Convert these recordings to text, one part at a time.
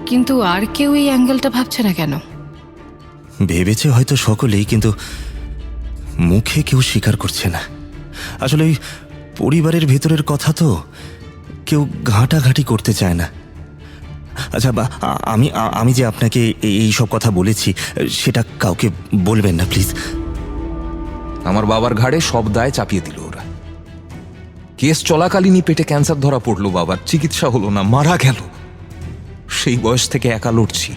কিন্তু আর কেউ এই অ্যাঙ্গেলটা ভাবছে না কেন? ভেবেছে হয়তো সকলেই, কিন্তু মুখে কেউ স্বীকার করছে না। আসলে ওই পরিবারের ভেতরের কথা তো কেউ ঘাঁটাঘাঁটি করতে চায় না। আচ্ছা, আমি যে আপনাকে এই সব কথা বলেছি সেটা কাউকে বলবেন না প্লিজ। আমার বাবার ঘাড়ে সব দায় চাপিয়ে দিল ওরা। কেস চলাকালীনই পেটে ক্যান্সার ধরা পড়লো বাবার, চিকিৎসা হলো না, মারা গেল। সেই বয়স থেকে একা লড়ছি,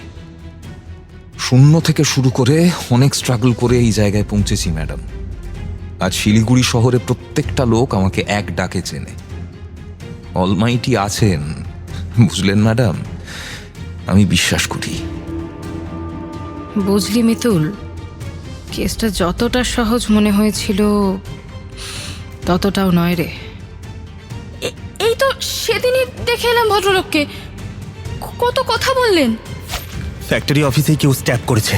শূন্য থেকে শুরু করে অনেক স্ট্রাগল করে এই জায়গায় পৌঁছেছি ম্যাডাম। আজ শিলিগুড়ি শহরে প্রত্যেকটা লোক আমাকে এক ডাকে চেনে। অলমাইটি আছেন, বুঝলেন ম্যাডাম, আমি বিশ্বাস করি। বুঝলি মিতুল, কেসটা যতটা সহজ মনে হয়েছিল ততটাও নয় রে। এই তো সেদিনই দেখে এলাম ভদ্রলোককে, কত কথা বললেন। ফ্যাক্টরি অফিসে কেউ স্ট্যাপ করেছে।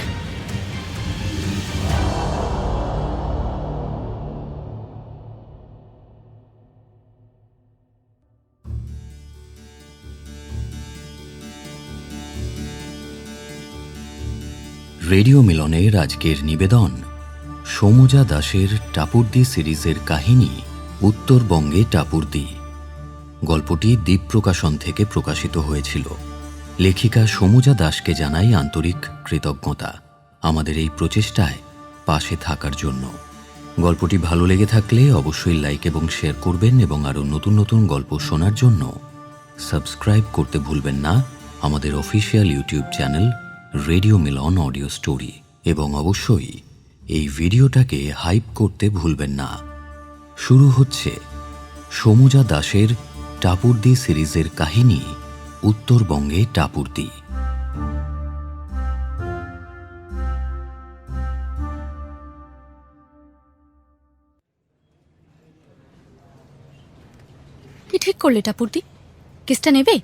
রেডিও মিলনের আজকের নিবেদন সমুজা দাসের টাপুরদি সিরিজের কাহিনী উত্তরবঙ্গে টাপুরদি। গল্পটি দ্বীপ প্রকাশন থেকে প্রকাশিত হয়েছিল। লেখিকা সমুজা দাসকে জানাই আন্তরিক কৃতজ্ঞতা আমাদের এই প্রচেষ্টায় পাশে থাকার জন্য। গল্পটি ভালো লেগে থাকলে অবশ্যই লাইক এবং শেয়ার করবেন, এবং আরও নতুন নতুন গল্প শোনার জন্য সাবস্ক্রাইব করতে ভুলবেন না আমাদের official YouTube channel radio Milan audio story, এবং অবশ্যই এই ভিডিওটাকে হাইপ করতে ভুলবেন না। শুরু হচ্ছে সমুজা দাসের টাপুরদি সিরিজের কাহিনী উত্তরবঙ্গে টাপুরদি। কি ঠিক করলে টাপুরদি? কেসটা নেবে?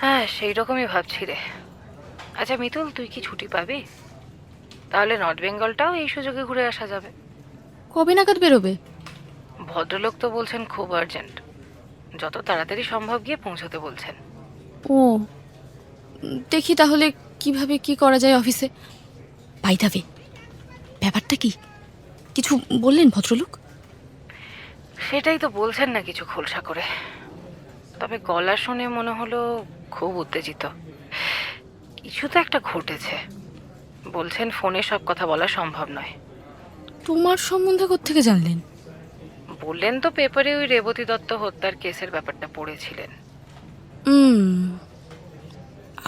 হ্যাঁ, সেই রকমই ভাবছি রে। আচ্ছা মিতুল, তুই কি ছুটি পাবি? তাহলে নর্থ বেঙ্গলটাও এই সুযোগে ঘুরে আসা যাবে। কবে নাগাদ বেরোবে? ভদ্রলোক তো বলছেন খুব আর্জেন্ট, যত তাড়াতাড়ি সম্ভব গিয়ে পৌঁছতে বলছেন। ও, দেখি তাহলে কিভাবে কি করা যায় অফিসে। পাইতাবে ব্যাপারটা কি, কিছু বললেন ভদ্রলোক? সেটাই তো বলছেন না কিছু খোলসা করে, তবে গলা শুনে মনে হলো খুব উত্তেজিত। কিছু তো একটা ঘটেছে। বলছেন ফোনে সব কথা বলা সম্ভব নয়। তোমার সম্বন্ধে কোত্থেকে জানলেন? বললেন তো পেপারে ওই রেবতী দত্ত হত্যার কেসের ব্যাপারটা পড়েছিলেন।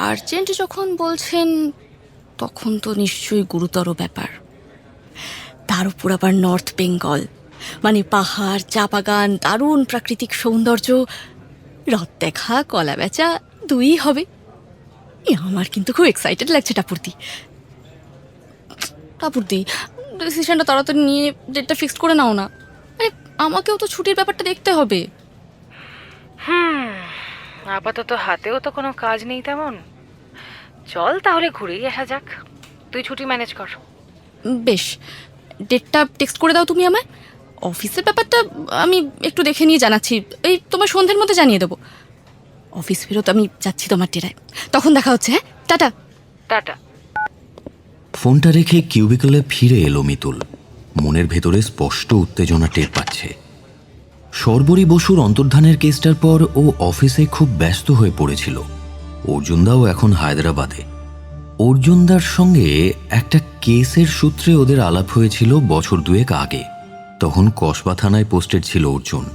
আর্জেন্ট যখন বলছেন তখন তো নিশ্চয়ই গুরুতর ব্যাপার। তার উপর আবার নর্থ বেঙ্গল, মানে পাহাড়, চা বাগান, দারুণ প্রাকৃতিক সৌন্দর্য, রথ দেখা, কলা বেচা দুই হবে। আমার কিন্তু খুব এক্সাইটেড লাগছে টাপুরদি। টাপুরদি, ডিসিশনটা তাড়াতাড়ি নিয়ে ডেটটা ফিক্সড করে নাও না। মানে আমাকেও তো ছুটির ব্যাপারটা দেখতে হবে। আপাতত হাতেও তো কোনো কাজ নেই তেমন। চল তাহলে ঘুরেই আসা যাক। তুই ছুটি ম্যানেজ কর। বেশ, ডেটটা টেক্সট করে দাও তুমি আমায়। অফিসের ব্যাপারটা আমি একটু দেখে নিয়ে জানাচ্ছি, এই তোমার সন্ধ্যের মধ্যে জানিয়ে দেবো। অফিস ফেরত আমি যাচ্ছি তোমার ডেরায়, তখন দেখা হচ্ছে। হ্যাঁ, টাটা। টাটা। ফোনটা রেখে কিউবিকলে ফিরে এলো মিতুল। মনের ভেতরে স্পষ্ট উত্তেজনা টের পাচ্ছে। সর্বরী বসুর অন্তর্ধানের কেসটার পর ও অফিসে খুব ব্যস্ত হয়ে পড়েছিল। অর্জুনদাও এখন হায়দ্রাবাদে। অর্জুনদার সঙ্গে একটা কেসের সূত্রে ওদের আলাপ হয়েছিল বছর দুয়েক আগে। তখন কসবা থানায় পোস্টেড ছিল অর্জুন।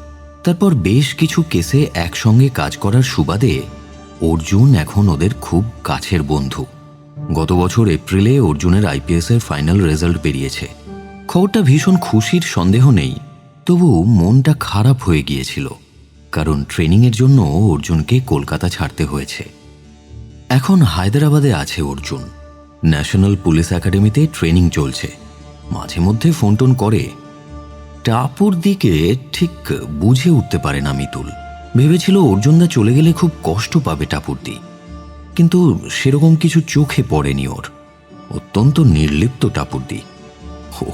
তারপর বেশ কিছু কেসে একসঙ্গে কাজ করার সুবাদে অর্জুন এখন ওদের খুব কাছের বন্ধু। গত বছর এপ্রিলে অর্জুনের আইপিএসের ফাইনাল রেজাল্ট বেরিয়েছে। খবরটা ভীষণ খুশির সন্দেহ নেই, তবু মনটা খারাপ হয়ে গিয়েছিল, কারণ ট্রেনিংয়ের জন্য অর্জুনকে কলকাতা ছাড়তে হয়েছে। এখন হায়দ্রাবাদে আছে অর্জুন। ন্যাশনাল পুলিশ একাডেমিতে ট্রেনিং চলছে। মাঝে মধ্যে ফোন টোন করে। টাপুর দিকে ঠিক বুঝে উঠতে পারে না মিতুল। ভেবেছিল অর্জুনদা চলে গেলে খুব কষ্ট পাবে টাপুরদি, কিন্তু সেরকম কিছু চোখে পড়েনি ওর। অত্যন্ত নির্লিপ্ত টাপুরদি।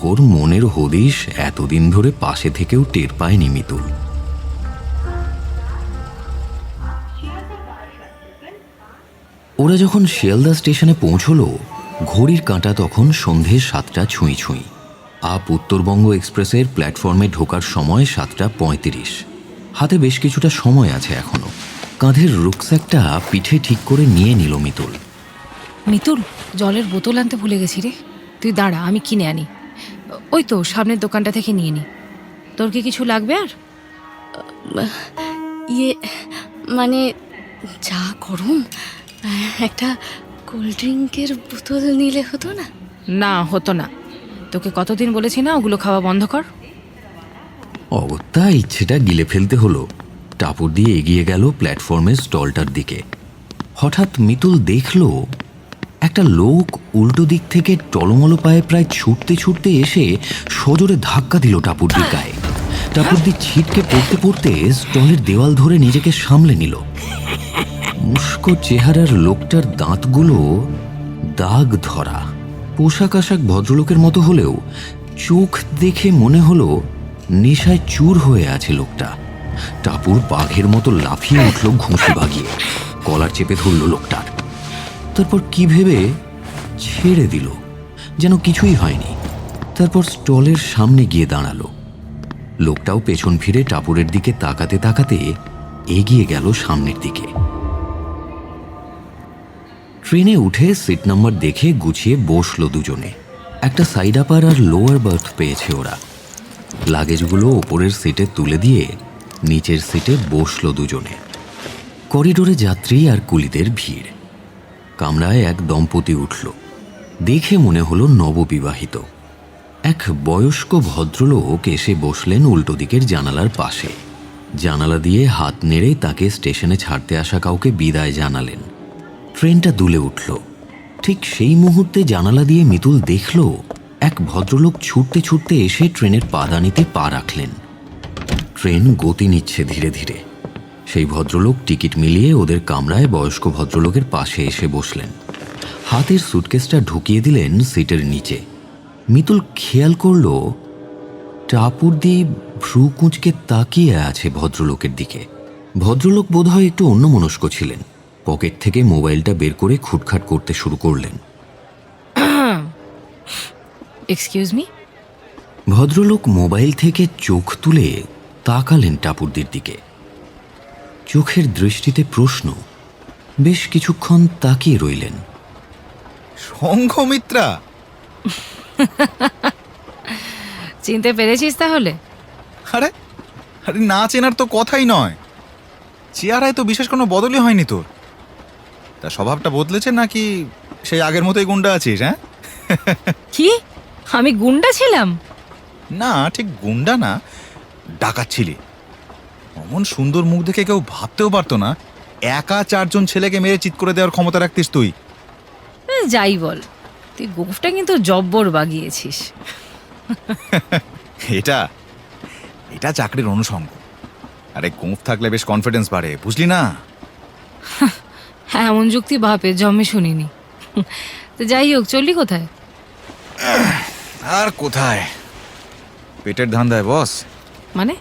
ওর মনের হদিশ এতদিন ধরে পাশে থেকেও টের পায়নি মিতুল। ওরা যখন শিয়ালদা স্টেশনে পৌঁছলো, ঘড়ির কাঁটা তখন সন্ধে 7টা ছুঁই ছুঁই। আপ উত্তরবঙ্গ এক্সপ্রেসের প্ল্যাটফর্মে ঢোকার সময় 7:35। হাতে বেশ কিছুটা সময় আছে এখনো। কাঁধের রুকস্যাকটা পিঠে ঠিক করে নিয়ে নিল মিতুল। মিতুল, জলের বোতল আনতে ভুলে গেছি রে। তুই দাঁড়া, আমি কিনে আনি। ওই তো সামনের দোকানটা থেকে নিয়ে নি। তোর কি কিছু লাগবে আর? ইয়ে মানে যা গরম, একটা কোল্ড ড্রিঙ্কের বোতল নিলে হতো না? না, হতো না। তোকে কতদিন বলেছি না ওগুলো খাওয়া বন্ধ কর। অগত্যা ইচ্ছেটা গিলে ফেলতে হলো। টাপুর দিয়ে এগিয়ে গেল প্ল্যাটফর্মের স্টলটার দিকে। হঠাৎ মিতুল দেখল একটা লোক উল্টো দিক থেকে টলমলো পায়ে প্রায় ছুটতে ছুটতে এসে সজোরে ধাক্কা দিল টাপুরদির গায়ে। টাপুরদি ছিটকে পড়তে পড়তে স্টলের দেওয়াল ধরে নিজেকে সামলে নিল। মুস্কো চেহারার লোকটার দাঁতগুলো দাগ ধরা। পোশাক আশাক ভদ্রলোকের মতো হলেও চোখ দেখে মনে হলো নেশায় চুর হয়ে আছে লোকটা। টাপুর বাঘের মতো লাফিয়ে উঠল ঘুষি বাগিয়ে, কলার চেপে ধরল লোকটার। তারপর কি ভেবে ছেড়ে দিল, যেন কিছুই হয়নি। তারপর স্টলের সামনে গিয়ে দাঁড়ালো। লোকটাও পেছন ফিরে টাপুরের দিকে তাকাতে তাকাতে এগিয়ে গেল সামনের দিকে। ট্রেনে উঠে সিট নাম্বার দেখে গুছিয়ে বসলো দুজনে। একটা সাইড আপার আর লোয়ার বার্থ পেয়েছে ওরা। লাগেজগুলো ওপরের সিটে তুলে দিয়ে নিচের সিটে বসলো দুজনে। করিডোরে যাত্রী আর কুলিদের ভিড়। কামরায় এক দম্পতি উঠল। দেখে মনে হলো নববিবাহিত। এক বয়স্ক ভদ্রলোক এসে বসলেন উল্টো দিকের জানালার পাশে। জানালা দিয়ে হাত নেড়ে তাকে স্টেশনে ছাড়তে আসা কাউকে বিদায় জানালেন। ট্রেনটা দুলে উঠল। ঠিক সেই মুহূর্তে জানালা দিয়ে মিতুল দেখল এক ভদ্রলোক ছুটতে ছুটতে এসে ট্রেনের পাদানিতে পা রাখলেন। ট্রেন গতি নিচ্ছে ধীরে ধীরে। সেই ভদ্রলোক টিকিট মিলিয়ে ওদের কামরায় বয়স্ক ভদ্রলোকের পাশে এসে বসলেন। হাতের সুটকেসটা ঢুকিয়ে দিলেন সিটের নিচে। মিতুল খেয়াল করল টাপুরদি ভ্রু কুঁচকে তাকিয়ে আছে ভদ্রলোকের দিকে। ভদ্রলোক বোধহয় একটু অন্যমনস্ক ছিলেন। পকেট থেকে মোবাইলটা বের করে খুটখাট করতে শুরু করলেন। Excuse me. ভদ্রলোক মোবাইল থেকে চোখ তুলে তাকালেন টাপুরদির দিকে। চোখের দৃষ্টিতে প্রশ্ন। বেশ কিছুক্ষণ তাকিয়ে রইলেন। সংঘমিত্রা, চিনতে পেরেছিস তাহলে? আরে আরে না চেনার তো কথাই নয়। চেহারায় তো বিশেষ কোনো বদলই হয়নি তোর। তা স্বভাবটা বদলেছে নাকি সেই আগের মতোই গুন্ডা আছিস? হ্যাঁ, কি আমি গুন্ডা ছিলাম? না ঠিক গুন্ডা না, ডাকাত ছিলি। অমন সুন্দর মুখ দেখে কেউ ভাবতেও পারতো না একা 4 জন ছেলেকে মেরে চিৎ করে দেওয়ার ক্ষমতা রাখতিস তুই। যাই বল, তুই গোফটা কিন্তু জব্বর বাগিয়েছিস। এটা এটা চাকরির অনুষঙ্গ। আরে গোঁফ থাকলে বেশ কনফিডেন্স বাড়ে, বুঝলি না? হ্যাঁ, এমন যুক্তি বাপের জন্মে শুনিনি। তো যাই হোক, চললি কোথায়? আর কোথায়, পেটের ধান্দায় বস। মানে?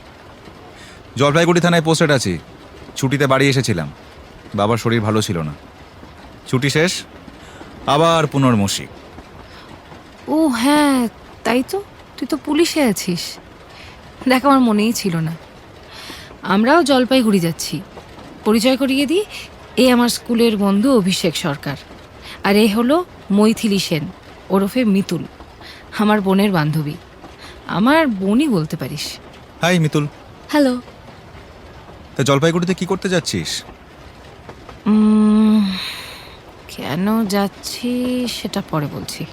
জলপাইগুড়ি থানায় পোস্টেড আছি। ছুটিতে বাড়ি এসেছিলাম। বাবার শরীর ভালো ছিল না। ছুটি শেষ, আবার পুনর্মসি। ও হ্যাঁ, তাই তো। তুই তো পুলিশে আছিস। দেখ, আমার মনেই ছিল না। আমরাও জলপাইগুড়ি যাচ্ছি। পরিচয় করিয়ে দিই, এ আমার স্কুলের বন্ধু অভিষেক সরকার, আর এ হলো মৈথিলি সেন ওরফে মিতুল, আমার বোনের বান্ধবী। আমার বোনই বলতে পারিস। হাই মিতুল। হ্যালো। তা জলপাইগুড়িতে কি করতে যাচ্ছিস? কেন যাচ্ছি সেটা পরে বলছি।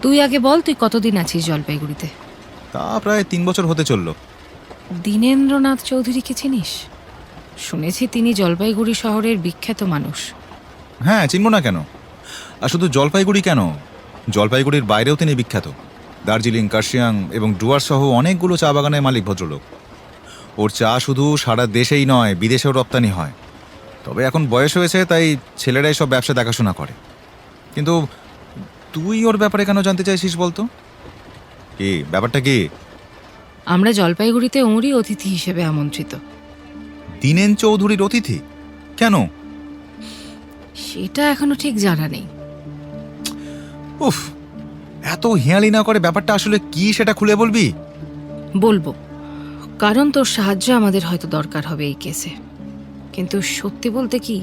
তুই আগে বল, তুই কতদিন আছিস জলপাইগুড়িতে? তা প্রায় 3 বছর হতে চললো। দীনেন্দ্রনাথ চৌধুরীকে চিনিস? শুনেছি তিনি জলপাইগুড়ি শহরের বিখ্যাত মানুষ। হ্যাঁ, চিনব না কেন? আর শুধু জলপাইগুড়ি কেন, জলপাইগুড়ির বাইরেও তিনি বিখ্যাত। দার্জিলিং, কার্শিয়াং এবং ডুয়ার সহ অনেকগুলো চা বাগানের মালিক ভদ্রলোক। ওর চা শুধু সারা দেশেই নয়, বিদেশেও রপ্তানি হয়। তবে এখন বয়স হয়েছে, তাই ছেলেরাই সব ব্যবসা দেখাশোনা করে। কিন্তু তুই ওর ব্যাপারে কেন জানতে চাইছিস বলতো? কি ব্যাপারটা কি? আমরা জলপাইগুড়িতে ওরই অতিথি হিসেবে আমন্ত্রিত। দীনেন চৌধুরীর অতিথি? কেন? সেটা এখনো ঠিক জানা নেই। উফ, এত হেয়ালি না করে ব্যাপারটা আসলে কি সেটা খুলে বলবি? বলবো, কারণ তোর সাহায্য আমাদের হয়তো দরকার হবে এই কেসে। কিন্তু সত্যি বলতে কি,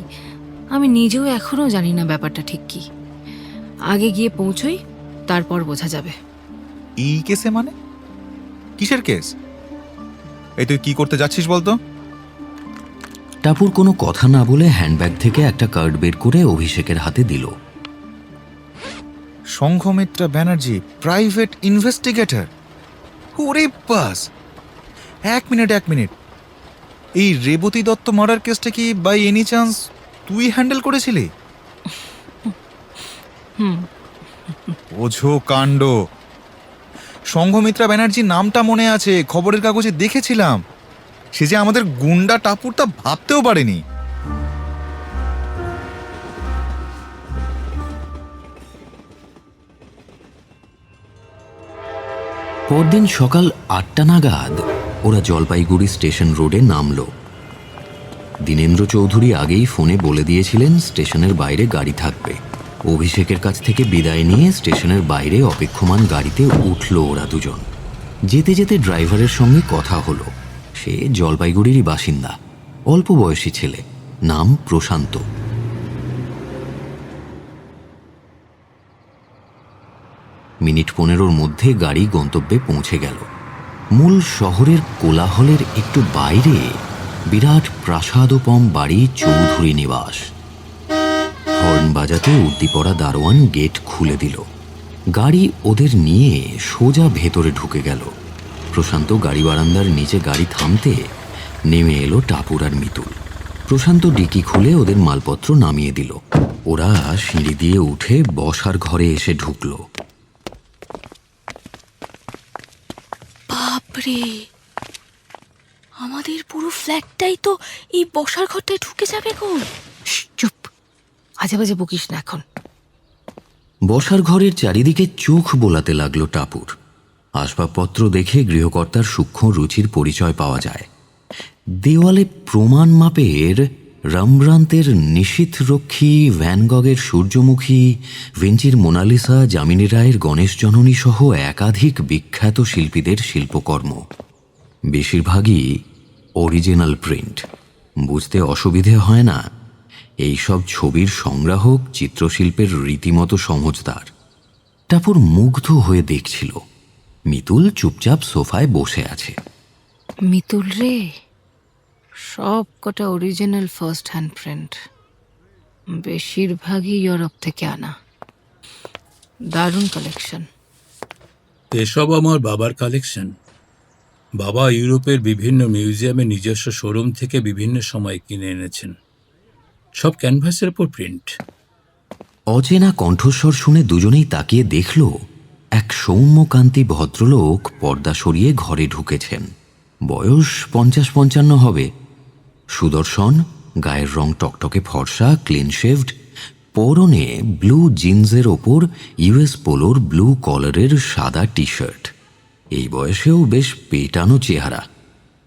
আমি নিজেও এখনো জানি না ব্যাপারটা ঠিক কি। আগে গিয়ে পৌঁছই, তারপর বোঝা যাবে। এই কেসে মানে? কিসের কেস? এই তুই কি করতে যাচ্ছিস বলতো? টাপুর কোনো কথা না বলে হ্যান্ডব্যাগ থেকে একটা কার্ড বের করে অভিষেকের হাতে দিল। সংঘমিত্রা ব্যানার্জি, প্রাইভেট ইনভেস্টিগেটর। ওরে বাস! এক মিনিট, এই রেবতী দত্ত মার্ডার কেসটা কি বাই এনি চান্স তুই হ্যান্ডেল করেছিলি? ওঝো কাণ্ড! সংঘমিত্রা ব্যানার্জি নামটা মনে আছে, খবরের কাগজে দেখেছিলাম। সে যে আমাদের গুন্ডা টাপুর তা ভাবতেও পারেনি। পরদিন সকাল 8টা নাগাদ ওরা জলপাইগুড়ি স্টেশন রোডে নামল। দীনেন্দ্র চৌধুরী আগেই ফোনে বলে দিয়েছিলেন স্টেশনের বাইরে গাড়ি থাকবে। অভিষেকের কাছ থেকে বিদায় নিয়ে স্টেশনের বাইরে অপেক্ষমান গাড়িতে উঠল ওরা দুজন। যেতে যেতে ড্রাইভারের সঙ্গে কথা হলো। সে জলপাইগুড়িরই বাসিন্দা, অল্প বয়সী ছেলে, নাম প্রশান্ত। মিনিট 15 মধ্যে গাড়ি গন্তব্যে পৌঁছে গেল। মূল শহরের কোলাহলের একটু বাইরে বিরাট প্রাসাদোপম বাড়ি চৌধুরী নিবাস। হর্ন বাজাতে উর্দি পরা দারোয়ান গেট খুলে দিল। গাড়ি ওদের নিয়ে সোজা ভেতরে ঢুকে গেল। প্রশান্ত গাড়ি বারান্দার নিচে গাড়ি থামতে নেমে এলো টাপুর আর মিতুল। প্রশান্ত ডিকি খুলে ওদের মালপত্র নামিয়ে দিল। ওরা সিঁড়ি দিয়ে উঠে বসার ঘরে এসে ঢুকলো। বাপরে, আমাদের পুরো ফ্ল্যাটটাই তো এই বসার ঘরটায় ঢুকে যাবে গো। চুপ, আজে বাজে বকিস না এখন। বসার ঘরের চারিদিকে চোখ বোলাতে লাগলো টাপুর। আসবাবপত্র দেখে গৃহকর্তার সূক্ষ্ম রুচির পরিচয় পাওয়া যায়। দেওয়ালে প্রমাণ মাপের রামব্রান্তের নিশীথরক্ষী, ভ্যানগগের সূর্যমুখী, ভিঞ্চির মোনালিসা, যামিনী রায়ের গণেশ জননী সহ একাধিক বিখ্যাত শিল্পীদের শিল্পকর্ম। বেশিরভাগই অরিজিনাল প্রিন্ট। বুঝতে অসুবিধে হয় না, এইসব ছবির সংগ্রাহক চিত্রশিল্পের রীতিমতো সমঝদার। টাপুর মুগ্ধ হয়ে দেখছিল। মিতুল চুপচাপ সোফায় বসে আছে। মিতুল রে, সব কটা অরিজিনাল ফার্স্ট হ্যান্ড প্রিন্ট, বেশিরভাগই ইউরোপ থেকে আনা। দারুণ কালেকশন। এসব আমার বাবার কালেকশন। বাবা ইউরোপের বিভিন্ন মিউজিয়ামে নিজস্ব শোরুম থেকে বিভিন্ন সময় কিনে এনেছেন। সব ক্যানভাসের উপর প্রিন্ট। অচেনা কণ্ঠস্বর শুনে দুজনেই তাকিয়ে দেখল এক সৌম্যকান্তি ভদ্রলোক পর্দা সরিয়ে ঘরে ঢুকেছেন। বয়স 50-55 হবে। সুদর্শন, গায়ের রং টকটকে ফর্সা, ক্লিন শেভড, পরনে ব্লু জিন্সের ওপর ইউএস পোলোর ব্লু কলারের সাদা টি শার্ট। এই বয়সেও বেশ পেটানো চেহারা।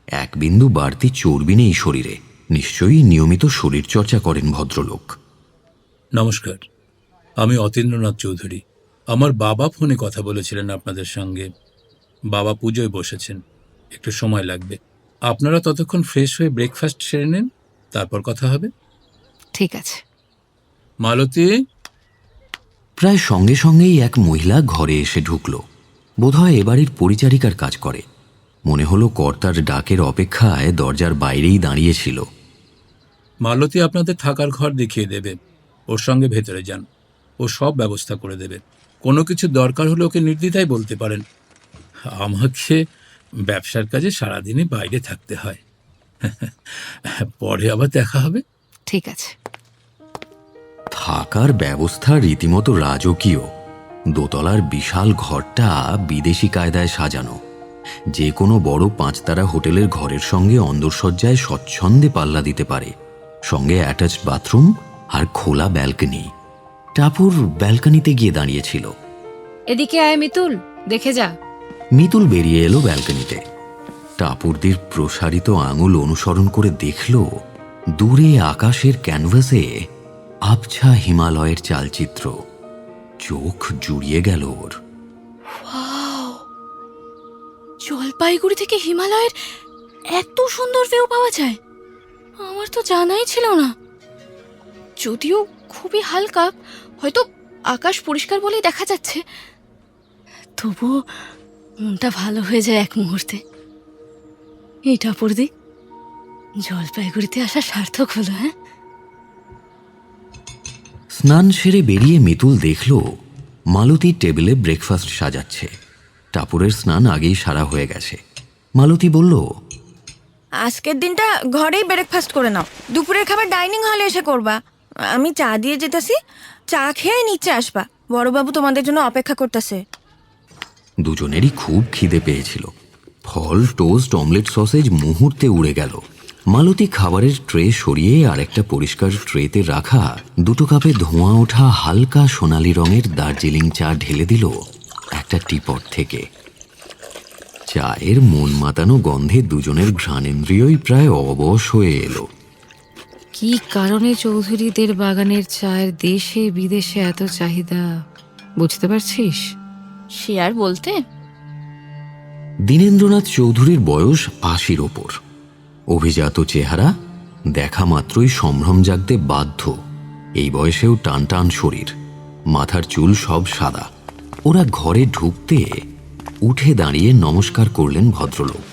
এক বিন্দু বাড়তি চর্বি নেই শরীরে। নিশ্চয়ই নিয়মিত শরীরচর্চা করেন ভদ্রলোক। নমস্কার, আমি অতীন্দ্রনাথ চৌধুরী। আমার বাবা ফোনে কথা বলেছিলেন আপনাদের সঙ্গে। বাবা পুজোয় বসেছেন, একটু সময় লাগবে। আপনারা ততক্ষণ ফ্রেশ হয়ে ব্রেকফাস্ট সেরে নেন, তারপর কথা হবে। ঠিক আছে। মালতী। প্রায় সঙ্গে সঙ্গেই এক মহিলা ঘরে এসে ঢুকল। বোধহয় এ বাড়ির পরিচারিকার কাজ করে। মনে হলো কর্তার ডাকের অপেক্ষায় দরজার বাইরেই দাঁড়িয়েছিল। মালতী আপনাদের থাকার ঘর দেখিয়ে দেবে, ওর সঙ্গে ভেতরে যান, ও সব ব্যবস্থা করে দেবে। কোনো কিছু দরকার হলে ওকে নির্দ্বিধায় বলতে পারেন। আমাকে ব্যবসার কাজে সারাদিনই বাইরে থাকতে হয়। পরে আবার দেখা হবে। ঠিক আছে। থাকার ব্যবস্থা রীতিমতো রাজকীয়। দোতলার বিশাল ঘরটা বিদেশি কায়দায় সাজানো। যে কোনো বড় 5 তারা হোটেলের ঘরের সঙ্গে অন্দরসজ্জায় স্বচ্ছন্দে পাল্লা দিতে পারে। সঙ্গে অ্যাটাচড বাথরুম আর খোলা ব্যালকনি। টাপুর ব্যালকনিতে গিয়ে দাঁড়িয়েছিল। এদিকে আয় মিতুল, দেখে যা। মিতুল বেরিয়ে এলো ব্যালকনিতে। টাপুরদির প্রসারিত আঙুল অনুসরণ করে দেখল দূরে আকাশের ক্যানভাসে আবছা হিমালয়ের চালচিত্র। চোখ জুড়িয়ে গেল ওর। ওয়াও, জলপাইগুড়ি থেকে হিমালয়ের এত সুন্দর ভিউ পাওয়া যায় আমার তো জানাই ছিল না। যদিও খুবই হালকা, হয়তো আকাশ পরিষ্কার বলেই দেখা যাচ্ছে, তবুও মনটা ভালো হয়ে যায় এক মুহূর্তে। এটা পড়দি জলপাইগুড়িতে আসা সার্থক হলো। হ্যাঁ, স্নান সেরে বেরিয়ে মিতুল দেখল মালতী টেবিলে ব্রেকফাস্ট সাজাচ্ছে। টাপুরের স্নান আগেই সারা হয়ে গেছে। মালতী বলল, আজকের দিনটা ঘরেই ব্রেকফাস্ট করে নাও, দুপুরের খাবার ডাইনিং হলে এসে করবা। আমি চা দিয়ে যেতেছি, চা খেয়ে নিচে আসবা, বড়বাবু তোমাদের জন্য অপেক্ষা করতেছে। দুজনেরই খুব খিদে পেয়েছিল। ফল, টোস্ট, অমলেট, সসেজ মুহূর্তে উড়ে গেল। মালতী খাবারের ট্রে সরিয়ে আরেকটা পরিষ্কার ট্রেতে রাখা 2 কাপে ধোঁয়া ওঠা হালকা সোনালি রঙের দার্জিলিং চা ঢেলে দিল একটা টিপট থেকে। চায়ের মন মাতানো গন্ধে দুজনের ঘ্রাণেন্দ্রিয়ই প্রায় অবশ হয়ে এলো। কি কারণে চৌধুরীদের বাগানের চায়ের দেশে বিদেশে এত চাহিদা বুঝতে পারছিস? সে আর বলতে। দীনেন্দ্রনাথ চৌধুরীর বয়স 80-র ওপর। অভিজাত চেহারা, দেখা মাত্রই সম্ভ্রম জাগতে বাধ্য। এই বয়সেও টান টান শরীর, মাথার চুল সব সাদা। ওরা ঘরে ঢুকতে উঠে দাঁড়িয়ে নমস্কার করলেন ভদ্রলোক।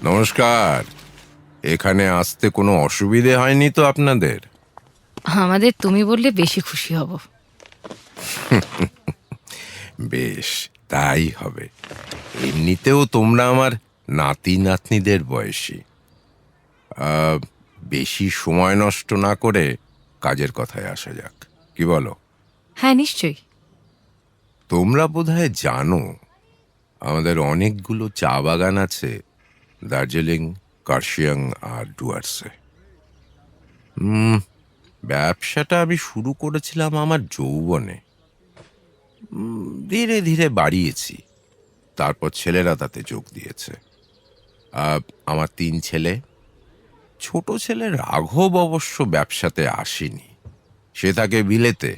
নমস্কার। এখানে আসতে কোনো অসুবিধে হয়নি তো আপনাদের? আমাদের তুমি বললে বেশি খুশি হব। বেশ, তাই হবে। এমনিতেও তোমরা আমার নাতি নাতনিদের বয়সী। বেশি সময় নষ্ট না করে কাজের কথায় আসা যাক, কি বলো? হ্যাঁ, নিশ্চয়ই। তোমরা বোধহয় জানো আমাদের অনেকগুলো চা বাগান আছে দার্জিলিং, কার্শিয়াং আর ডুয়ার্সে। ব্যবসাটা আমি শুরু করেছিলাম আমার যৌবনে। ধীরে ধীরে বাড়িয়েছি, তারপর ছেলেরা তাতে যোগ দিয়েছে। আমার 3 ছেলে। ছোট ছেলে রাঘব অবশ্য ব্যবসাতে আসেনি, সে থাকে বিলেতে,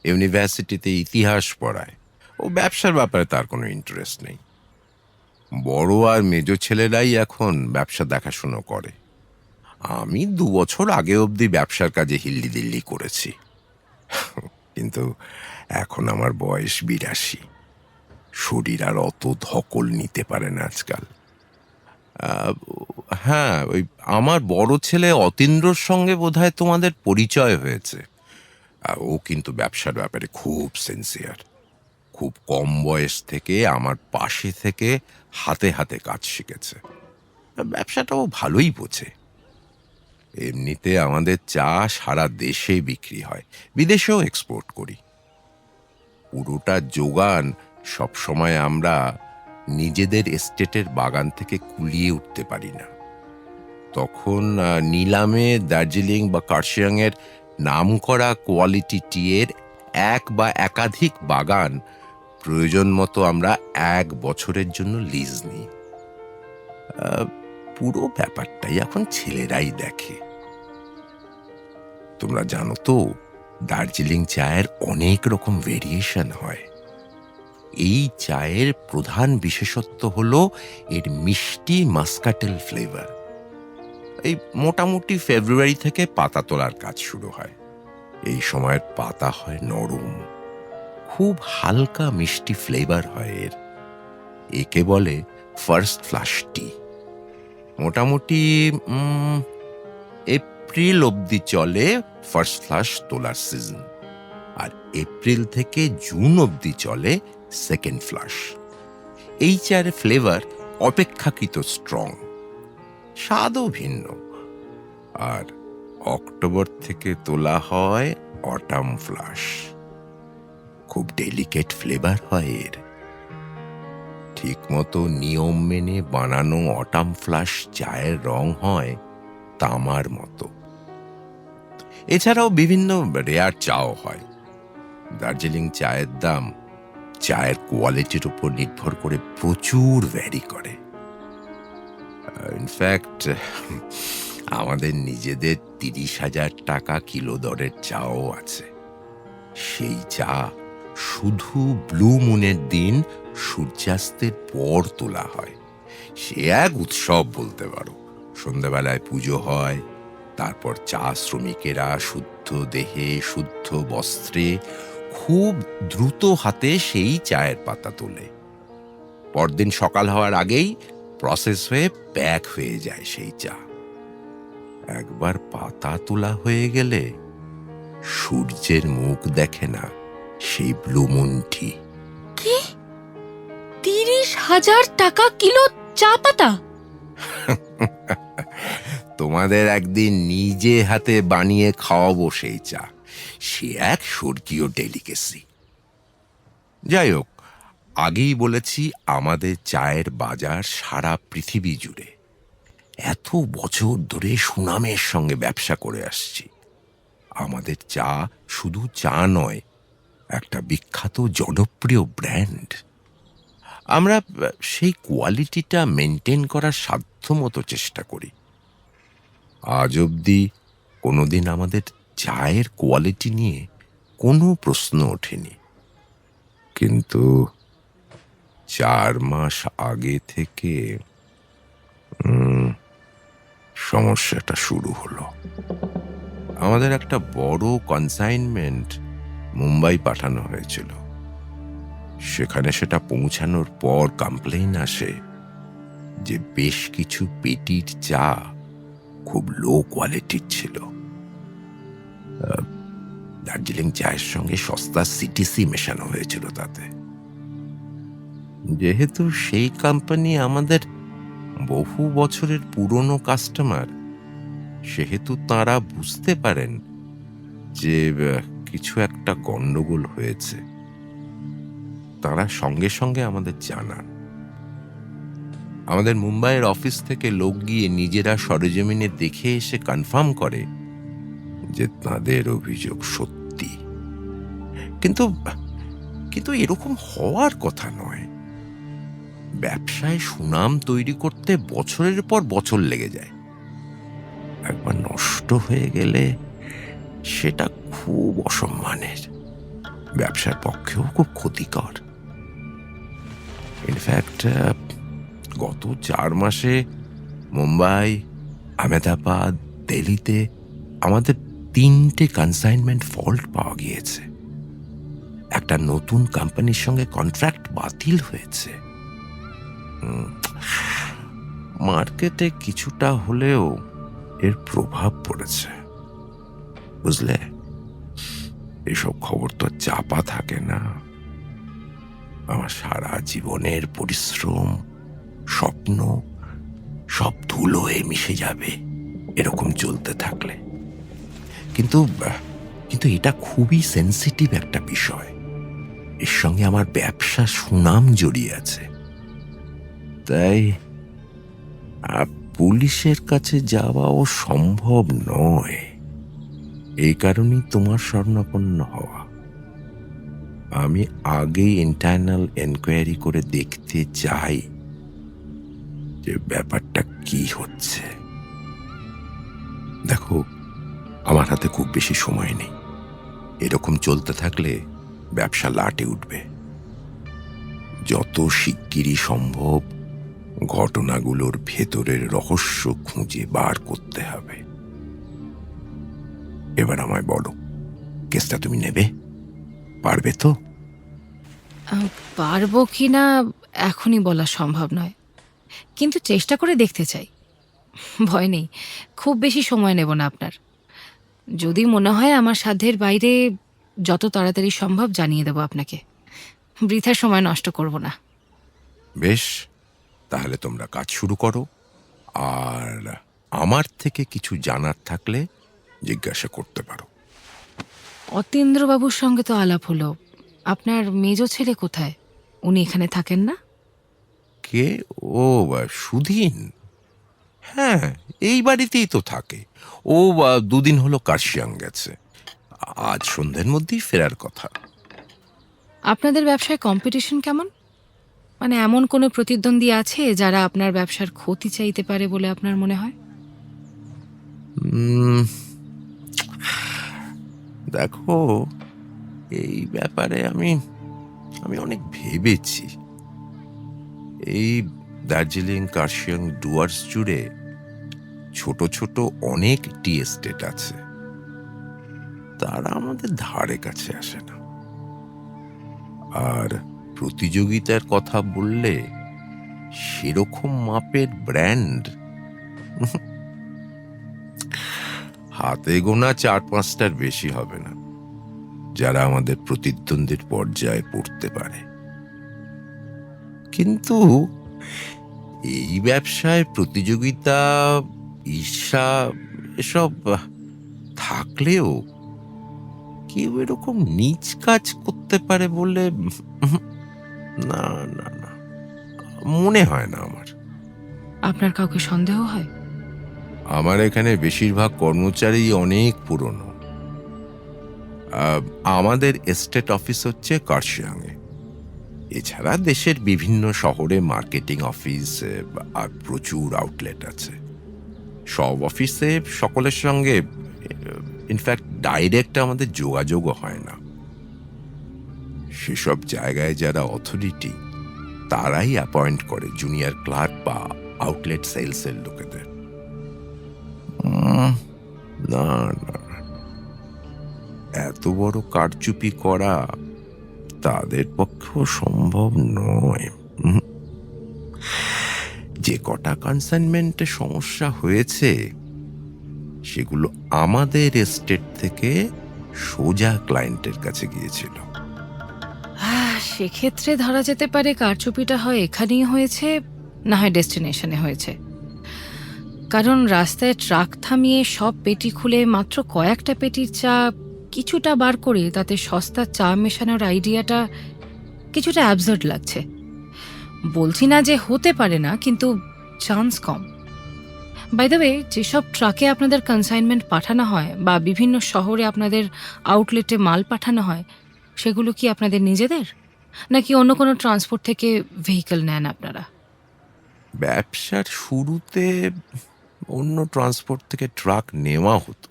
ইউনিভার্সিটিতে ইতিহাস পড়ায়। ও ব্যবসার ব্যাপারে তার কোনো ইন্টারেস্ট নেই। বড় আর মেজ ছেলেরাই এখন ব্যবসা দেখাশুনো করে। আমি 2 বছর আগে অবধি ব্যবসার কাজে হিল্লি দিল্লি করেছি, কিন্তু এখন আমার বয়স 82। শরীর আর অত ধকল নিতে পারে না আজকাল। হ্যাঁ, ওই আমার বড় ছেলে অতীন্দ্রর সঙ্গে বোধহয় তোমাদের পরিচয় হয়েছে। ও কিন্তু ব্যবসার ব্যাপারে খুব সিনসিয়ার। খুব কম বয়স থেকে আমার পাশে থেকে হাতে হাতে কাজ শিখেছে। ব্যবসাটাও ভালোই বোঝে। এমনিতে আমাদের চা সারা দেশে বিক্রি হয়, বিদেশেও এক্সপোর্ট করি। পুরোটা যোগান সবসময় আমরা নিজেদের এস্টেটের বাগান থেকে কুলিয়ে উঠতে পারি না। তখন নিলামে দার্জিলিং বা কার্শিয়াংয়ের নামকরা কোয়ালিটি টিয়ের 1 বা একাধিক বাগান প্রয়োজন মতো আমরা 1 বছরের জন্য লিজ নিই। পুরো ব্যাপারটাই এখন ছেলেরাই দেখে। তোমরা জানো তো, দার্জিলিং চায়ের অনেক রকম ভেরিয়েশন হয়। এই চায়ের প্রধান বিশেষত্ব হলো এর মিষ্টি মাস্কাটেল ফ্লেভার। এই মোটামুটি ফেব্রুয়ারি থেকে পাতা তোলার কাজ শুরু হয়। এই সময়ের পাতা হয় নরম, খুব হালকা মিষ্টি ফ্লেভার হয় এর। একে বলে ফার্স্ট ফ্লাশ টি। মোটামুটি এপ্রিল অবধি চলে ফার্স্ট ফ্লাশ তোলার সিজন, আর এপ্রিল থেকে জুন অবধি চলে সেকেন্ড ফ্লাশ। এই চায়ের ফ্লেভার অপেক্ষাকৃত স্ট্রং, স্বাদও ভিন্ন। আর অক্টোবর থেকে তোলা হয় অটাম ফ্লাশ। খুব ডেলিকেট ফ্লেভার হয় এর। ঠিক মতো নিয়ম মেনে বানানো অটাম ফ্লাশ চায়ের রং হয় তামার মতো। এছাড়াও বিভিন্ন রেয়ার চাও হয়। দার্জিলিং চায়ের দাম চায়ের কোয়ালিটির উপর নির্ভর করে প্রচুর ভ্যারি করে। ইনফ্যাক্ট আমাদের নিজেদের 30,000 টাকা কিলো দরের চাও আছে। সেই চা শুধু ব্লু মুনের দিন সূর্যাস্তের পর তোলা হয়। সে এক উৎসব বলতে পারো। সন্ধ্যাবেলায় পুজো হয়, তারপর চা শ্রমিকেরা শুদ্ধ দেহে শুদ্ধ বস্ত্রে খুব দ্রুত হাতে সেই চায়ের পাতা তোলে। পরদিন সকাল হওয়ার আগেই প্রসেস হয়ে প্যাক হয়ে যায় সেই চা। একবার পাতা তোলা হয়ে গেলে সূর্যের মুখ দেখে না সেই ব্লু মুনটি। কি 30,000 টাকা কিলো চা পাতা? তোমাদের একদিন নিজে হাতে বানিয়ে খাওয়াবো সেই চা। সে এক স্বর্গীয় ডেলিকেসি। যাই হোক, আগেই বলেছি আমাদের চায়ের বাজার সারা পৃথিবী জুড়ে। এত বছর ধরে সুনামের সঙ্গে ব্যবসা করে আসছি। আমাদের চা শুধু চা নয়, একটা বিখ্যাত জনপ্রিয় ব্র্যান্ড। আমরা সেই কোয়ালিটিটা মেনটেন করার সাধ্যমতো চেষ্টা করি। আজ অবধি কোনোদিন আমাদের চায়ের কোয়ালিটি নিয়ে কোনো প্রশ্ন ওঠেনি। কিন্তু 4 মাস আগে থেকে সমস্যাটা শুরু হলো। আমাদের একটা বড় কনসাইনমেন্ট মুম্বাই পাঠানো হয়েছিল। সেখানে সেটা পৌঁছানোর পর কমপ্লেইন আসে যে বেশ কিছু পেটির চা খুব লো কোয়ালিটির ছিল। দার্জিলিং চায়ের সঙ্গে সস্তা সিটিসি মেশানো হয়েছিল তাতে। যেহেতু সেই কোম্পানি আমাদের বহু বছরের পুরনো কাস্টমার, সেহেতু তারা বুঝতে পারেন যে কিছু একটা গন্ডগোল হয়েছে। তারা সঙ্গে সঙ্গে আমাদের জানান। আমাদের মুম্বাইয়ের অফিস থেকে লোক গিয়ে নিজেরা সরেজমিনে দেখে এসে কনফার্ম করে যে তাদের অভিযোগ সত্যি। কিন্তু কিন্তু এরকম হওয়ার কথা নয়। ব্যবসায় সুনাম তৈরি করতে বছরের পর বছর লেগে যায়। একবার নষ্ট হয়ে গেলে সেটা খুব অসম্মানের, ব্যবসার পক্ষেও খুব ক্ষতিকর। ইনফ্যাক্ট গত 4 মাসে মুম্বাই, আহমেদাবাদ, দিল্লিতে আমাদের 3টে কনসাইনমেন্ট ফল্ট পাওয়া গিয়েছে। একটা নতুন কোম্পানির সঙ্গে কন্ট্রাক্ট বাতিল হয়েছে। মার্কেটে কিছুটা হলেও এর প্রভাব পড়েছে, বুঝলে। এসব খবর তো চাপা থাকে না। আমার সারা জীবনের পরিশ্রম, স্বপ্ন সব ধুলোয় মিশে যাবে এরকম চলতে থাকলে। কিন্তু কিন্তু এটা খুবই সেনসিটিভ একটা বিষয়। এর সঙ্গে আমার ব্যবসা সুনাম জড়িয়ে আছে। তাই পুলিশের কাছে যাওয়াও সম্ভব নয়। এই কারণেই তোমার শরণাপন্ন হওয়া। আমি আগেই ইন্টারনাল এনকোয়ারি করে দেখতে চাই যে ব্যাপারটা কি হচ্ছে। দেখো, আমার হাতে খুব বেশি সময় নেই। এরকম চলতে থাকলে ব্যবসা লাটে উঠবে। যত শিগগিরই সম্ভব ঘটনাগুলোর ভেতরের রহস্য খুঁজে বার করতে হবে। এবার আমায় বলো, কেসটা তুমি নেবে? পারবে তো? পারবো কি না এখনই বলা সম্ভব নয়, কিন্তু চেষ্টা করে দেখতে চাই। ভয় নেই, খুব বেশি সময় নেব না আপনার। যদি মনে হয় আমার সাধ্যের বাইরে, যত তাড়াতাড়ি সম্ভব জানিয়ে দেব আপনাকে। বৃথা সময় নষ্ট করব না। বেশ, তাহলে তোমরা কাজ শুরু করো। আর আমার থেকে কিছু জানার থাকলে জিজ্ঞাসা করতে পারো। অতীন্দ্রবাবুর সঙ্গে তো আলাপ হলো। আপনার মেজ ছেলে কোথায়? উনি এখানে থাকেন না? কে? ও, সুধীন। হ্যাঁ, এই বাড়িতেই তো থাকে। ও 2 দিন হলো কার্শিয়াং গেছে। আজ সন্ধ্যের মধ্যেই ফেরার কথা। আপনাদের ব্যবসায় কম্পিটিশন কেমন? মানে এমন কোনো প্রতিদ্বন্দ্বী আছে যারা আপনার ব্যবসার ক্ষতি চাইতে পারে বলে আপনার মনে হয়? দেখো, এই ব্যাপারে আমি অনেক ভেবেছি। এই দার্জিলিং, কার্শিয়াং, ডুয়ার্স জুড়ে ছোট ছোট অনেক টি এস্টেট আছে, তারা আমাদের ধারে কাছে আসে না। আর প্রতিযোগিতার কথা বললে সেরকম মাপের ব্র্যান্ড হাতে গোনা 4-5টার বেশি হবে না যারা আমাদের প্রতিদ্বন্দ্বীর পর্যায়ে পড়তে পারে। কিন্তু এই ব্যবসায় প্রতিযোগিতা, ঈর্ষা এসব থাকলেও কেউ এরকম নীচ কাজ করতে পারে বলে না না না, মনে হয় না আমার। আপনার কাউকে সন্দেহ হয়? আমার এখানে বেশিরভাগ কর্মচারী অনেক পুরনো। আমাদের এস্টেট অফিস হচ্ছে কার্শিয়াংয়ে। এছাড়া দেশের বিভিন্ন শহরে মার্কেটিং অফিস আর প্রচুর আউটলেট আছে। সব অফিসে সকলের সঙ্গে ইনফ্যাক্ট ডাইরেক্ট আমাদের যোগাযোগও হয় না। সেসব জায়গায় যারা অথরিটি, তারাই অ্যাপয়েন্ট করে জুনিয়র ক্লার্ক বা আউটলেট সেলসের লোকেদের। না না, এত বড় কারচুপি করা তাদের পক্ষেও সম্ভব নয়। যে কটা কনসাইনমেন্টে সমস্যা হয়েছে সেগুলো আমাদের এস্টেট থেকে সোজা ক্লায়েন্টের কাছে গিয়েছিল। সেক্ষেত্রে ধরা যেতে পারে কারচুপিটা হয় এখানেই হয়েছে, না হয় ডেস্টিনেশনে হয়েছে। কারণ রাস্তায় ট্রাক থামিয়ে সব পেটি খুলে মাত্র কয়েকটা পেটির চা কিছুটা বার করে তাতে সস্তা চা মেশানোর আইডিয়াটা কিছুটা অ্যাবসার্ড লাগছে। বলছি না যে হতে পারে না, কিন্তু চান্স কম। বাই দ্য ওয়ে, যেসব ট্রাকে আপনাদের কনসাইনমেন্ট পাঠানো হয় বা বিভিন্ন শহরে আপনাদের আউটলেটে মাল পাঠানো হয়, সেগুলো কি আপনাদের নিজেদের, নাকি অন্য কোনো ট্রান্সপোর্ট থেকে ভেহিকল নেন আপনারা? ব্যবসার শুরুতে অন্য ট্রান্সপোর্ট থেকে ট্রাক নেওয়া হতো।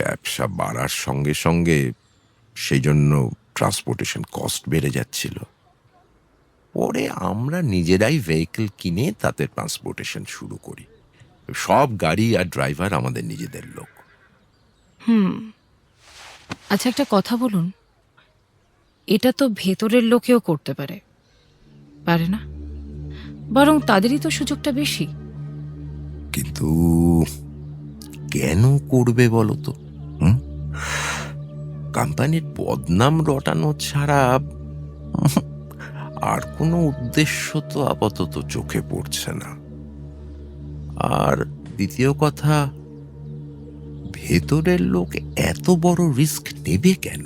ব্যবসা বাড়ার সঙ্গে সঙ্গে সেই জন্য ট্রান্সপোর্টেশন কস্ট বেড়ে যাচ্ছিল। পরে আমরা নিজেরাই ভেহিকল কিনে তাতে ট্রান্সপোর্টেশন শুরু করি। সব গাড়ি আর ড্রাইভার আমাদের নিজেদের লোক। আচ্ছা, একটা কথা বলুন, এটা তো ভেতরের লোকেও করতে পারে, পারে না? বরং তাদেরই তো সুযোগটা বেশি। কিন্তু কেন করবে বলো তো? কোম্পানির বদনাম রটানো ছাড়া আর কোনো উদ্দেশ্য তো আপাতত চোখে পড়ছে না। আর দ্বিতীয় কথা, ভেতরের লোক এত বড় রিস্ক নেবে কেন?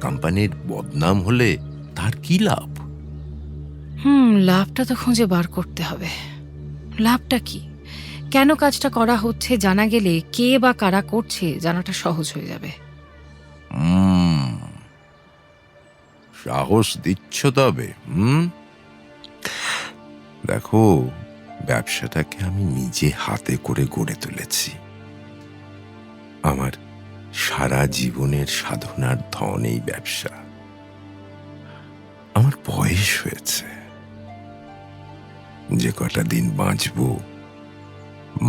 কোম্পানির বদনাম হলে তার কি লাভ? লাভটা তো খুঁজে বার করতে হবে। লাভটা কি? কেন কাজটা করা হচ্ছে জানা গেলে কে বা কারা করছে জানাটা সহজ হয়ে যাবে। সাহস দিচ্ছ তবে? দেখো, ব্যবসাটাকে আমি নিজে হাতে করে গড়ে তুলেছি। আমার সারা জীবনের সাধনার ধন এই ব্যবসা। আমার বয়স হয়েছে, যে কটা দিন বাঁচব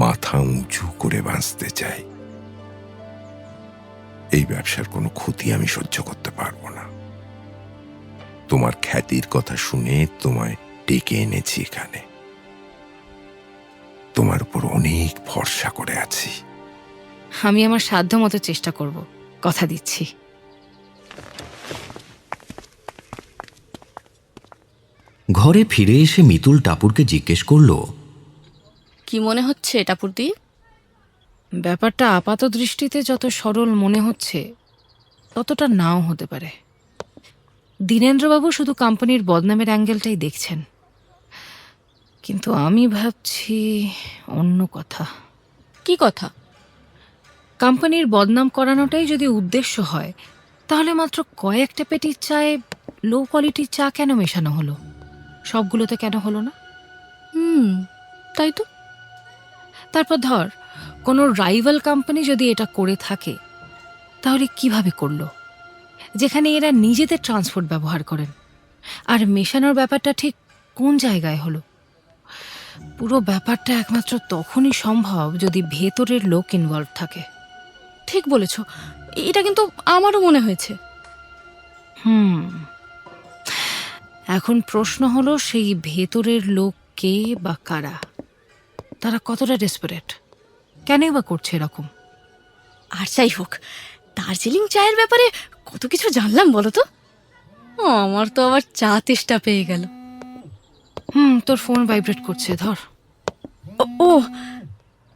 মাথা উঁচু করে বাঁচতে চাই। এই ব্যবসার কোনো ক্ষতি আমি সহ্য করতে পারবো না। তোমার খ্যাতির কথা শুনে তোমায় ডেকে এনেছি এখানে। তোমার উপর অনেক ভরসা করে আছি। আমি আমার সাধ্য মতো চেষ্টা করব, কথা দিচ্ছি। ঘরে ফিরে এসে মিতুল টাপুরকে জিজ্ঞেস করল, কি মনে হচ্ছে টাপুরদি? ব্যাপারটা আপাত দৃষ্টিতে যত সরল মনে হচ্ছে ততটা নাও হতে পারে। দীনেন্দ্রবাবু শুধু কোম্পানির বদনামের অ্যাঙ্গেলটাই দেখছেন, কিন্তু আমি ভাবছি অন্য কথা। কি কথা? কোম্পানির বদনাম করানোটাই যদি উদ্দেশ্য হয়, তাহলে মাত্র কয়েকটা পেটির চায়ে লো কোয়ালিটির চা কেন মেশানো হলো? সবগুলোতে কেন হলো না? তাই তো। তারপর ধর কোনো রাইভাল কোম্পানি যদি এটা করে থাকে তাহলে কিভাবে করলো, যেখানে এরা নিজেদের ট্রান্সপোর্ট ব্যবহার করেন? আর মেশানোর ব্যাপারটা ঠিক কোন জায়গায় হলো? পুরো ব্যাপারটা একমাত্র তখনই সম্ভব যদি ভেতরের লোক ইনভলভ থাকে। ঠিক বলেছ, এটা কিন্তু আমারও মনে হয়েছে। এখন প্রশ্ন হলো সেই ভেতরের লোক কে বা কারা, তারা কতটা ডেসপারেট, কেনই বা করছে এরকম? আর যাই হোক, দার্জিলিং চায়ের ব্যাপারে কত কিছু জানলাম বলো তো। আমার তো আবার চা তেষ্টা পেয়ে গেল। তোর ফোন ভাইব্রেট করছে, ধর। ও,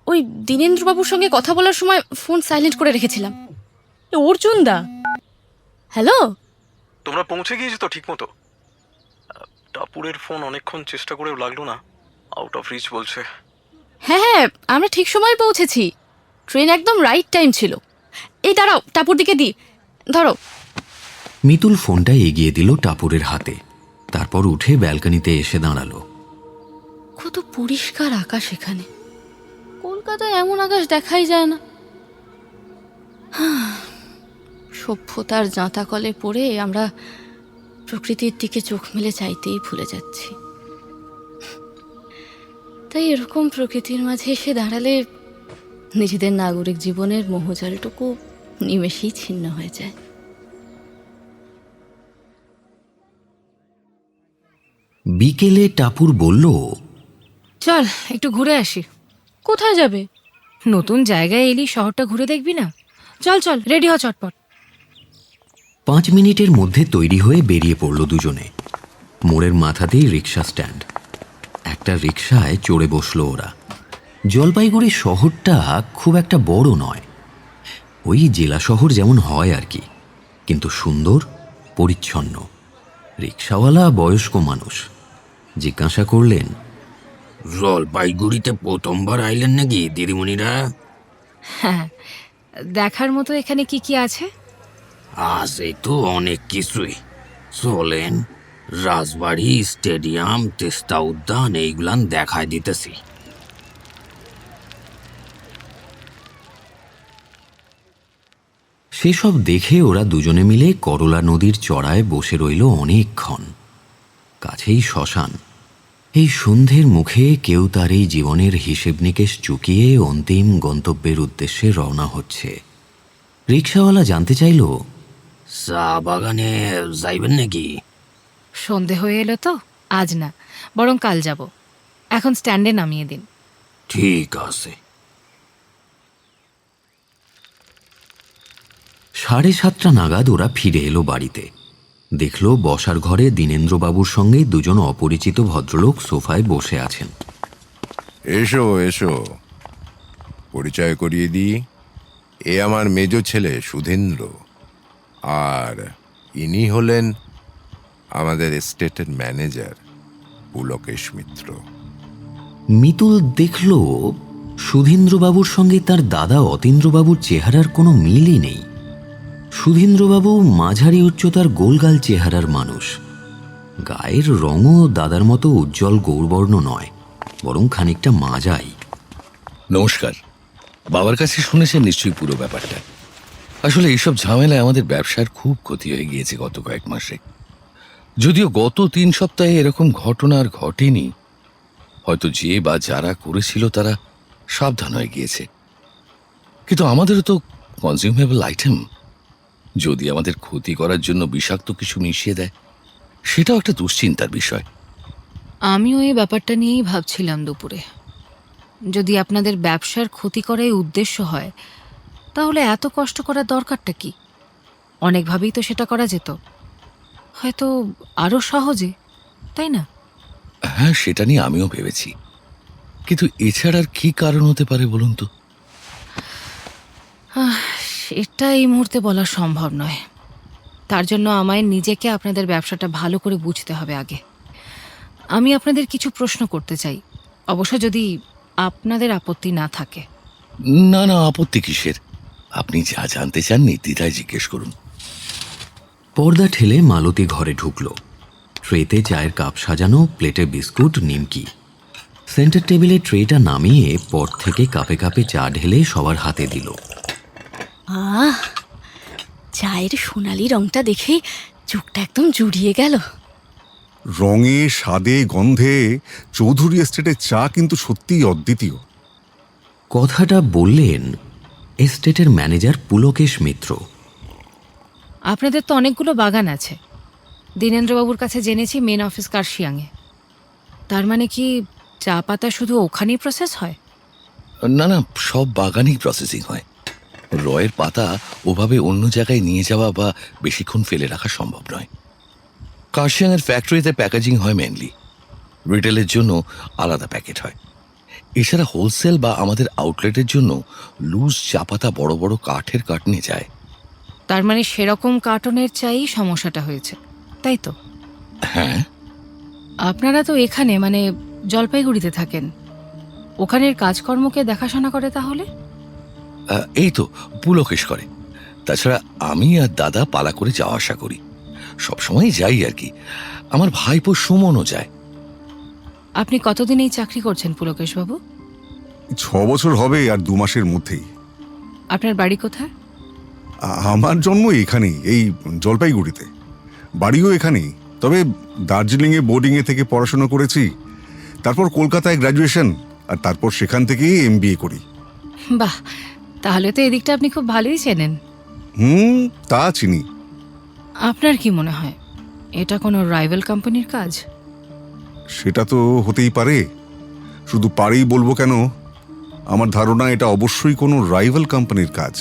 ওই দীনেন্দ্রবাবুর সঙ্গে কথা বলার সময় ফোন সাইলেন্ট করে রেখেছিলাম। অর্জুন দা, হ্যালো। তোমরা পৌঁছে গিয়েছো তো ঠিক মতো? টাপুরের ফোন অনেকক্ষণ চেষ্টা করেও লাগলো না, আউট অফ রিচ বলছে। হ্যাঁ, আমরা ঠিক সময় পৌঁছেছি। ট্রেন একদম রাইট টাইম ছিল। এই দাঁড়াও, টাপুর দিকে দি, ধরো। মিতুল ফোনটা এগিয়ে দিল টাপুরের হাতে, তারপর উঠে ব্যালকনিতে এসে দাঁড়ালো। কত পরিষ্কার আকাশ এখানে। কলকাতায় এমন আকাশ দেখাই যায় না। সভ্যতার জাঁতা কলে পড়ে আমরা প্রকৃতির দিকে চোখ মেলে চাইতেই ভুলে যাচ্ছি। তাই এরকম প্রকৃতির মাঝে এসে দাঁড়ালে নিজেদের নাগরিক জীবনের মোহজালটুকু নিমেষেই ছিন্ন হয়ে যায়। বিকেলে টাপুর বলল, চল একটু ঘুরে আসি। কোথায় যাবে? নতুন জায়গায় এলি শহরটা ঘুরে দেখবি না? চল চল, রেডি হ চটপট। 5 মিনিটের মধ্যে তৈরি হয়ে বেরিয়ে পড়ল দুজনে। মোড়ের মাথাতেই রিক্সা স্ট্যান্ড। একটা রিক্সায় চড়ে বসলো ওরা। জলপাইগুড়ি শহরটা খুব একটা বড় নয়, ওই জেলা শহর যেমন হয় আর কি, কিন্তু সুন্দর, পরিচ্ছন্ন। রিক্সাওয়ালা বয়স্ক মানুষ। জিজ্ঞাসা করলেন, জলপাইগুড়িতে প্রথমবার আইলেন নাকি দিদিমণিরা? হ্যাঁ, দেখার মতো এখানে কি কি আছে? আছে তো অনেক কিছুই। চলেন, রাজবাড়ি, স্টেডিয়াম, তেস্তা উদ্যান এইগুলান দেখায় দিতেছি। সেসব দেখে ওরা দুজনে মিলে করলা নদীর চড়ায় বসে রইল অনেকক্ষণ। কাছেই শ্মশান। এই সন্ধ্যের মুখে কেউ তার এই জীবনের হিসেব নিকেশ চুকিয়ে অন্তিম গন্তব্যের উদ্দেশ্যে রওনা হচ্ছে। রিক্সাওয়ালা জানতে চাইল, চা বাগানে যাইবেন নাকি? সন্ধে হয়ে এলো তো, আজ না, বরং কাল যাব। এখন স্ট্যান্ডে নামিয়ে দিন। ঠিক আছে। 7:30 নাগাদ ওরা ফিরে এলো বাড়িতে। দেখল বসার ঘরে দীনেন্দ্রবাবুর সঙ্গে দুজন অপরিচিত ভদ্রলোক সোফায় বসে আছেন। এসো এসো, পরিচয় করিয়ে দিই। এ আমার মেজ ছেলে সুধীন্দ্র, আর ইনি হলেন আমাদের এস্টেটের ম্যানেজার পুলকেশ মিত্র। মিতুল দেখল সুধীন্দ্রবাবুর সঙ্গে তার দাদা অতীন্দ্রবাবুর চেহারার কোনো মিলই নেই। সুধীন্দ্রবাবু মাঝারি উচ্চতার গোলগাল চেহারার মানুষ। গায়ের রঙও দাদার মতো উজ্জ্বল গৌরবর্ণ নয়, বরং খানিকটা মাঝাই। নমস্কার। বাবার কাছে শুনেছেন নিশ্চয়ই পুরো ব্যাপারটা। আসলে এইসব ঝামেলায় আমাদের ব্যবসার খুব ক্ষতি হয়ে গিয়েছে গত কয়েক মাসে। যদিও গত 3 সপ্তাহে এরকম ঘটনা আর ঘটেনি, হয়তো যে বা যারা করেছিল তারা সাবধান হয়ে গিয়েছে। কিন্তু আমাদেরও তো কনজিউমেবল আইটেম। যদি আমাদের ক্ষতি করার জন্য বিষাক্ত কিছু মিশিয়ে দেয়, সেটাও একটা দুশ্চিন্তার বিষয়। আমিও এই ব্যাপারটা নিয়েই ভাবছিলাম দুপুরে। যদি আপনাদের ব্যবসার ক্ষতি করাই উদ্দেশ্য হয়, তাহলে এত কষ্ট করার দরকারটা কি? অনেকভাবেই তো সেটা করা যেত, হয়তো আরো সহজে, তাই না? হ্যাঁ, সেটা নিয়ে আমিও ভেবেছি, কিন্তু এছাড়া আর কি কারণ হতে পারে বলুন তো? সেটা এই মুহূর্তে বলা সম্ভব নয়। তার জন্য আমায় নিজেকে আপনাদের ব্যবসাটা ভালো করে বুঝতে হবে আগে। আমি আপনাদের কিছু প্রশ্ন করতে চাই, অবশ্য যদি আপনাদের আপত্তি না থাকে। না না, আপত্তি কিসের? আপনি যা জানতে চান নির্দ্বিধায় জিজ্ঞেস করুন। পর্দা ঠেলে মালতী ঘরে ঢুকল। ট্রেতে চায়ের কাপ সাজানো, প্লেটে বিস্কুট, নিমকি। সেন্টার টেবিলে ট্রেটা নামিয়ে পর থেকে কাপে কাপে চা ঢেলে সবার হাতে দিল। আহ, চায়ের সোনালি রংটা দেখে চোখটা একদম জুড়িয়ে গেল। রঙে, স্বাদে, গন্ধে চৌধুরী এস্টেটের চা কিন্তু সত্যিই অদ্বিতীয়। কথাটা বললেন এস্টেটের ম্যানেজার পুলকেশ মিত্র। আপনাদের তো অনেকগুলো বাগান আছে। দীনেন্দ্রবাবুর কাছে জেনেছি মেন অফিস কার্শিয়াংয়ে। তার মানে কি চা পাতা শুধু ওখানেই প্রসেস হয়? না না, সব বাগানেই প্রসেসিং হয়। রয়ের পাতা ওভাবে অন্য জায়গায় নিয়ে যাওয়া বা বেশিক্ষণ ফেলে রাখা সম্ভব নয়। কার্শিয়াংয়ের ফ্যাক্টরিতে প্যাকেজিং হয় মেনলি, রিটেলের জন্য আলাদা প্যাকেট হয়। এছাড়া হোলসেল বা আমাদের আউটলেটের জন্য লুজ চা পাতা বড় বড় কাঠের কার্টনে যায়। তার মানে সেরকম কার্টনের চাই সমস্যাটা হয়েছে, তাই তো? হ্যাঁ। আপনারা তো এখানে মানে জলপাইগুড়িতে থাকেন, ওখানের কাজকর্মকে দেখাশোনা করে তাহলে? এই তো পুলকেশ করে। তাছাড়া আমি আর দাদা পালা করে যাওয়া আসা করি, সবসময় যাই আর কি। আমার ভাইপো সুমনও যায়। আপনি কতদিন এই চাকরি করছেন পুলকেশবাবু? 6 বছর হবে আর 2 মাসের মধ্যেই। আপনার বাড়ি কোথায়? আমার জন্ম এখানেই, এই জলপাইগুড়িতে। বাড়িও এখানেই, তবে দার্জিলিংয়ে বোর্ডিংয়ে থেকে পড়াশোনা করেছি। তারপর কলকাতায় গ্র্যাজুয়েশন, আর তারপর সেখান থেকেই MBA করি। বাহ, তাহলে তো এদিকটা আপনি খুব ভালোই চেনেন। তা চিনি। আপনার কি মনে হয় এটা কোনো রাইভাল কোম্পানির কাজ? সেটা তো হতেই পারে, শুধু পারেই বলবো কেন। আমার ধারণা এটা অবশ্যই কোনো রাইভাল কোম্পানির কাজ।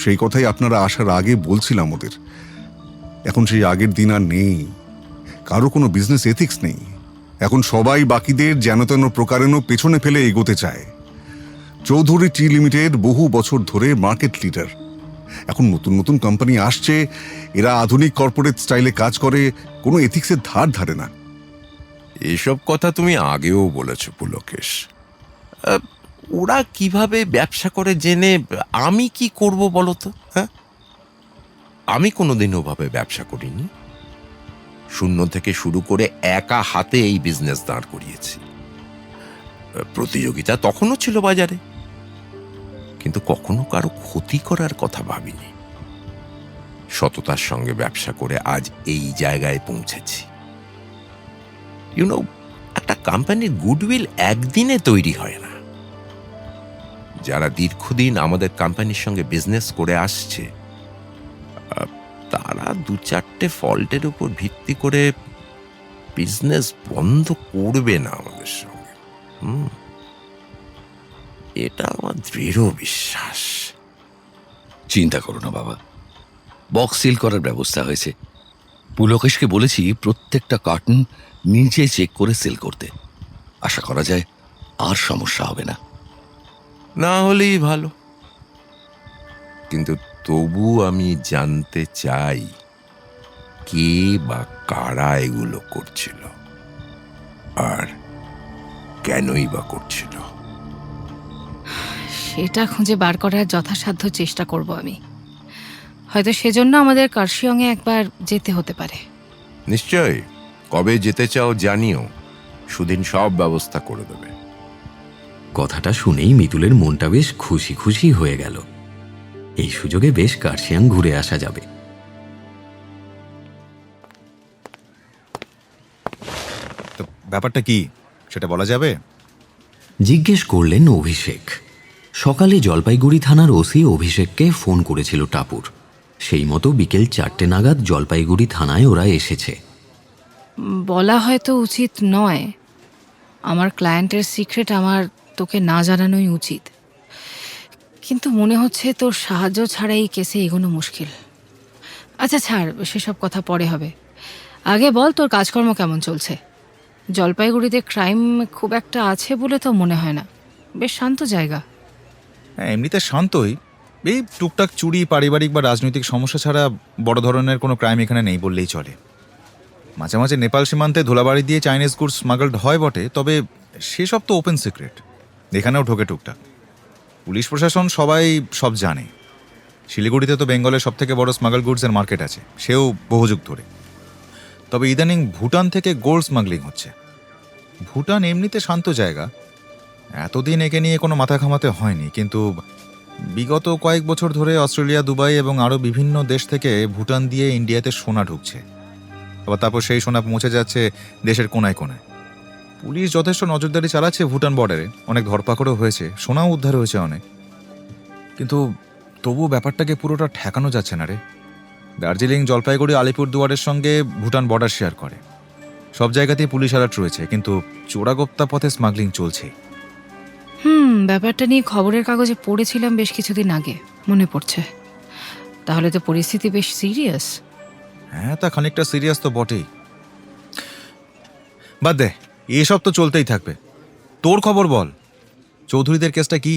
সেই কথাই আপনারা আসার আগে বলছিলাম ওদের। এখন সেই আগের দিন আর নেই, কারো কোনো বিজনেস এথিক্স নেই। এখন সবাই বাকিদের যেন তেন প্রকারেণও পেছনে ফেলে এগোতে চায়। চৌধুরী টি লিমিটেড বহু বছর ধরে মার্কেট লিডার। এখন নতুন নতুন কোম্পানি আসছে, এরা আধুনিক কর্পোরেট স্টাইলে কাজ করে, কোনো এথিক্সের ধার ধারে না। এসব কথা তুমি আগেও বলেছ পুলকেশ। ওরা কিভাবে ব্যবসা করে জেনে আমি কি করব বলো তো? হ্যাঁ, আমি কোনোদিন ওভাবে ব্যবসা করিনি। শূন্য থেকে শুরু করে একা হাতে এই বিজনেস দাঁড় করিয়েছি। প্রতিযোগিতা তখনও ছিল বাজারে, কিন্তু কখনো কারো ক্ষতি করার কথা ভাবিনি। সততার সঙ্গে ব্যবসা করে আজ এই জায়গায় পৌঁছেছি। একটা কোম্পানির গুডউইল একদিনে তৈরি হয় না। যারা দীর্ঘদিন আমাদের কোম্পানির সঙ্গে বিজনেস করে আসছে, তারা 2-4টে ফল্টের উপর ভিত্তি করে বিজনেস বন্ধ করবে না আমাদের সঙ্গে। এটা আমার দৃঢ় বিশ্বাস। চিন্তা করো না বাবা, বক্স সিল করার ব্যবস্থা হয়েছে। পুলকেশকে বলেছি প্রত্যেকটা কার্টন নিজে চেক করে সেল করতে। আশা করা যায় আর সমস্যা হবে না। না হলেই ভালো, কিন্তু তবু আমি জানতে চাই কে বা কারা এগুলো করছিল, আর কেনই বা করছিল। সেটা খুঁজে বার করার যথাসাধ্য চেষ্টা করব আমি। হয়তো সেজন্য আমাদের কার্শিয়ংয়ে একবার যেতে হতে পারে। নিশ্চয়, কবে যেতে চাও জানিও, সুদিন সব ব্যবস্থা করে দেবে। কথাটা শুনেই মিতুলের মনটা বেশ খুশি খুশি হয়ে গেল। এই সুযোগে বেশ কার্শিয়াং ঘুরে আসা যাবে। তো ব্যাপারটা কি সেটা বলা যাবে? জিজ্ঞেস করলেন অভিষেক। সকালে জলপাইগুড়ি থানার ওসি অভিষেককে ফোন করেছিল টাপুর। সেই মতো বিকেল 4টে নাগাদ জলপাইগুড়ি থানায় ওরা এসেছে। বলা হয়তো উচিত নয়, আমার ক্লায়েন্টের সিক্রেট আমার তোকে না জানানোই উচিত, কিন্তু মনে হচ্ছে তোর সাহায্য ছাড়া এই কেসে এগোনো মুশকিল। আচ্ছা ছাড়, সেসব কথা পরে হবে। আগে বল তোর কাজকর্ম কেমন চলছে? জলপাইগুড়িতে ক্রাইম খুব একটা আছে বলে তো মনে হয় না, বেশ শান্ত জায়গা। হ্যাঁ, এমনিতে শান্তই। এই টুকটাক চুরি, পারিবারিক বা রাজনৈতিক সমস্যা ছাড়া বড় ধরনের কোনো ক্রাইম এখানে নেই বললেই চলে। মাঝে মাঝে নেপাল সীমান্তে ধুলাবাড়ি দিয়ে চাইনিজ গুডস স্মাগলড হয় বটে, তবে সেসব তো ওপেন সিক্রেট। এখানেও ঢোকে টুকটাক। পুলিশ প্রশাসন সবাই সব জানে। শিলিগুড়িতে তো বেঙ্গলের সব থেকে বড় স্মাগল গুডসের মার্কেট আছে, সেও বহুযুগ ধরে। তবে ইদানিং ভুটান থেকে গোল্ড স্মাগলিং হচ্ছে। ভুটান এমনিতে শান্ত জায়গা, এতদিন একে নিয়ে কোনো মাথা ঘামাতে হয়নি, কিন্তু বিগত কয়েক বছর ধরে অস্ট্রেলিয়া, দুবাই এবং আরও বিভিন্ন দেশ থেকে ভুটান দিয়ে ইন্ডিয়াতে সোনা ঢুকছে। আবার তারপর সেই সোনা পৌঁছে যাচ্ছে দেশের কোনায় কোনায়। পুলিশ যথেষ্ট নজরদারি চালাচ্ছে ভুটান বর্ডারে, অনেক ধরপাকড়ও হয়েছে, সোনাও উদ্ধার হয়েছে অনেক। কিন্তু তবুও ব্যাপারটাকে পুরোটা ঠেকানো যাচ্ছে না রে। দার্জিলিং, জলপাইগুড়ি, আলিপুরদুয়ারের সঙ্গে ভুটান বর্ডার শেয়ার করে, সব জায়গাতেই পুলিশ অ্যালার্ট রয়েছে, কিন্তু চোরাগোপ্তা পথে স্মাগলিং চলছে। ব্যাপারটা নিয়ে খবরের কাগজে পড়েছিলাম বেশ কিছুদিন আগে, মনে পড়ছে। তাহলে তো পরিস্থিতি বেশ সিরিয়াস। হ্যাঁ, তা খানিকটা সিরিয়াস তো বটেই। বাদ দে, এসব তো চলতেই থাকবে। তোর খবর বল, চৌধুরীদের কেসটা কি?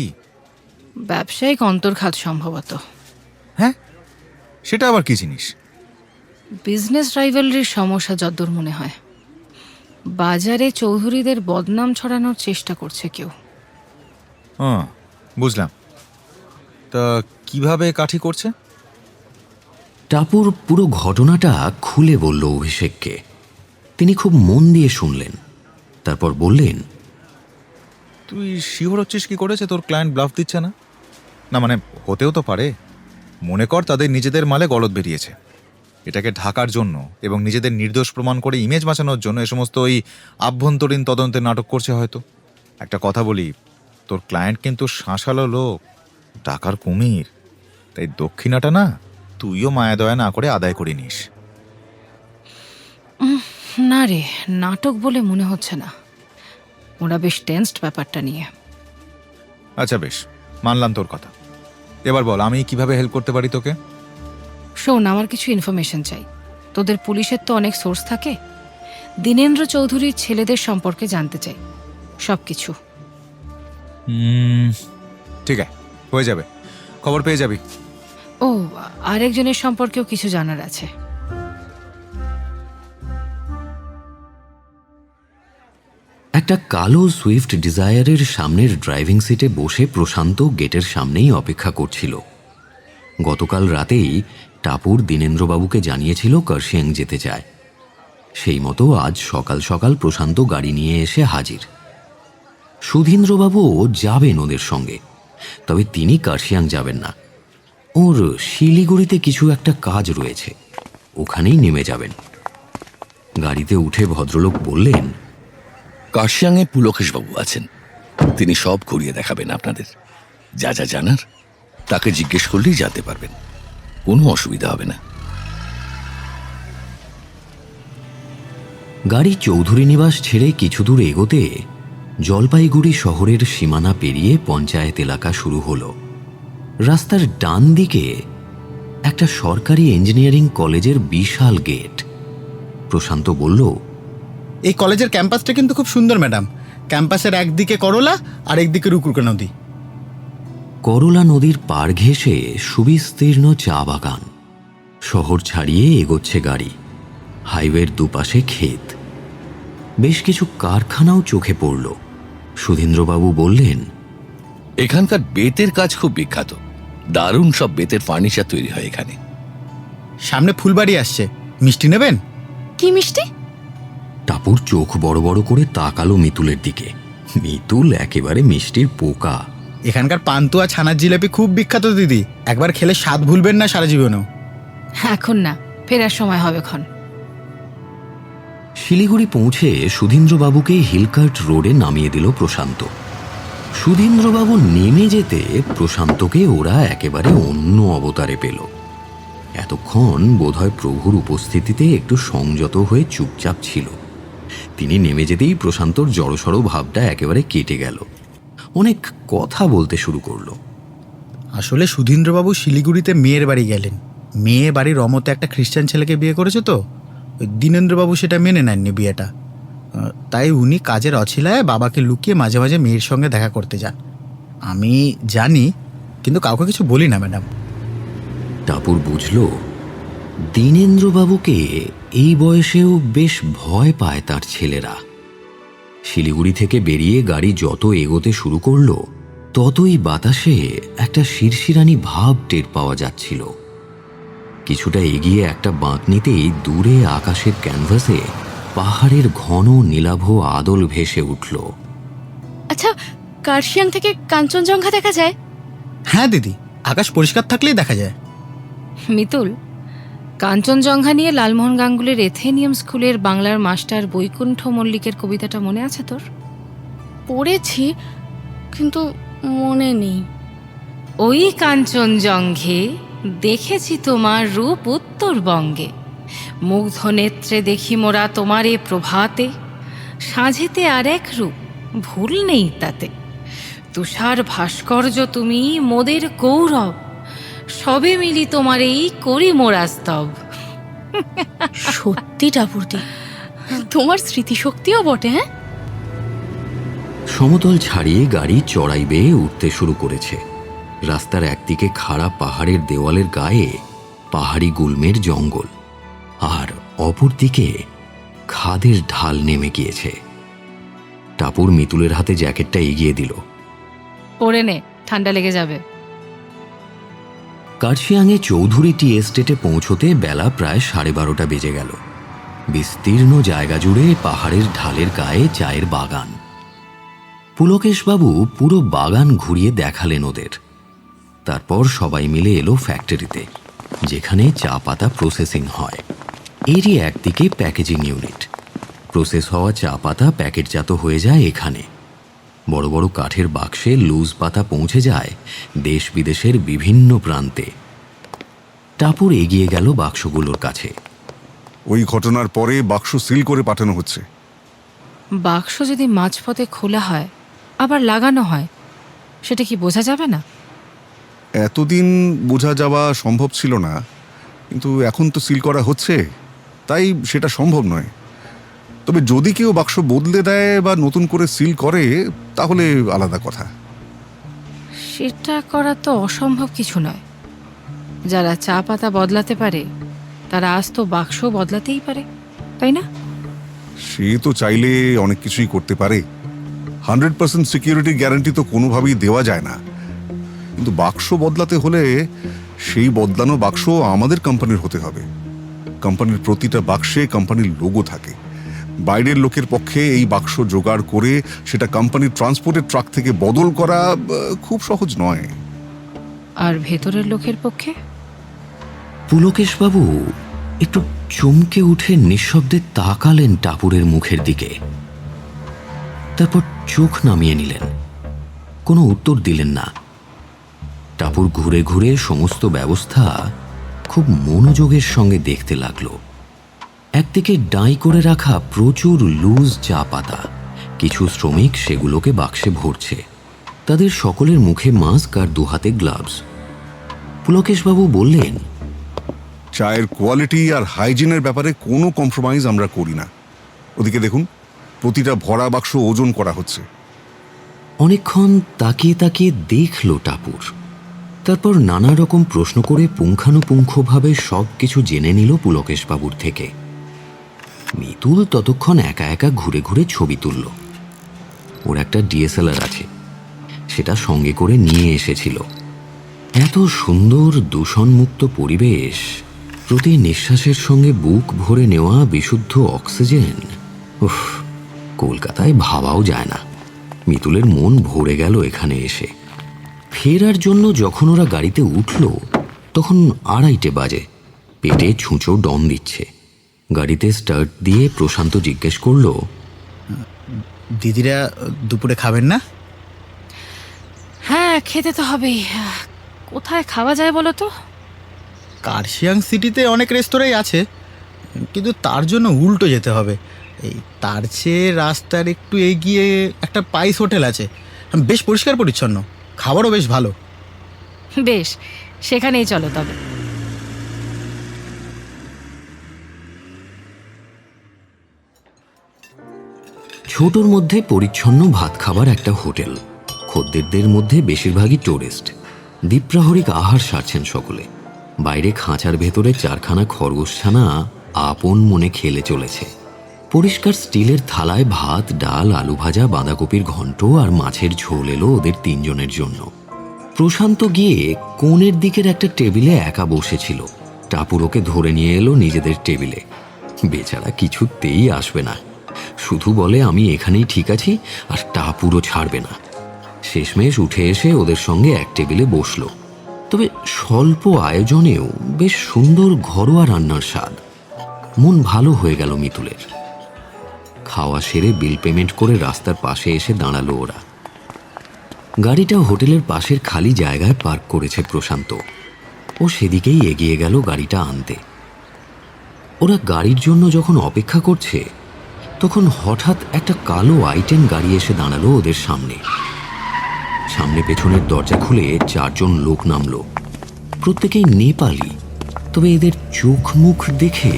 ব্যবসায়িক অন্তর্ঘাত সম্ভবত। হ্যাঁ, সেটা আবার কি জিনিস? বিজনেস রাইভালরির সমস্যা যদ্দূর মনে হয়। বাজারে চৌধুরীদের বদনাম ছড়ানোর চেষ্টা করছে কেউ। হ্যাঁ, বুঝলাম। তা কিভাবে কাঠি করছে? টাপুর পুরো ঘটনাটা খুলে বলল অভিষেককে। তিনি খুব মন দিয়ে শুনলেন, তারপর বললেন, তুই শিওর হচ্ছিস কি করেছে তোর ক্লায়েন্ট ব্লাফ দিচ্ছে না? না মানে হতেও তো পারে, মনে কর তাদের নিজেদের মালে গলদ বেরিয়েছে, এটাকে ঢাকার জন্য এবং নিজেদের নির্দোষ প্রমাণ করে ইমেজ বাঁচানোর জন্য এ সমস্ত ওই আভ্যন্তরীণ তদন্তের নাটক করছে হয়তো। একটা কথা বলি, তোর ক্লায়েন্ট কিন্তু শাঁসালো লোক, টাকার কুমির, তাই দক্ষিণাটা না তুইও মায়া দয়া না করে আদায় করে নিস। না রে, নাটক বলে মনে হচ্ছে না। ওরা বেশ টেন্সড ব্যাপারটা নিয়ে। আচ্ছা বেশ, মানলাম তোর কথা। এবার বল, আমি কিভাবে হেল্প করতে পারি তোকে? শোন, আমার কিছু ইনফরমেশন চাই। তোদের পুলিশের তো অনেক সোর্স থাকে। দীনেন্দ্র চৌধুরীর ছেলেদের সম্পর্কে জানতে চাই, সব কিছু। ঠিক আছে, হয়ে যাবে, খবর পেয়ে যাবি। ও, আরেকজনের সম্পর্কেও কিছু জানার আছে। একটা কালো সুইফট ডিজায়ারের সামনের ড্রাইভিং সিটে বসে প্রশান্ত গেটের সামনেই অপেক্ষা করছিল। গতকাল রাতেই টাপুর দীনেন্দ্রবাবুকে জানিয়েছিল কার্শিয়াং যেতে চায়। সেই মতো আজ সকাল সকাল প্রশান্ত গাড়ি নিয়ে এসে হাজির। সুধীন্দ্রবাবুও যাবেন ওদের সঙ্গে, তবে তিনি কার্শিয়াং যাবেন না। ওর শিলিগুড়িতে কিছু একটা কাজ রয়েছে, ওখানেই নেমে যাবেন। গাড়িতে উঠে ভদ্রলোক বললেন, কার্শিয়াংয়ে পুলকেশবাবু আছেন, তিনি সব ঘুরিয়ে দেখাবেন আপনাদের। যা যা জানার তাকে জিজ্ঞেস করলেই জানতে পারবেন, কোনো অসুবিধা হবে না। গাড়ি চৌধুরী নিবাস ছেড়ে কিছু দূর এগোতে জলপাইগুড়ি শহরের সীমানা পেরিয়ে পঞ্চায়েত এলাকা শুরু হলো। রাস্তার ডান দিকে একটা সরকারি ইঞ্জিনিয়ারিং কলেজের বিশাল গেট। প্রশান্ত বলল, এই কলেজের ক্যাম্পাসটা কিন্তু খুব সুন্দর ম্যাডাম। ক্যাম্পাসের একদিকে করলা আর একদিকে রুকুরকা নদী। করলা নদীর পাড় ঘেঁষে সুবিস্তীর্ণ চা বাগান। শহর ছাড়িয়ে এগোচ্ছে গাড়ি। হাইওয়ের দুপাশে ক্ষেত, বেশ কিছু কারখানাও চোখে পড়ল। সুধীন্দ্রবাবু বললেন, এখানকার বেতের কাজ খুব বিখ্যাত, দারুণ সব বেতের ফার্নিচার তৈরি হয় এখানে। সামনে ফুলবাড়ি আসছে, মিষ্টি নেবেন? কি মিষ্টি? টাপুর চোখ বড় বড় করে তাকালো মিতুলের দিকে। মিতুল একেবারে মিষ্টির পোকা। এখানকার পান্তুয়া ছানার জিলাপি খুব বিখ্যাত দিদি, একবার খেলে স্বাদ ভুলবেন না সারা জীবনেও। এখন না, ফেরার সময় হবে ক্ষণ। শিলিগুড়ি পৌঁছে সুধীন্দ্রবাবুকে হিলকার্ট রোডে নামিয়ে দিল প্রশান্ত। সুধীন্দ্রবাবু নেমে যেতে প্রশান্তকে ওরা একেবারে অন্য অবতারে পেল। এতক্ষণ বোধহয় প্রভুর উপস্থিতিতে একটু সংযত হয়ে চুপচাপ ছিল। তিনি নেমে যেতেই প্রশান্তর জড়সড় ভাবটা একেবারে কেটে গেল। অনেক কথা বলতে শুরু করলো। আসলে সুধীন্দ্রবাবু শিলিগুড়িতে মেয়ের বাড়ি গেলেন। মেয়ে বাড়ির রমতে একটা খ্রিস্টান ছেলেকে বিয়ে করেছে, তো দীনেন্দ্রবাবু সেটা মেনে নেননি বিয়েটা। তাই উনি কাজের অছিলায় বাবাকে লুকিয়ে মাঝে মাঝে মেয়ের সঙ্গে দেখা করতে যান। আমি জানি, কিন্তু কাউকে কিছু বলি না ম্যাডাম। টাপুর বুঝল দীনেন্দ্রবাবুকে এই বয়সেও বেশ ভয় পায় তার ছেলেরা। শিলিগুড়ি থেকে বেরিয়ে গাড়ি যত এগোতে শুরু করলো, ততই বাতাসে একটা শিরশিরানি ভাব টের পাওয়া যাচ্ছিল। কিছুটা এগিয়ে একটা বাঁক নিতেই দূরে আকাশের ক্যানভাসে পাহাড়ের ঘন নীলাভ আদল ভেসে উঠল। আচ্ছা, কার্শিয়াং থেকে কাঞ্চনজঙ্ঘা দেখা যায়? হ্যাঁ দিদি, আকাশ পরিষ্কার থাকলেই দেখা যায়। মিতুল, কাঞ্চনজঙ্ঘা নিয়ে লালমোহন গাঙ্গুলির এথেনিয়াম স্কুলের বাংলার মাস্টার বৈকুণ্ঠ মল্লিকের কবিতাটা মনে আছে তোর? পড়েছি, কিন্তু মনে নেই। ওই কাঞ্চনজঙ্ঘে দেখেছি তোমার রূপ উত্তরবঙ্গে, মুগ্ধ নেত্রে দেখি মোরা তোমারে প্রভাতে, সাঁঝেতে আর এক রূপ ভুল নেই তাতে, তুষার ভাস্কর্য তুমি মোদের গৌরব, সবে মিলি তোমারেই করি মোরা স্তব। সত্যি টাপুরদি, তোমার স্মৃতিশক্তিও বটে। হ্যাঁ, সমতল ছাড়িয়ে গাড়ি চড়াই বেয়ে উঠতে শুরু করেছে। রাস্তার একদিকে খাড়া পাহাড়ের দেওয়ালের গায়ে পাহাড়ি গুল্মের জঙ্গল, আর অপরদিকে খাদের ঢাল নেমে গিয়েছে। টাপুর মিতুলের হাতে জ্যাকেটটা এগিয়ে দিল। পরে নে, ঠান্ডা লেগে যাবে। কার্শিয়াংয়ে চৌধুরী টি এস্টেটে পৌঁছতে বেলা প্রায় 12:30 বেজে গেল। বিস্তীর্ণ জায়গা জুড়ে পাহাড়ের ঢালের গায়ে চায়ের বাগান। পুলকেশবাবু পুরো বাগান ঘুরিয়ে দেখালেন ওদের। তারপর সবাই মিলে এলো ফ্যাক্টরিতে, যেখানে চা পাতা প্রসেসিং হয়। এরই একদিকে প্যাকেজিং ইউনিট। প্রসেস হওয়া চা পাতা প্যাকেটজাত হয়ে যায় এখানে। বড় বড় কাঠের বাক্সে লুজ পাতা পৌঁছে যায় দেশ বিদেশের বিভিন্ন প্রান্তে। টাপুর এগিয়ে গেল বাক্সগুলোর কাছে। ওই ঘটনার পরে বাক্স সিল করে পাঠানো হচ্ছে। বাক্স যদি মাঝপথে খোলা হয় আবার লাগানো হয়, সেটা কি বোঝা যাবে না? এতদিন বোঝা যাওয়া সম্ভব ছিল না, কিন্তু এখন তো সিল করা হচ্ছে, তাই সেটা সম্ভব নয়। তবে যদি কেউ বাক্স বদলে দেয় বা নতুন করে সিল করে, তাহলে আলাদা কথা। সেটা করা তো অসম্ভব কিছু নয়। যারা চা পাতা বদলাতে পারে তারা আজ তো বাক্স বদলাতেই পারে, তাই না? সে তো চাইলে অনেক কিছুই করতে পারে। 100% সিকিউরিটি গ্যারান্টি তো কোনোভাবেই দেওয়া যায় না, কিন্তু বাক্স বদলাতে হলে সেই বদলানো বাক্স আমাদের কোম্পানির হতে হবে। কোম্পানির প্রতিটা বাক্সে কোম্পানির লোগো থাকে। বাইরের লোকের পক্ষে এই বাক্স জোগাড় করে সেটা কোম্পানির ট্রান্সপোর্টের ট্রাক থেকে বদল করা খুব সহজ নয়। আর ভেতরের লোকের পক্ষে? পুলকেশবাবু একটু চমকে উঠে নিঃশব্দে তাকালেন টাপুরের মুখের দিকে। তারপর চোখ নামিয়ে নিলেন, কোনো উত্তর দিলেন না। টাপুর ঘুরে ঘুরে সমস্ত ব্যবস্থা খুব মনোযোগের সঙ্গে দেখতে লাগলো। একদিকে ডাই করে রাখা প্রচুর লুজ চা পাতা, কিছু শ্রমিক সেগুলোকে বাক্সে ভরছে। তাদের সকলের মুখে মাস্ক আর দুহাতে গ্লাভস। পুলকেশবাবু বললেন, চায়ের কোয়ালিটি আর হাইজিনের ব্যাপারে কোনো কম্প্রোমাইজ আমরা করি না। ওদিকে দেখুন, প্রতিটা ভরা বাক্স ওজন করা হচ্ছে। অনেকক্ষণ তাকিয়ে তাকিয়ে দেখল টাপুর। তারপর নানা রকম প্রশ্ন করে পুঙ্খানুপুঙ্খভাবে সব কিছু জেনে নিল পুলকেশবাবুর থেকে। মিতুল ততক্ষণ একা একা ঘুরে ঘুরে ছবি তুলল। ওর একটা ডিএসএলআর আছে, সেটা সঙ্গে করে নিয়ে এসেছিল। এত সুন্দর দূষণমুক্ত পরিবেশ, প্রতি নিঃশ্বাসের সঙ্গে বুক ভরে নেওয়া বিশুদ্ধ অক্সিজেন, উফ, কলকাতায় ভাবাও যায় না। মিতুলের মন ভরে গেল এখানে এসে। ফেরার জন্য যখন ওরা গাড়িতে উঠল তখন 2:30 বাজে। পেটে ছুঁচো ডন দিচ্ছে। গাড়িতে স্টার্ট দিয়ে প্রশান্ত জিজ্ঞেস করল, দিদিরা দুপুরে খাবেন না? হ্যাঁ, খেতে তো হবেই। কোথায় খাওয়া যায় বলো তো? কার্শিয়াং সিটিতে অনেক রেস্তোরাঁই আছে, কিন্তু তার জন্য উল্টো যেতে হবে। এই তার চেয়ে রাস্তার একটু এগিয়ে একটা পাইস হোটেল আছে, বেশ পরিষ্কার পরিচ্ছন্ন, খাবারও বেশ ভালো। বেশ, সেখানেই চলো তবে। ছোটর মধ্যে পরিচ্ছন্ন ভাত খাবার একটা হোটেল। খদ্দেরদের মধ্যে বেশিরভাগই টুরিস্ট। দ্বীপ্রাহরিক আহার সারছেন সকলে। বাইরে খাঁচার ভেতরে 4খানা খরগোশছানা আপন মনে খেলে চলেছে। পরিষ্কার স্টিলের থালায় ভাত, ডাল, আলু ভাজা, বাঁধাকপির ঘন্ট আর মাছের ঝোল এলো ওদের 3 জনের জন্য। প্রশান্ত গিয়ে কোণের দিকের একটা টেবিলে একা বসেছিল। টাপুর ওকে ধরে নিয়ে এলো নিজেদের টেবিলে। বেচারা কিছুতেই আসবে না, শুধু বলে আমি এখানেই ঠিক আছি, আর টাপুরও ছাড়বে না। শেষমেশ উঠে এসে ওদের সঙ্গে এক টেবিলে বসল। তবে স্বল্প আয়োজনেও বেশ সুন্দর ঘরোয়া রান্নার স্বাদ। মন ভালো হয়ে গেল মিতুলের। খাওয়া সেরে বিল পেমেন্ট করে রাস্তার পাশে এসে দাঁড়ালো ওরা। গাড়িটা হোটেলের পাশের খালি জায়গায় পার্ক করেছে প্রশান্ত। ও সেদিকেই এগিয়ে গেল গাড়িটা আনতে। ওরা গাড়ির জন্য যখন অপেক্ষা করছে তখন হঠাৎ একটা কালো আইটেন গাড়ি এসে দাঁড়ালো ওদের সামনে। সামনে পেছনের দরজা খুলে 4 জন লোক নামলো। প্রত্যেকেই নেপালি, তবে এদের চোখ মুখ দেখে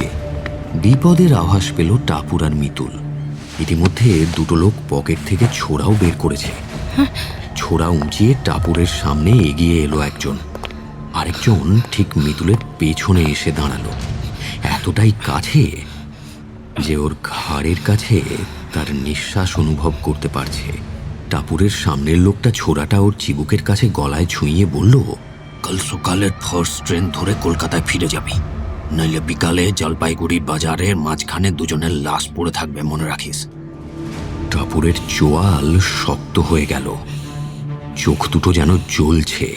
বিপদের আভাস পেল টাপুর আর মিতুল। ইতিমধ্যে দুটো লোক পকেট থেকে ছোড়াও বের করেছে। ছোড়া উঁচিয়ে টাপুরের সামনে এগিয়ে এলো একজন, আরেকজন ঠিক মিতুলের পেছনে এসে দাঁড়ালো, এতটাই কাছে যে ওর ঘাড়ের কাছে তার নিঃশ্বাস অনুভব করতে পারছে। টাপুরের সামনের লোকটা ছোড়াটা ওর চিবুকের কাছে গলায় ছুঁয়ে বলল, কাল সকালের ফার্স্ট ট্রেন ধরে কলকাতায় ফিরে যাবি, নইলে বিকালে জলপাইগুড়ি বাজারের মাঝখানে দুজনের লাশ পড়ে থাকবে, মনে রাখিস। টাপুরের চোয়াল শক্ত হয়ে গেল, চোখ দুটো যেন জ্বলছে।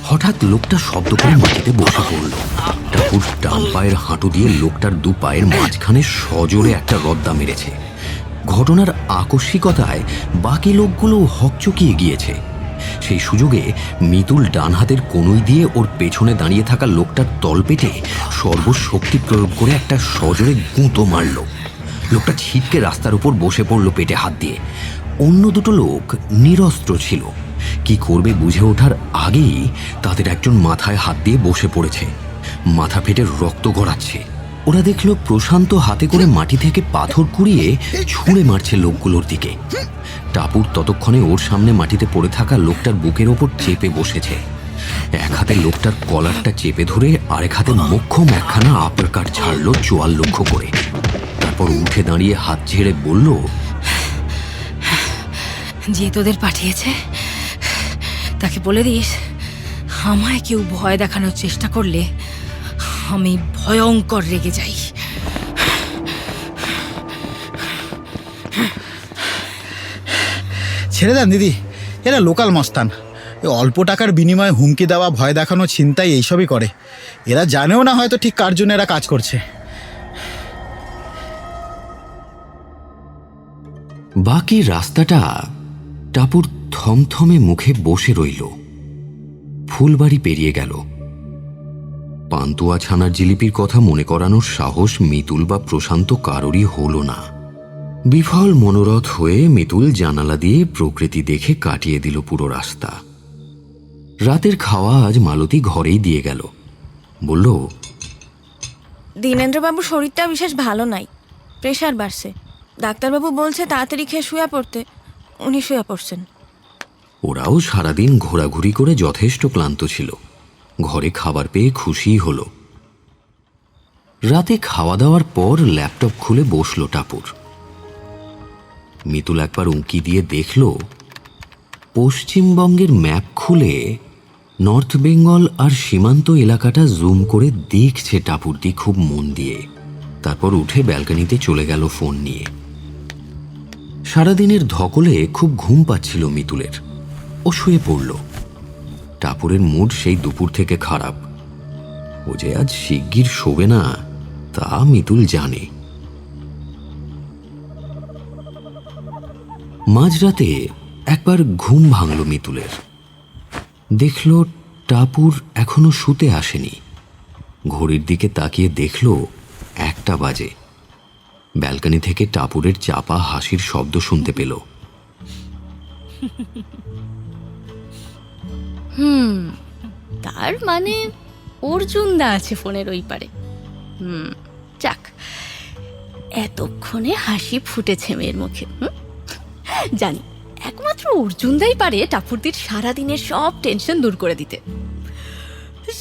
হঠাৎ লোকটা শব্দ করে মাটিতে বসে পড়ল। টাপুর ডান পায়ের হাঁটু দিয়ে লোকটার 2 পায়ের মাঝখানে সজোরে একটা রদ্দা মেরেছে। ঘটনার আকস্মিকতায় বাকি লোকগুলো হকচকিয়ে গিয়েছে। সেই সুযোগে মিতুল ডান হাতের কনুই দিয়ে ওর পেছনে দাঁড়িয়ে থাকা লোকটার তলপেটে সর্বশক্তি প্রয়োগ করে একটা সজোরে গুঁতো মারল। লোকটা ছিটকে রাস্তার উপর বসে পড়ল পেটে হাত দিয়ে। অন্য দুটো লোক নিরস্ত্র ছিল। কি করবে বুঝে ওঠার আগেই তাদের একজন মাথায় হাত দিয়ে বসে পড়েছে, মাথা ফেটে রক্ত গড়াচ্ছে। ওরা দেখল প্রশান্ত হাতে করে মাটি থেকে পাথর কুড়িয়ে ছুঁড়ে মারছে লোকগুলোর দিকে। টাপুর ততক্ষণে ওর সামনে মাটিতে পড়ে থাকা লোকটার বুকের ওপর চেপে বসেছে। এক হাতে লোকটার কলারটা চেপে ধরে আরেক হাতে মোক্ষম একখানা আপরকাট ছাড়লো চোয়াল লক্ষ্য করে। তারপর উঠে দাঁড়িয়ে হাত ঝেড়ে বলল, যে তোদের পাঠিয়েছে তাকে বলে দিস, আমায় কেউ ভয় দেখানোর চেষ্টা করলে আমি ভয়ঙ্কর রেগে যাই। ছেড়ে দেন দিদি, এরা লোকাল মস্তান। অল্প টাকার বিনিময়ে হুমকি দেওয়া, ভয় দেখানো, ছিনতাই এইসবই করে। এরা জানেও না হয়তো ঠিক কার জন্য এরা কাজ করছে। বাকি রাস্তাটা টাপুর থমথমে মুখে বসে রইল। ফুলবাড়ি পেরিয়ে গেল। পান্তুয়া ছানার জিলিপির কথা মনে করানোর সাহস মিতুল বা প্রশান্ত কারোরই হল না। বিফল মনোরথ হয়ে মিতুল জানালা দিয়ে প্রকৃতি দেখে কাটিয়ে দিল পুরো রাস্তা। রাতের খাওয়া আজ মালতী ঘরেই দিয়ে গেল। বলল, দীনেন্দ্রবাবুর শরীরটা বিশেষ ভালো নাই, প্রেশার বাড়ছে। ডাক্তারবাবু বলছে তাড়াতাড়ি খেয়ে শুয়ে পড়তে, উনি শুয়ে পড়ছেন। ওরাও সারাদিন ঘোরাঘুরি করে যথেষ্ট ক্লান্ত ছিল। ঘরে খাবার পেয়ে খুশিই হল। রাতে খাওয়া দাওয়ার পর ল্যাপটপ খুলে বসল টাপুর। মিতুল একবার উঁকি দিয়ে দেখল, পশ্চিমবঙ্গের ম্যাপ খুলে নর্থ বেঙ্গল আর সীমান্ত এলাকাটা জুম করে দেখছে টাপুরদি খুব মন দিয়ে। তারপর উঠে ব্যালকনিতে চলে গেল ফোন নিয়ে। সারাদিনের ধকলে খুব ঘুম পাচ্ছিল মিতুলের। ও শুয়ে পড়ল। টাপুরের মুড সেই দুপুর থেকে খারাপ। ও যে আজ শিগগির শোবে না তা মিতুল জানে। মাঝরাতে একবার ঘুম ভাঙল মিতুলের। দেখল টাপুর এখনো শুতে আসেনি। ঘড়ির দিকে তাকিয়ে দেখল 1টা বাজে। ব্যালকনি থেকে টাপুরের চাপা হাসির শব্দ শুনতে পেল। তার মানে অর্জুনদা আছে ফোনের ওই পারে। যাক, এতক্ষণে হাসি ফুটেছে মেয়ের মুখে। জানি একমাত্র অর্জুনদাই পারে টাপুরদির সারাদিনের সব টেনশন দূর করে দিতে।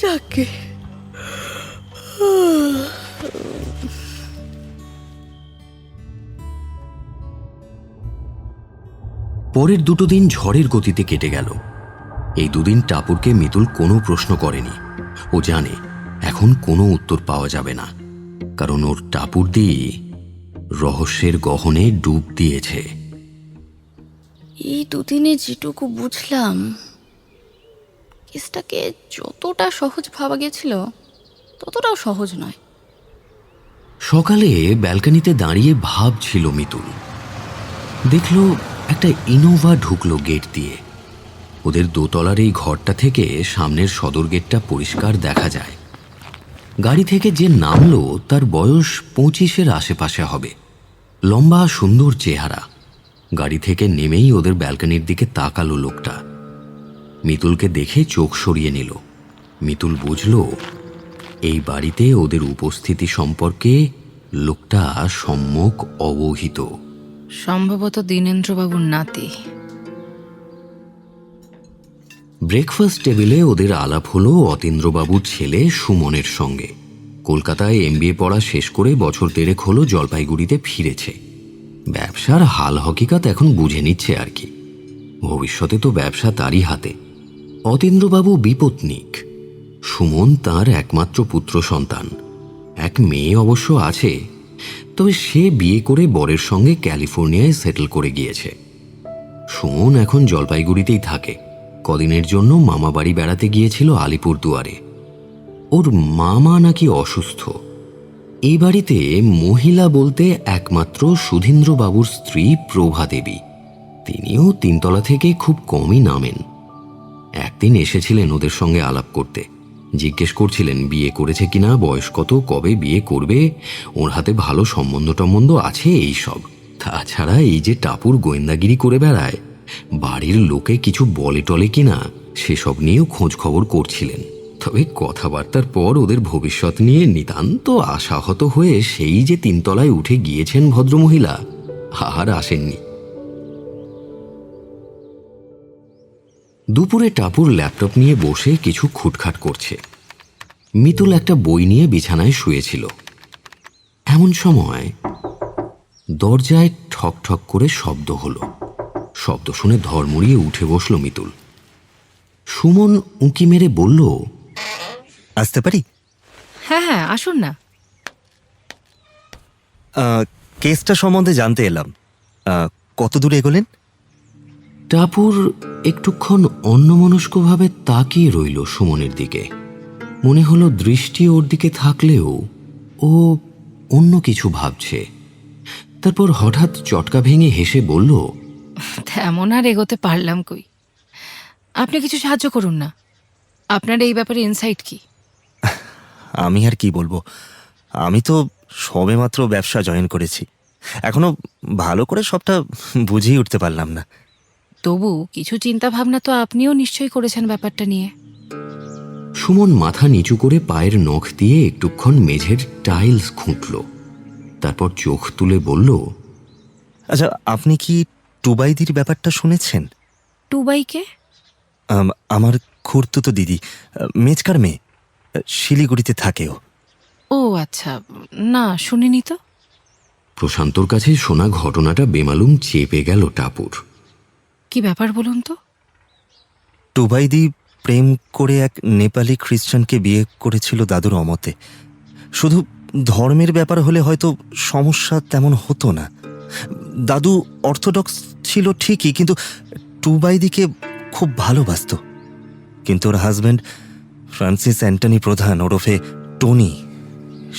যাকে পরের 2 দিন ঝড়ের গতিতে কেটে গেল। এই 2 দিন টাপুরকে মিতুল কোনো প্রশ্ন করেনি। ও জানে এখন কোনো উত্তর পাওয়া যাবে না, কারণ ওর টাপুরদি রহস্যের গহনে ডুব দিয়েছে। এই দুদিনে যেটুকু বুঝলাম, কেসটাকে যতটা সহজ ভাবা গেছিল ততটাও সহজ নয়। সকালে ব্যালকনিতে দাঁড়িয়ে ভাবছিল মিতুল। দেখল একটা ইনোভা ঢুকলো গেট দিয়ে। ওদের দোতলার এই ঘরটা থেকে সামনের সদর গেটটা পরিষ্কার দেখা যায়। গাড়ি থেকে যে নামলো তার বয়স 25-এর আশেপাশে হবে। লম্বা সুন্দর চেহারা। গাড়ি থেকে নেমেই ওদের ব্যালকনির দিকে তাকালো লোকটা। মিতুলকে দেখে চোখ সরিয়ে নিল। মিতুল বুঝল এই বাড়িতে ওদের উপস্থিতি সম্পর্কে লোকটা সম্যক অবহিত। সম্ভবত দীনেন্দ্রবাবুর নাতি। ব্রেকফাস্ট টেবিলে ওদের আলাপ হলো অতীন্দ্রবাবুর ছেলে সুমনের সঙ্গে। কলকাতায় MBA পড়া শেষ করে বছর 3 হলো জলপাইগুড়িতে ফিরেছে। ব্যবসার হাল হকিকত এখন বুঝে নিচ্ছে আর কি। ভবিষ্যতে তো ব্যবসা তারই হাতে। অতীন্দ্রবাবু বিপত্নিক। সুমন তার একমাত্র পুত্র সন্তান। এক মেয়ে অবশ্য আছে, তবে সে বিয়ে করে বরের সঙ্গে ক্যালিফোর্নিয়ায় সেটেল করে গিয়েছে। সুমন এখন জলপাইগুড়িতেই থাকে। কদিনের জন্য মামা বাড়ি বেড়াতে গিয়েছিল আলিপুরদুয়ারে। ওর মামা নাকি অসুস্থ। এই বাড়িতে মহিলা বলতে একমাত্র সুধীন্দ্রবাবুর স্ত্রী প্রভা দেবী। তিনিও 3 তলা থেকে খুব কমই নামেন। একদিন এসেছিলেন ওদের সঙ্গে আলাপ করতে। জিজ্ঞেস করছিলেন বিয়ে করেছে কিনা, বয়স কত, কবে বিয়ে করবে, ওর হাতে ভালো সম্বন্ধ টম্বন্ধ আছে, এই সব। তাছাড়া এই যে টাপুর গোয়েন্দাগিরি করে বেড়ায়, বাড়ির লোকে কিছু বলে টলে কিনা সেসব নিয়েও খোঁজ খবর করছিলেন। তবে কথাবার্তার পর ওদের ভবিষ্যৎ নিয়ে নিতান্ত আশাহত হয়ে সেই যে 3 তলায় উঠে গিয়েছেন ভদ্রমহিলা, আর আসেননি। দুপুরে টাপুর ল্যাপটপ নিয়ে বসে কিছু খুটখাট করছে। মিতুল একটা বই নিয়ে বিছানায় শুয়েছিল। এমন সময় দরজায় ঠক ঠক করে শব্দ হলো। শব্দ শুনে ধর্মড়িয়ে উঠে বসল মিতুল। সুমন উঁকি মেরে বলল, আসতে পারি? হ্যাঁ হ্যাঁ, আসুন না। কেসটা সম্বন্ধে জানতে এলাম। কত দূরে এগোলেন? টাপুর একটুক্ষণ অন্যমনস্কভাবে তাকিয়ে রইল সুমনের দিকে। মনে হলো দৃষ্টি ওর দিকে থাকলেও ও অন্য কিছু ভাবছে। তারপর হঠাৎ চটকা ভেঙে হেসে বলল, তেমন আর এগোতে পারলাম কই। আপনি কিছু সাহায্য করুন না। আপনার এই ব্যাপারে ইনসাইট কি? আমি আর কি বলবো, আমি তো সবেমাত্র ব্যবসা জয়েন করেছি। এখনো ভালো করে সবটা বুঝিয়ে উঠতে পারলাম না। তবু কিছু চিন্তা ভাবনা তো আপনিও নিশ্চয়ই করেছেন ব্যাপারটা নিয়ে। সুমন মাথা নিচু করে পায়ের নখ দিয়ে একটুক্ষণ মেঝের টাইলস খুঁটল। তারপর চোখ তুলে বলল, আচ্ছা, আপনি কি টুবাইদির ব্যাপারটা শুনেছেন? টুবাইকে? আমার খুড়তুতো দিদি, মেজকার মেয়ে, শিলিগুড়িতে থাকেও। ও আচ্ছা, না শুনিনি তো। প্রশান্তর কাছে শোনা ঘটনাটা বেমালুম চেপে গেল টাপুর। কি ব্যাপার বলুন তো? টুবাইদি প্রেম করে এক নেপালি খ্রিস্টানকে বিয়ে করেছিল দাদুর অমতে। শুধু ধর্মের ব্যাপার হলে হয়তো সমস্যা তেমন হতো না। দাদু অর্থোডক্স ছিল ঠিকই, কিন্তু টুবাইদিকে খুব ভালোবাসত। কিন্তু ওর হাজব্যান্ড ফ্রান্সিস অ্যান্টনি প্রধান ওরফে টনি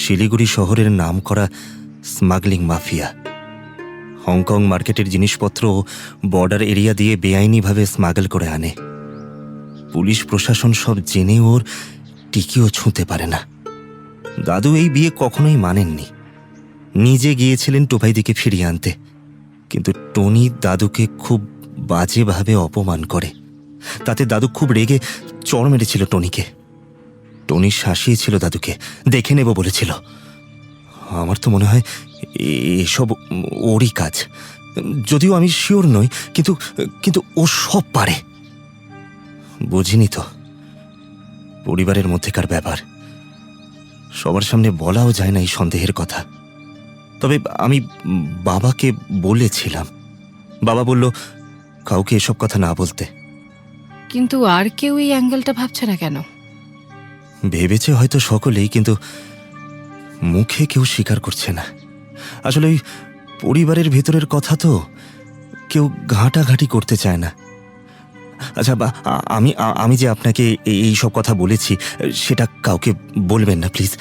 শিলিগুড়ি শহরের নামকরা স্মাগলিং মাফিয়া। হংকং মার্কেটের জিনিসপত্র বর্ডার এরিয়া দিয়ে বেআইনিভাবে স্মাগল করে আনে। পুলিশ প্রশাসন সব জেনে ওর টিকিও ছুঁতে পারে না। দাদু এই বিয়ে কখনোই মানেননি। নিজে গিয়েছিলেন টুবাইদিকে ফিরিয়ে আনতে, কিন্তু টনি দাদুকে খুব বাজেভাবে অপমান করে। তাতে দাদু খুব রেগে চড় মেরেছিল টনিকে। টনি শাসিয়েছিল দাদুকে, দেখে নেব বলেছিল। আমার তো মনে হয় এসব ওরই কাজ। যদিও আমি শিওর নই, কিন্তু কিন্তু ও সব পারে। বুঝিনি তো, পরিবারের মধ্যেকার ব্যাপার সবার সামনে বলাও যায় না এই সন্দেহের কথা। তবে আমি বাবাকে বলেছিলাম। বাবা বলল কাউকে এসব কথা না বলতে। কিন্তু আর কেউ এই অ্যাঙ্গেলটা ভাবছে না কেন? ভেবেছে হয়তো সকলেই, কিন্তু মুখে কেউ স্বীকার করছে না। আসলে ওই পরিবারের ভেতরের কথা তো, কেউ ঘাঁটাঘাঁটি করতে চায় না। আচ্ছা আমি যে আপনাকে এই সব কথা বলেছি সেটা কাউকে বলবেন না প্লিজ।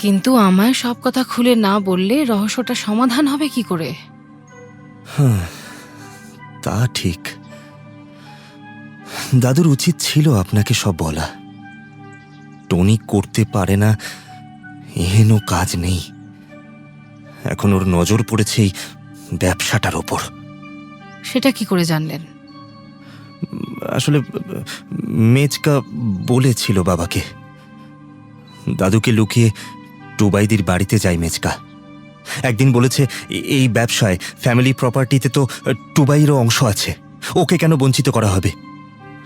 কিন্তু আমায় সব কথা খুলে না বললে রহস্যটা সমাধান হবে কি করে? হ্যাঁ, তা ঠিক। দাদুর উচিত ছিল আপনাকে সব বলা। টনি করতে পারে না এহেন কাজ নেই। এখন ওর নজর পড়েছে এই ব্যবসাটার ওপর। সেটা কি করে জানলেন? আসলে মেজকা বলেছিল বাবাকে। দাদুকে লুকিয়ে টুবাইদির বাড়িতে যায় মেজকা। একদিন বলেছে এই ব্যবসায় ফ্যামিলি প্রপার্টিতে তো টুবাইয়েরও অংশ আছে, ওকে কেন বঞ্চিত করা হবে?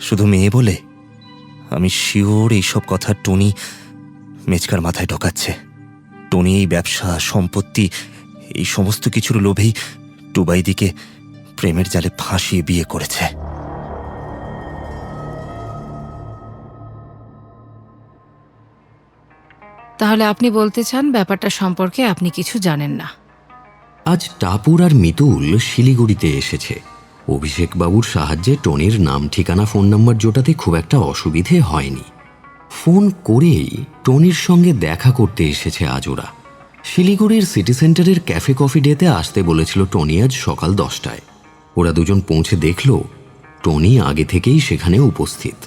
শুধু মেয়ে বলে? আমি শিওর এইসব কথা টনি মেজকার মাথায় ঢোকাচ্ছে। টনি এই ব্যবসা, সম্পত্তি, এই সমস্ত কিছুর লোভেই টুবাইদিকে প্রেমের জালে ফাঁসিয়ে বিয়ে করেছে। তাহলে আপনি বলতে চান ব্যাপারটা সম্পর্কে আপনি কিছু জানেন না? আজ টাপুর আর মিতুল শিলিগুড়িতে এসেছে। অভিষেকবাবুর সাহায্যে টনির নাম, ঠিকানা, ফোন নাম্বার জোটাতে খুব একটা অসুবিধে হয়নি। ফোন করেই টনির সঙ্গে দেখা করতে এসেছে আজ ওরা। শিলিগুড়ির সিটি সেন্টারের ক্যাফে কফি ডেতে আসতে বলেছিল টনি আজ সকাল 10টায়। ওরা দুজন পৌঁছে দেখল টনি আগে থেকেই সেখানে উপস্থিত।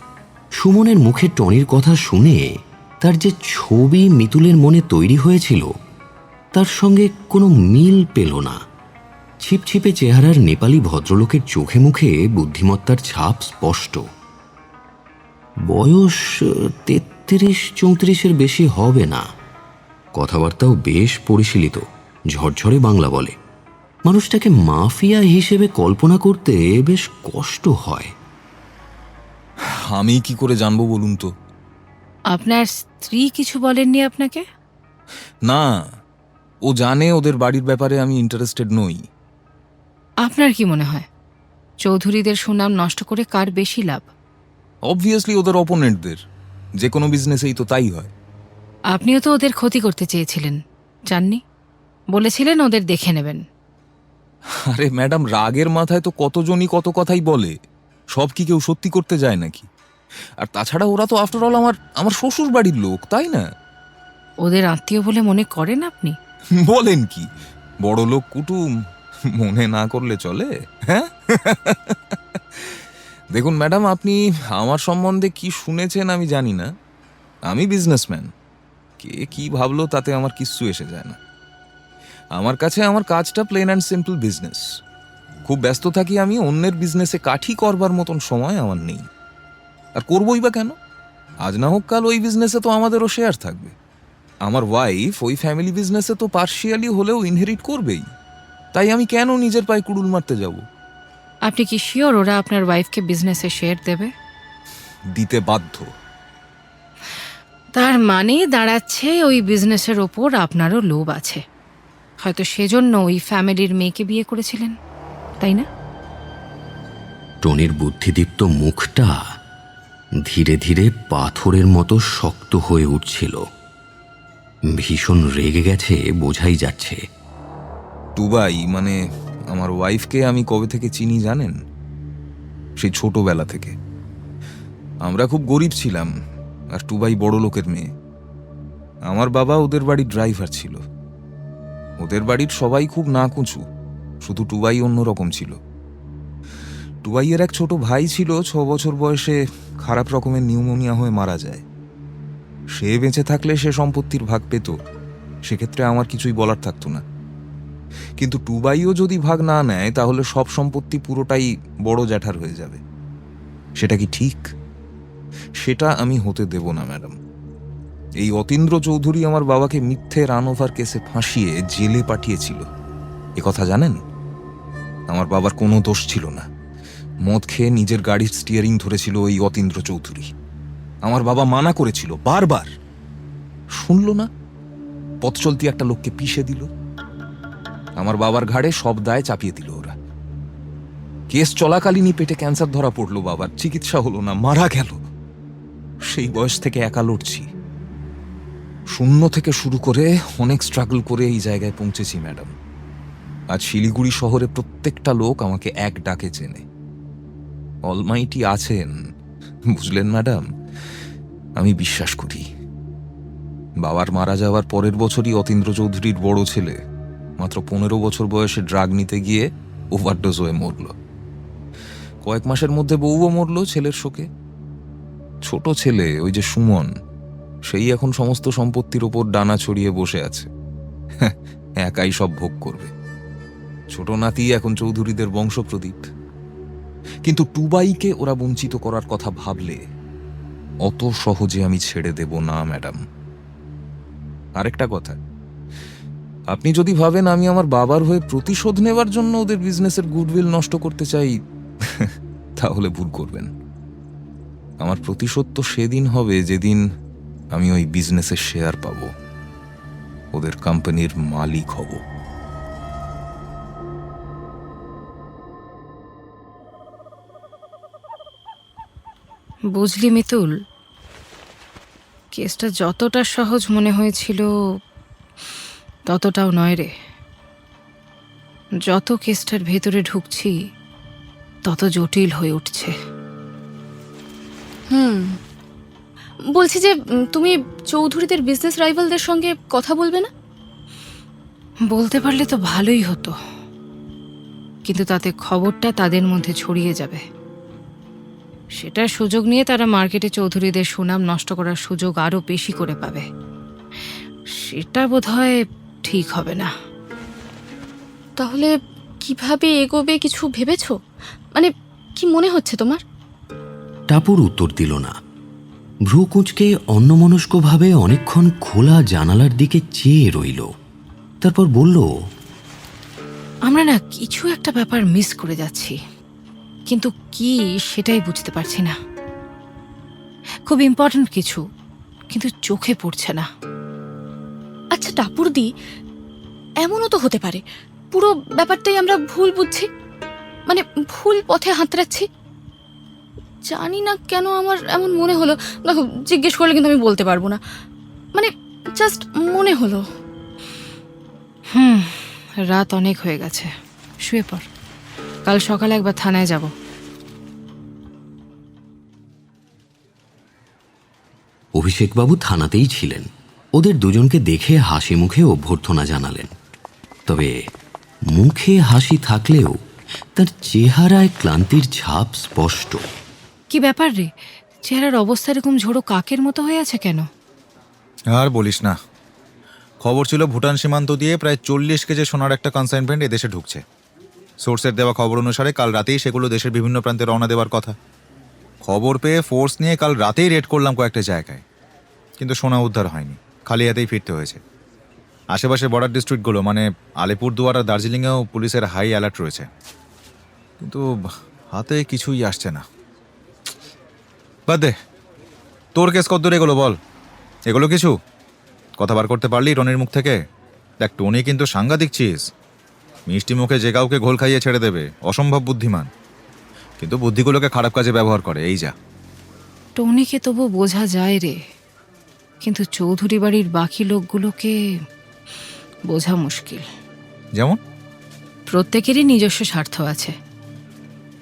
সুমনের মুখে টনির কথা শুনে তার যে ছবি মিতুলের মনে তৈরি হয়েছিল তার সঙ্গে কোনো মিল পেল না। ছিপছিপে চেহারার নেপালি ভদ্রলোকের চোখে মুখে বুদ্ধিমত্তার ছাপ স্পষ্ট। বয়স 33-34-এর বেশি হবে না। কথাবার্তাও বেশ পরিশীলিত, ঝরঝরে বাংলা বলে। মানুষটাকে মাফিয়া হিসেবে কল্পনা করতে বেশ কষ্ট হয়। আমি কি করে জানবো বলুন তো? আপনার স্ত্রী কিছু বলেননি আপনাকে? না, ও জানে ওদের বাড়ির ব্যাপারে আমি ইন্টারেস্টেড নই। আপনার কি মনে হয় চৌধুরীদের সুনাম নষ্ট করে কার বেশি লাভ? অবভিয়াসলি ওদের অপোনেন্টদের। যে কোনো বিজনেসেই তো তাই হয়। আপনিও তো ওদের ক্ষতি করতে চেয়েছিলেন, চাননি? বলেছিলেন ওদের দেখে নেবেন। আরে ম্যাডাম, রাগের মাথায় তো কতজনই কত কথাই বলে। সব কি কেউ সত্যি করতে যায় নাকি? আর তাছাড়া ওরা তো আফটার অল আমার শ্বশুর বাড়ির লোক, তাই না? ওদের আত্মীয় বলে মনে করেন আপনি? বলেন কি, বড় লোক কুটুম মনে না করলে চলে? হ্যাঁ দেখুন ম্যাডাম, আপনি আমার সম্বন্ধে কি শুনেছেন আমি জানি না। আমি বিজনেসম্যান। কে কি ভাবলো তাতে আমার কিচ্ছু এসে যায় না। আমার কাছে আমার কাজটা প্লেন অ্যান্ড সিম্পল বিজনেস। খুব ব্যস্ত থাকি আমি, অন্যের বিজনেসে কাঠি করবার মতন সময় আমার নেই। আর করবই বা কেন? আজ না হোক কাল ওই বিজনেসে তো আমাদেরও শেয়ার থাকবে। আমার ওয়াইফ ওই ফ্যামিলি বিজনেসে তো পার্শিয়ালি হলেও ইনহেরিট করবেই। তাই আমি কেন নিজের পায়ে কুড়ুল মারতে যাব? আপনি কি শিওর ওরা আপনার ওয়াইফকে বিজনেসে শেয়ার দেবে? দিতে বাধ্য। তার মানে দাঁড়াচ্ছে ওই বিজনেসের ওপর আপনারও লোভ আছে। হয়তো সেজন্য ওই ফ্যামিলির মেয়েকে বিয়ে করেছিলেন, তাই না? টনির বুদ্ধিদীপ্ত মুখটা ধীরে ধীরে পাথরের মতো শক্ত হয়ে উঠছিল। ভীষণ রেগে গেছে বোঝাই যাচ্ছে। টুবাই মানে আমার ওয়াইফকে আমি কবে থেকে চিনি জানেন? সেই ছোটবেলা থেকে। আমরা খুব গরিব ছিলাম, আর টুবাই বড় লোকের মেয়ে। আমার বাবা ওদের বাড়ির ড্রাইভার ছিল। ওদের বাড়ির সবাই খুব নাকুচু, শুধু টুবাই অন্যরকম ছিল। টুবাইয়ের এক ছোট ভাই ছিল, 6 বছর বয়সে খারাপ রকমের নিউমোনিয়া হয়ে মারা যায়। সে বেঁচে থাকলে সে সম্পত্তির ভাগ পেত, সেক্ষেত্রে আমার কিছুই বলার থাকতো না। কিন্তু টুবাইও যদি ভাগ না নেয় তাহলে সব সম্পত্তি পুরোটাই বড় জ্যাঠার হয়ে যাবে। সেটা কি ঠিক? সেটা আমি হতে দেব না ম্যাডাম। এই অতীন্দ্র চৌধুরী আমার বাবাকে মিথ্যে রানওভার কেসে ফাঁসিয়ে জেলে পাঠিয়েছিল। এ কথা জানেন? আমার বাবার কোনো দোষ ছিল না। মদ খেয়ে নিজের গাড়ির স্টিয়ারিং ধরেছিল ওই অতীন্দ্র চৌধুরী। আমার বাবা মানা করেছিল বারবার, শুনল না। পথ চলতি একটা লোককে পিষে দিল। আমার বাবার ঘাড়ে সব দায় চাপিয়ে দিল ওরা। কেস চলাকালীনই পেটে ক্যান্সার ধরা পড়লো বাবার, চিকিৎসা হলো না, মারা গেল। সেই বয়স থেকে একা লড়ছি। শূন্য থেকে শুরু করে অনেক স্ট্রাগল করে এই জায়গায় পৌঁছেছি ম্যাডাম। আজ শিলিগুড়ি শহরে প্রত্যেকটা লোক আমাকে এক ডাকে চেনে। অলমাইটি আছেন, বুঝলেন ম্যাডাম? আমি বিশ্বাস করি। বাবার মারা যাওয়ার পরের বছরই অতীন্দ্র চৌধুরীর বড় ছেলে মাত্র 15 বছর বয়সে ড্রাগ নিতে গিয়ে ওভারডোজ হয়ে মরল। কয়েক মাসের মধ্যে বউও মরল ছেলের শোকে। ছোট ছেলে ওই যে সুমন, সেই এখন সমস্ত সম্পত্তির ওপর ডানা ছড়িয়ে বসে আছে, একাই সব ভোগ করবে। ছোট নাতি এখন চৌধুরীদের বংশপ্রদীপ। কিন্তু টুবাইকে ওরা বঞ্চিত করার কথা ভাবলে অত সহজে আমি ছেড়ে দেব না ম্যাডাম। আরেকটা কথা, আপনি যদি ভাবেন আমি আমার বাবার হয়ে প্রতিশোধ নেবার জন্য ওদের বিজনেসের গুডউইল নষ্ট করতে চাই, তাহলে ভুল করবেন। আমার প্রতিশোধ তো সেদিন হবে যেদিন আমি ওই বিজনেসের শেয়ার পাবো, ওদের কোম্পানির মালিক হব। বুঝলি মিতুল, কেসটা যতটা সহজ মনে হয়েছিল ততটাও নয় রে। যত কেসটার ভেতরে ঢুকছি তত জটিল হয়ে উঠছে। বলছি যে তুমি চৌধুরীদের বিজনেস রাইভালদের সঙ্গে কথা বলবে না? বলতে পারলে তো ভালোই হতো, কিন্তু তাতে খবরটা তাদের মধ্যে ছড়িয়ে যাবে। সেটার সুযোগ নিয়ে তারা মার্কেটে চৌধুরীদের সুনাম নষ্ট করার সুযোগ আরো বেশি করে পাবে। সেটা বোধহয় ঠিক হবে না। তাহলে কিভাবে এগোবে কিছু ভেবেছো? মানে কি মনে হচ্ছে তোমার? টাপুর উত্তর দিল না। ভ্রু কুঁচকে অন্যমনস্কভাবে অনেকক্ষণ খোলা জানালার দিকে চেয়ে রইল। তারপর বলল, আমরা না কিছু একটা ব্যাপার মিস করে যাচ্ছি, কিন্তু কি সেটাই বুঝতে পারছি না। খুব ইম্পর্ট্যান্ট কিছু, কিন্তু চোখে পড়ছে না। আচ্ছা টাপুর দি, এমনও তো হতে পারে পুরো ব্যাপারটাই আমরা ভুল বুঝছি, মানে ভুল পথে হাতড়াচ্ছি। জানি না কেন আমার এমন মনে হলো। দেখো, জিজ্ঞেস করলে কিন্তু আমি বলতে পারবো না, মানে জাস্ট মনে হলো। রাত অনেক হয়ে গেছে, শুয়ে পড়। কাল সকালে একবার থানায় যাব। অভিষেকবাবু থানাতেই ছিলেন। ওদের দুজনকে দেখে হাসি মুখে অভ্যর্থনা জানালেন। তবে মুখে হাসি থাকলেও তার চেহারায় ক্লান্তির ছাপ স্পষ্ট। কি ব্যাপার রে, চেহারার অবস্থা এরকম ঝোড়ো কাকের মতো হয়ে আছে কেন? আর বলিস না, খবর ছিল ভুটান সীমান্ত দিয়ে প্রায় 40 কেজি সোনার একটা কনসাইনমেন্ট এদেশে ঢুকছে। সোর্সের দেওয়া খবর অনুসারে কাল রাতেই সেগুলো দেশের বিভিন্ন প্রান্তে রওনা দেওয়ার কথা। খবর পেয়ে ফোর্স নিয়ে কাল রাতেই রেড করলাম কয়েকটা জায়গায়, কিন্তু সোনা উদ্ধার হয়নি, খালি হাতেই ফিরতে হয়েছে। আশেপাশে বর্ডার ডিস্ট্রিক্টগুলো মানে আলিপুরদুয়ার আর দার্জিলিংয়েও পুলিশের হাই অ্যালার্ট রয়েছে, কিন্তু হাতে কিছুই আসছে না। বাদ দে, তোর কেস কদ্দূর এগুলো বল। এগুলো কিছু কথা বার করতে পারলি টনির মুখ থেকে? দেখ, টনি কিন্তু সাংঘাতিক চিজ, মিষ্টি মুখে যে কাউকে ঘোল খাইয়ে ছেড়ে দেবে, অসম্ভব বুদ্ধিমান, কিন্তু বুদ্ধিগুলোকে খারাপ কাজে ব্যবহার করে, এই যা। টনিকে তবু বোঝা যায় রে, কিন্তু চৌধুরী বাড়ির বাকি লোকগুলোকে বোঝা মুশকিল। যেমন? প্রত্যেকেরই নিজস্ব স্বার্থ আছে।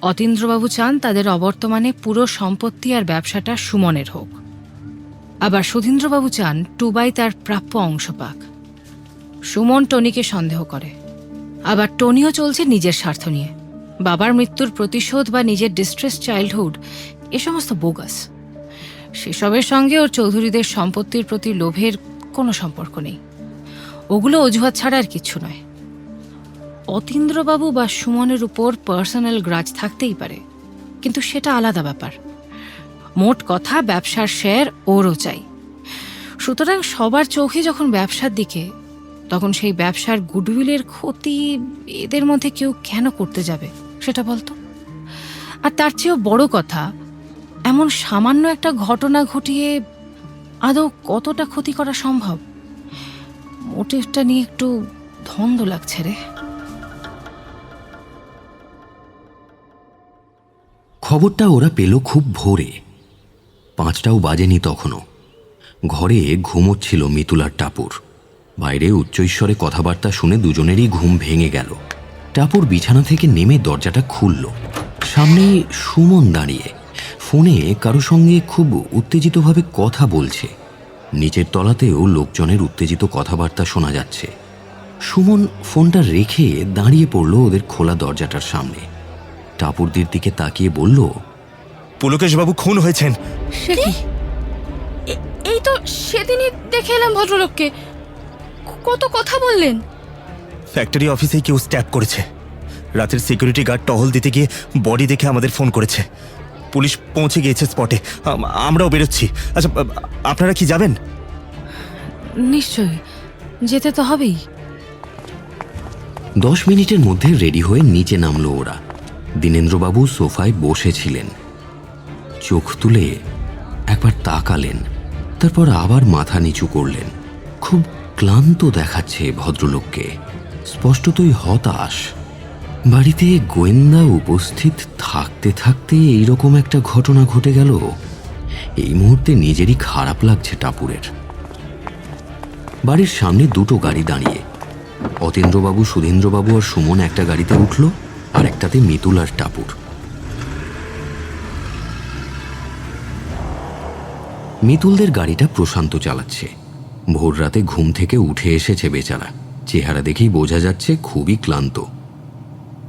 অতীন্দ্রবাবু চান তাদের অবর্তমানে পুরো সম্পত্তি আর ব্যবসাটা সুমনের হোক, আবার সুধীন্দ্রবাবু চান টুবাই তার প্রাপ্য অংশ পাক। সুমন টনিকে সন্দেহ করে, আবার টনিও চলছে নিজের স্বার্থ নিয়ে। বাবার মৃত্যুর প্রতিশোধ বা নিজের ডিস্ট্রেস চাইল্ডহুড, এ সমস্ত বোগাস। সেসবের সঙ্গে ওর চৌধুরীদের সম্পত্তির প্রতি লোভের কোনো সম্পর্ক নেই। ওগুলো অজুহাত ছাড়া আর কিচ্ছু নয়। অতীন্দ্রবাবু বা সুমনের উপর পার্সোনাল গ্রাজ থাকতেই পারে, কিন্তু সেটা আলাদা ব্যাপার। মোট কথা, ব্যবসার শেয়ার ওরও চাই। সুতরাং সবার চোখে যখন ব্যবসার দিকে, তখন সেই ব্যবসার গুডউইলের ক্ষতি এদের মধ্যে কেউ কেন করতে যাবে সেটা বলতো? আর তার চেয়েও বড় কথা, এমন সামান্য একটা ঘটনা ঘটিয়ে আদৌ কতটা ক্ষতি করা সম্ভব? মোটিভটা নিয়ে একটু ধন্দ লাগছে রে। খবরটা ওরা পেল খুব ভোরে, 5টাও বাজেনি তখনও। ঘরে ঘুমোচ্ছিল মিতুল আর টাপুর। বাইরে উচ্চৈস্বরে কথাবার্তা শুনে দুজনেরই ঘুম ভেঙে গেল। টাপুর বিছানা থেকে নেমে দরজাটা খুলল। সামনেই সুমন দাঁড়িয়ে ফোনে কারো সঙ্গে খুব উত্তেজিতভাবে কথা বলছে। নিচের তলাতেও লোকজনের উত্তেজিত কথাবার্তা শোনা যাচ্ছে। সুমন ফোনটা রেখে দাঁড়িয়ে পড়ল ওদের খোলা দরজাটার সামনে। টাপুরদের দিকে তাকিয়ে বলল, পুলকেশবাবু খুন হয়েছেন। সে কি? এই তো সেদিনই দেখে এলাম ভদ্রলোককে। কত কথা বললেন। ফ্যাক্টরি অফিসে কেউ স্ট্যাপ করেছে। রাতের সিকিউরিটি গার্ড টহল দিতে গিয়ে বডি দেখে আমাদের ফোন করেছে। পুলিশ পৌঁছে গিয়েছে স্পটে, আমরাও বেরোচ্ছি। আচ্ছা, আপনারা কি যাবেন? নিশ্চয়ই, যেতে তো হবেই। 10 মিনিটের মধ্যে রেডি হয়ে নিচে নামলো ওরা। দীনেন্দ্রবাবু সোফায় বসেছিলেন। চোখ তুলে একবার তাকালেন, তারপর আবার মাথা নিচু করলেন। খুব ক্লান্ত দেখাচ্ছে ভদ্রলোককে, স্পষ্টতই হতাশ। বাড়িতে গোয়েন্দা উপস্থিত থাকতে থাকতে এইরকম একটা ঘটনা ঘটে গেল। এই মুহূর্তে নিজেরই খারাপ লাগছে টাপুরের। বাড়ির সামনে দুটো গাড়ি দাঁড়িয়ে। অতীন্দ্রবাবু, সুধীন্দ্রবাবু আর সুমন একটা গাড়িতে উঠল, আর একটাতে মিতুল আর টাপুর। মিতুলদের গাড়িটা প্রশান্ত চালাচ্ছে। ভোর রাতে ঘুম থেকে উঠে এসেছে বেচারা। চেহারা দেখেই বোঝা যাচ্ছে খুবই ক্লান্ত।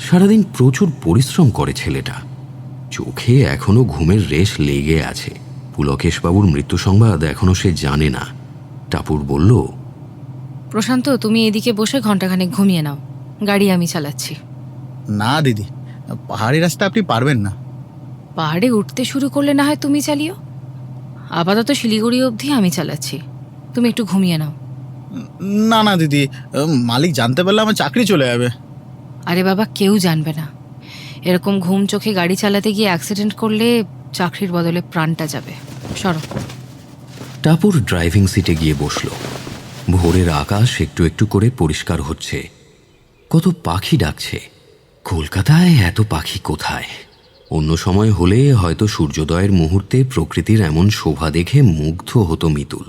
সারাদিন প্রচুর পরিশ্রম করে ছেলেটা। চোখে এখনো ঘুমের রেশ লেগে আছে। পুলকেশবাবুর মৃত্যু সংবাদ এখনো সে জানে না। টাপুর বলল, প্রশান্ত, তুমি এদিকে বসে ঘন্টাখানেক ঘুমিয়ে নাও, গাড়ি আমি চালাচ্ছি। না দিদি, পাহাড়ি রাস্তা আপনি পারবেন না। পাহাড়ে উঠতে শুরু করলে না হয় তুমি চালিও, আপাতত শিলিগুড়ি অবধি আমি চালাচ্ছি। তুমি একটু ঘুমিয়ে নাও। না না দিদি, মালিক জানতে পারলে আমার চাকরি চলে যাবে। আরে বাবা, কেউ জানবে না। এরকম ঘুম চোখে গাড়ি চালাতে গিয়ে অ্যাক্সিডেন্ট করলে চাকরির বদলে প্রাণটা যাবে। সরো। টাপুর ড্রাইভিং সিটে গিয়ে বসল। ভোরের আকাশ একটু একটু করে পরিষ্কার হচ্ছে। কত পাখি ডাকছে। কলকাতায় এত পাখি কোথায়? অন্য সময় হলে হয়তো সূর্যোদয়ের মুহূর্তে প্রকৃতির এমন শোভা দেখে মুগ্ধ হতো মিতুল,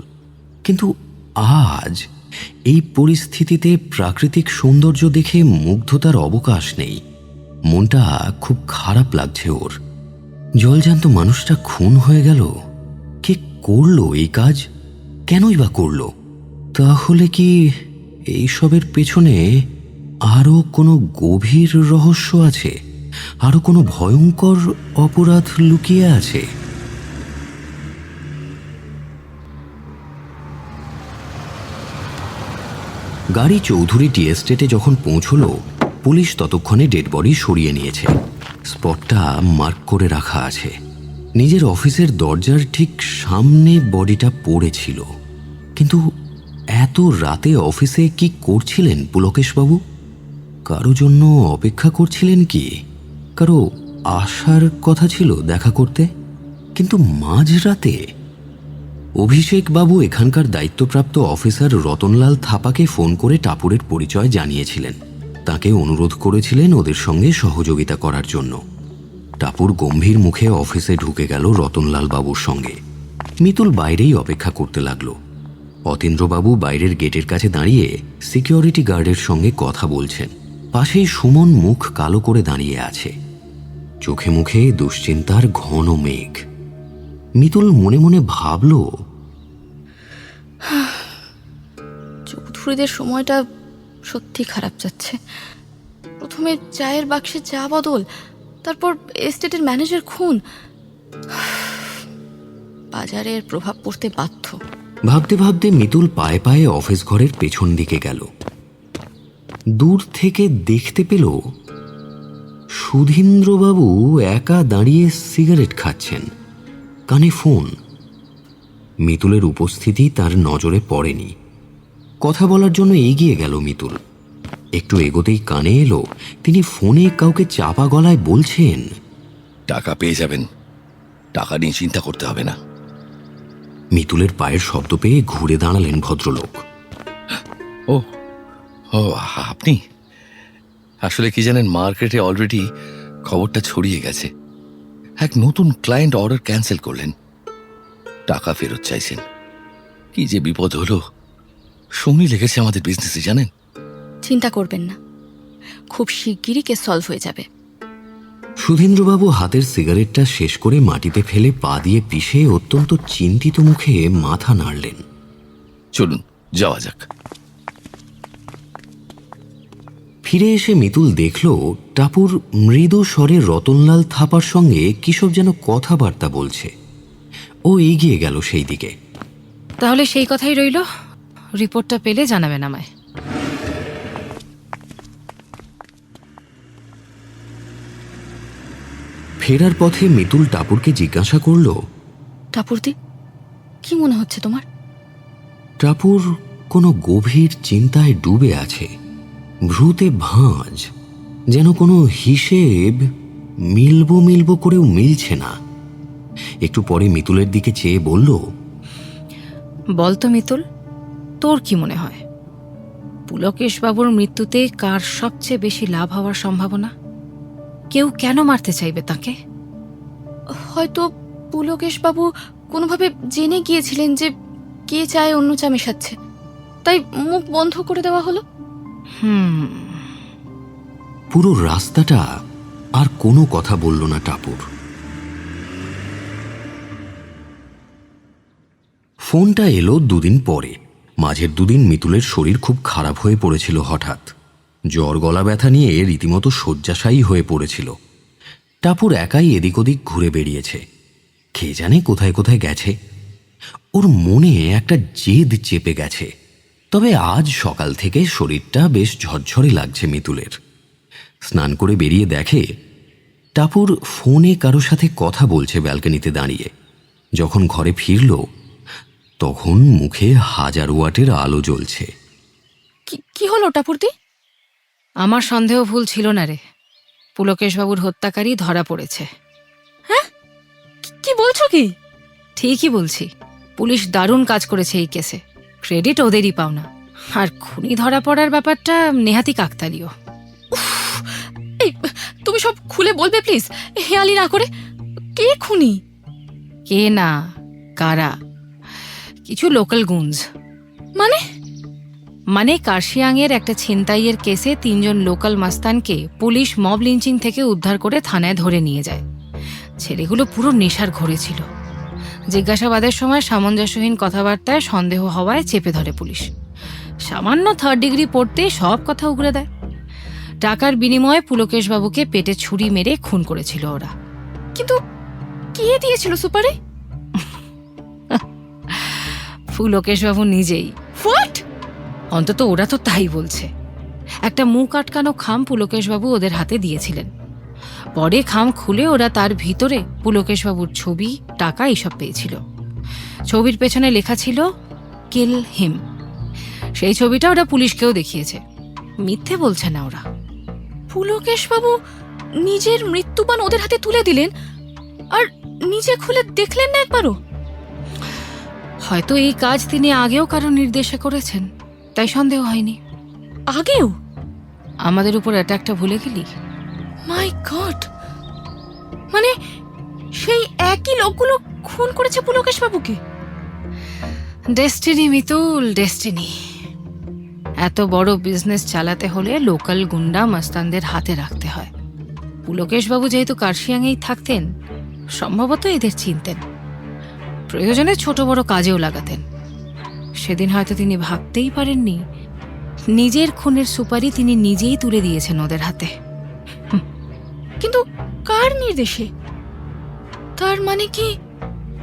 কিন্তু আজ এই পরিস্থিতিতে প্রাকৃতিক সৌন্দর্য দেখে মুগ্ধতার অবকাশ নেই। মনটা খুব খারাপ লাগছে ওর। জলজান্ত মানুষটা খুন হয়ে গেল। কে করলো এই কাজ? কেনই বা করলো? তাহলে কি এইসবের পেছনে আরও কোনো গভীর রহস্য আছে? আরও কোনো ভয়ঙ্কর অপরাধ লুকিয়ে আছে? গাড়ি চৌধুরী টি এস্টেটে যখন পৌঁছলো, পুলিশ ততক্ষণে ডেড বডি সরিয়ে নিয়েছে। স্পটটা মার্ক করে রাখা আছে। নিজের অফিসের দরজার ঠিক সামনে বডিটা পড়েছিল। কিন্তু এত রাতে অফিসে কি করছিলেন পুলকেশবাবু? কারো জন্য অপেক্ষা করছিলেন কি? কারো আসার কথা ছিল দেখা করতে, কিন্তু মাঝরাতে? অভিষেকবাবু এখানকার দায়িত্বপ্রাপ্ত অফিসার রতনলাল থাপাকে ফোন করে টাপুরের পরিচয় জানিয়েছিলেন। তাকে অনুরোধ করেছিলেন ওদের সঙ্গে সহযোগিতা করার জন্য। টাপুর গম্ভীর মুখে অফিসে ঢুকে গেল রতনলাল বাবুর সঙ্গে। মিতুল বাইরেই অপেক্ষা করতে লাগলো। অতীন্দ্রবাবু বাইরের গেটের কাছে দাঁড়িয়ে সিকিউরিটি গার্ডের সঙ্গে কথা বলছেন। পাশেই সুমন মুখ কালো করে দাঁড়িয়ে আছে। চোখে মুখে দুশ্চিন্তার ঘন মেঘ। মিতুল মনে মনে ভাবল, চৌধুরীদের সময়টা সত্যি খারাপ যাচ্ছে। প্রথমে চায়ের বাক্সে চা বদল, তারপর এস্টেটের ম্যানেজার খুন। বাজারের প্রভাব পড়তে বাধ্য। ভাবতে ভাবতে মিতুল পায়ে পায়ে অফিস ঘরের পেছন দিকে গেল। দূর থেকে দেখতে পেল সুধীন্দ্রবাবু একা দাঁড়িয়ে সিগারেট খাচ্ছেন, কানে ফোন। মিতুলের উপস্থিতি তার নজরে পড়েনি। কথা বলার জন্য এগিয়ে গেল মিতুল। একটু এগোতেই কানে এলো তিনি ফোনে কাউকে চাপা গলায় বলছেন, টাকা পেয়ে যাবেন, টাকা নিয়ে চিন্তা করতে হবে না। মিতুলের পায়ের শব্দ পেয়ে ঘুরে দাঁড়ালেন ভদ্রলোক। ও ও আপনি? আসলে কি জানেন, মার্কেটে অলরেডি খবরটা ছড়িয়ে গেছে। এক নতুন ক্লায়েন্ট অর্ডার ক্যান্সেল করলেন, টাকা ফেরত চাইছেন। কি যে বিপদ হলো, শনি লেগেছে আমাদের বিজনেসে জানেন। চিন্তা করবেন না, খুব শিগগিরই কেস সলভ হয়ে যাবে। সুধীন্দ্রবাবু হাতের সিগারেটটা শেষ করে মাটিতে ফেলে পা দিয়ে পিষে অত্যন্ত চিন্তিত মুখে মাথা নাড়লেন। চলুন যাওয়া যাক। ফিরে এসে মিতুল দেখল টাপুর মৃদু স্বরে রতনলাল থাপার সঙ্গে কিসব যেন কথাবার্তা বলছে। ও এগিয়ে গেল সেই দিকে। তাহলে সেই কথাই রইল, রিপোর্টটা পেলে জানাবেন আমায়। ফেরার পথে মিতুল টাপুরকে জিজ্ঞাসা করল, টাপুরদি, কি মনে হচ্ছে তোমার? টাপুর কোনো গভীর চিন্তায় ডুবে আছে। ভ্রুতে ভাঁজ, যেন কোনো হিসেব মিলব করেও মিলছে না। একটু পরে মিতুলের দিকে চেয়ে বলল, বলতো মিতুল, তোর কি মনে হয় পুলকেশ বাবুর মৃত্যুতে কার সবচেয়ে বেশি লাভ হওয়ার সম্ভাবনা? কেউ কেন মারতে চাইবে তাকে? হয়তো পুলকেশ বাবু কোনোভাবে জেনে গিয়েছিলেন যে কে চায় অন্য চা মেশাচ্ছে, তাই মুখ বন্ধ করে দেওয়া হলো। পুরো রাস্তাটা আর কোনো কথা বলল না টাপুর। ফোনটা এলো দুদিন পরে। মাঝের দুদিন মিতুলের শরীর খুব খারাপ হয়ে পড়েছিল। হঠাৎ জ্বর, গলা ব্যথা নিয়ে রীতিমতো শয্যাশায়ী হয়ে পড়েছিল। টাপুর একাই এদিক ওদিক ঘুরে বেরিয়েছে। কে জানে কোথায় কোথায় গেছে। ওর মনে একটা জেদ চেপে গেছে। তবে আজ সকাল থেকে শরীরটা বেশ ঝরঝরে লাগছে মিতুলের। স্নান করে বেরিয়ে দেখে টাপুর ফোনে কারো সাথে কথা বলছে ব্যালকনিতে দাঁড়িয়ে। যখন ঘরে ফিরল তখন মুখে 1000 ওয়াটের আলো জ্বলছে। কি হলো টাপুরদি? আমার সন্দেহ ভুল ছিল না রে, পুলকেশ বাবুর হত্যাকারী ধরা পড়েছে। হ্যাঁ, কি বলছো কি? ঠিকই বলছি, পুলিশ দারুণ কাজ করেছে এই কেসে, ক্রেডিট ওদেরই পাওনা। আর খুনি ধরা পড়ার ব্যাপারটা নেহাতি কাকতালীয়। এই, তুমি সব খুলে বলবে প্লিজ, হেয়ালি না করে। কে খুনি? কে না, কারা? কিছু লোকাল গুঞ্জ। মানে কার্শিয়াংয়ের একটা ছিনতাইয়ের কেসে 3 জন লোকাল মাস্তানকে পুলিশ মব লিঞ্চিং থেকে উদ্ধার করে থানায় ধরে নিয়ে যায়। ছেলেগুলো পুরো নেশার ঘোরে ছিল। জিজ্ঞাসাবাদের সময় সামঞ্জস্যহীন কথাবার্তায় সন্দেহ হওয়ায় চেপে ধরে পুলিশ। সামান্য 3rd ডিগ্রি পড়তে সব কথা উগরে দেয়। টাকার বিনিময়ে পুলকেশ বাবুকে পেটে ছুরি মেরে খুন করেছিল ওরা। কিন্তু কে দিয়েছিল সুপারে? পুলকেশ বাবু নিজেই। হোয়াট? অন্তত ওরা তো তাই বলছে। একটা মুখ আটকানো খাম পুলকেশ বাবু ওদের হাতে দিয়েছিলেন। পরে খাম খুলে ওরা তার ভিতরে পুলকেশ বাবুর ছবি, টাকা এইসব পেয়েছিল। ছবির পেছনে লেখা ছিল কিল হিম। সেই ছবিটা ওরা পুলিশকেও দেখিয়েছে। মিথ্যে বলছে না ওরা। পুলকেশ বাবু নিজের মৃত্যুবান ওদের হাতে তুলে দিলেন আর নিজে খুলে দেখলেন না একবারও? হয়তো এই কাজ তিনি আগেও কারো নির্দেশে করেছেন, তাই সন্দেহ হয়নি। আগেও? আমাদের উপর অ্যাটাকটা ভুলে গেলি? মাই গড, মানে সেই একই লোকগুলো খুন করেছে পুলকেশ বাবুকে? Destiny Mitul, destiny. এত বড় বিজনেস চালাতে হলে লোকাল গুন্ডা মাস্তানদের হাতে রাখতে হয়। পুলকেশ বাবু যেহেতু কার্শিয়াংয়েই থাকতেন, সম্ভবত এদের চিনতেন। প্রয়োজনে ছোট বড় কাজেও লাগাতেন। সেদিন হয়তো তিনি ভাবতেই পারেননি নিজের খুনের সুপারি তিনি নিজেই তুলে দিয়েছেন ওদের হাতে। কিন্তু কার নির্দেশে? তার মানে কি